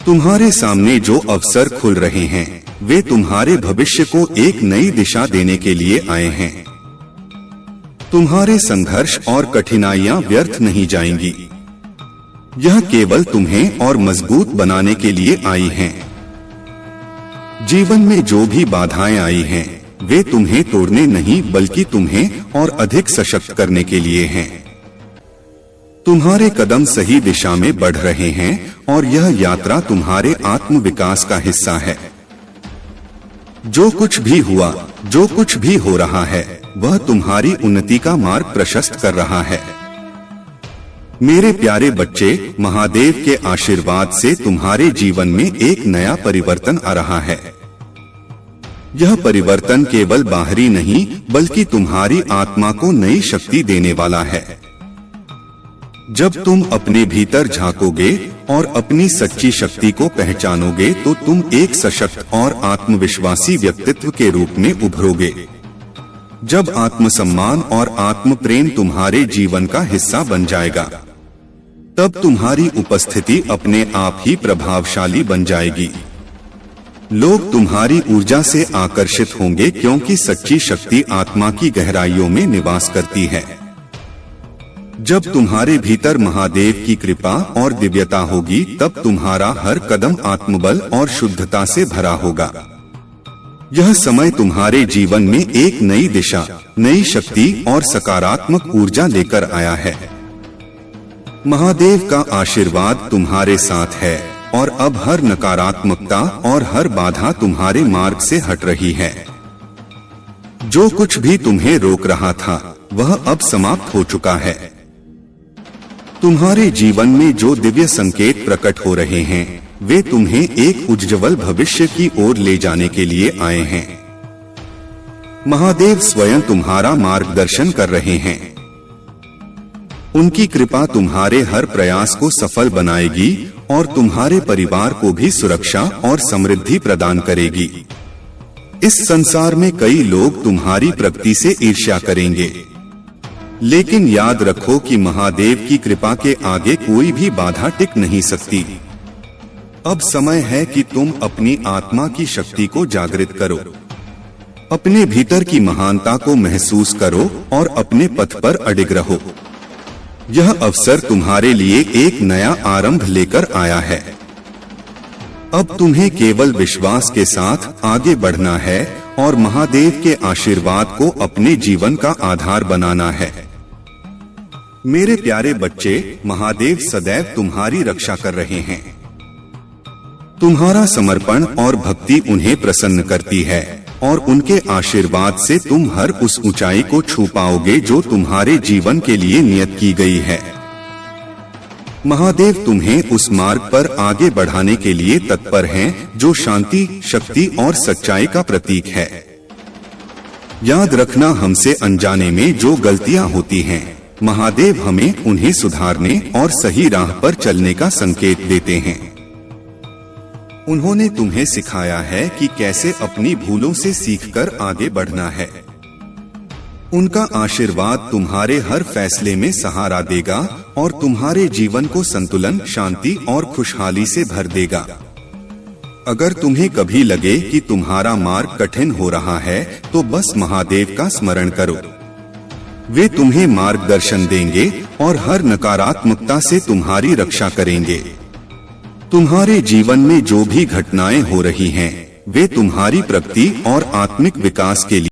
तुम्हारे सामने जो अवसर खुल रहे हैं, वे तुम्हारे भविष्य को एक नई दिशा देने के लिए आए हैं। तुम्हारे संघर्ष और कठिनाइयां व्यर्थ नहीं जाएंगी। यह केवल तुम्हें और मजबूत बनाने के लिए आई हैं। जीवन में जो भी बाधाएं आई हैं, वे तुम्हें तोड़ने नहीं बल्कि तुम्हें और अधिक सशक्त करने के लिए हैं। तुम्हारे कदम सही दिशा में बढ़ रहे हैं और यह यात्रा तुम्हारे आत्म विकास का हिस्सा है। जो कुछ भी हुआ, जो कुछ भी हो रहा है, वह तुम्हारी उन्नति का मार्ग प्रशस्त कर रहा है। मेरे प्यारे बच्चे, महादेव के आशीर्वाद से तुम्हारे जीवन में एक नया परिवर्तन आ रहा है। यह परिवर्तन केवल बाहरी नहीं बल्कि तुम्हारी आत्मा को नई शक्ति देने वाला है। जब तुम अपने भीतर झांकोगे और अपनी सच्ची शक्ति को पहचानोगे, तो तुम एक सशक्त और आत्मविश्वासी व्यक्तित्व के रूप में उभरोगे। जब आत्मसम्मान और आत्म प्रेम तुम्हारे जीवन का हिस्सा बन जाएगा, तब तुम्हारी उपस्थिति अपने आप ही प्रभावशाली बन जाएगी। लोग तुम्हारी ऊर्जा से आकर्षित होंगे, क्योंकि सच्ची शक्ति आत्मा की गहराइयों में निवास करती है। जब तुम्हारे भीतर महादेव की कृपा और दिव्यता होगी, तब तुम्हारा हर कदम आत्मबल और शुद्धता से भरा होगा। यह समय तुम्हारे जीवन में एक नई दिशा, नई शक्ति और सकारात्मक ऊर्जा लेकर आया है। महादेव का आशीर्वाद तुम्हारे साथ है और अब हर नकारात्मकता और हर बाधा तुम्हारे मार्ग से हट रही है। जो कुछ भी तुम्हें रोक रहा था, वह अब समाप्त हो चुका है। तुम्हारे जीवन में जो दिव्य संकेत प्रकट हो रहे हैं, वे तुम्हें एक उज्ज्वल भविष्य की ओर ले जाने के लिए आए हैं। महादेव स्वयं तुम्हारा मार्गदर्शन कर रहे हैं। उनकी कृपा तुम्हारे हर प्रयास को सफल बनाएगी और तुम्हारे परिवार को भी सुरक्षा और समृद्धि प्रदान करेगी। इस संसार में कई लोग तुम्हारी प्रगति से ईर्ष्या करेंगे, लेकिन याद रखो कि महादेव की कृपा के आगे कोई भी बाधा टिक नहीं सकती। अब समय है कि तुम अपनी आत्मा की शक्ति को जागृत करो, अपने भीतर की महानता को महसूस करो और अपने पथ पर अडिग रहो। यह अवसर तुम्हारे लिए एक नया आरंभ लेकर आया है। अब तुम्हें केवल विश्वास के साथ आगे बढ़ना है और महादेव के आशीर्वाद को अपने जीवन का आधार बनाना है। मेरे प्यारे बच्चे, महादेव सदैव तुम्हारी रक्षा कर रहे हैं। तुम्हारा समर्पण और भक्ति उन्हें प्रसन्न करती है और उनके आशीर्वाद से तुम हर उस ऊंचाई को छू पाओगे जो तुम्हारे जीवन के लिए नियत की गई है। महादेव तुम्हें उस मार्ग पर आगे बढ़ाने के लिए तत्पर हैं, जो शांति, शक्ति और सच्चाई का प्रतीक है। याद रखना, हमसे अनजाने में जो गलतियां होती हैं, महादेव हमें उन्हें सुधारने और सही राह पर चलने का संकेत देते हैं। उन्होंने तुम्हें सिखाया है कि कैसे अपनी भूलों से सीखकर आगे बढ़ना है। उनका आशीर्वाद तुम्हारे हर फैसले में सहारा देगा और तुम्हारे जीवन को संतुलन, शांति और खुशहाली से भर देगा। अगर तुम्हें कभी लगे कि तुम्हारा मार्ग कठिन हो रहा है, तो बस महादेव का स्मरण करो। वे तुम्हें मार्गदर्शन देंगे और हर नकारात्मकता से तुम्हारी रक्षा करेंगे। तुम्हारे जीवन में जो भी घटनाएं हो रही हैं, वे तुम्हारी प्रगति और आत्मिक विकास के लिए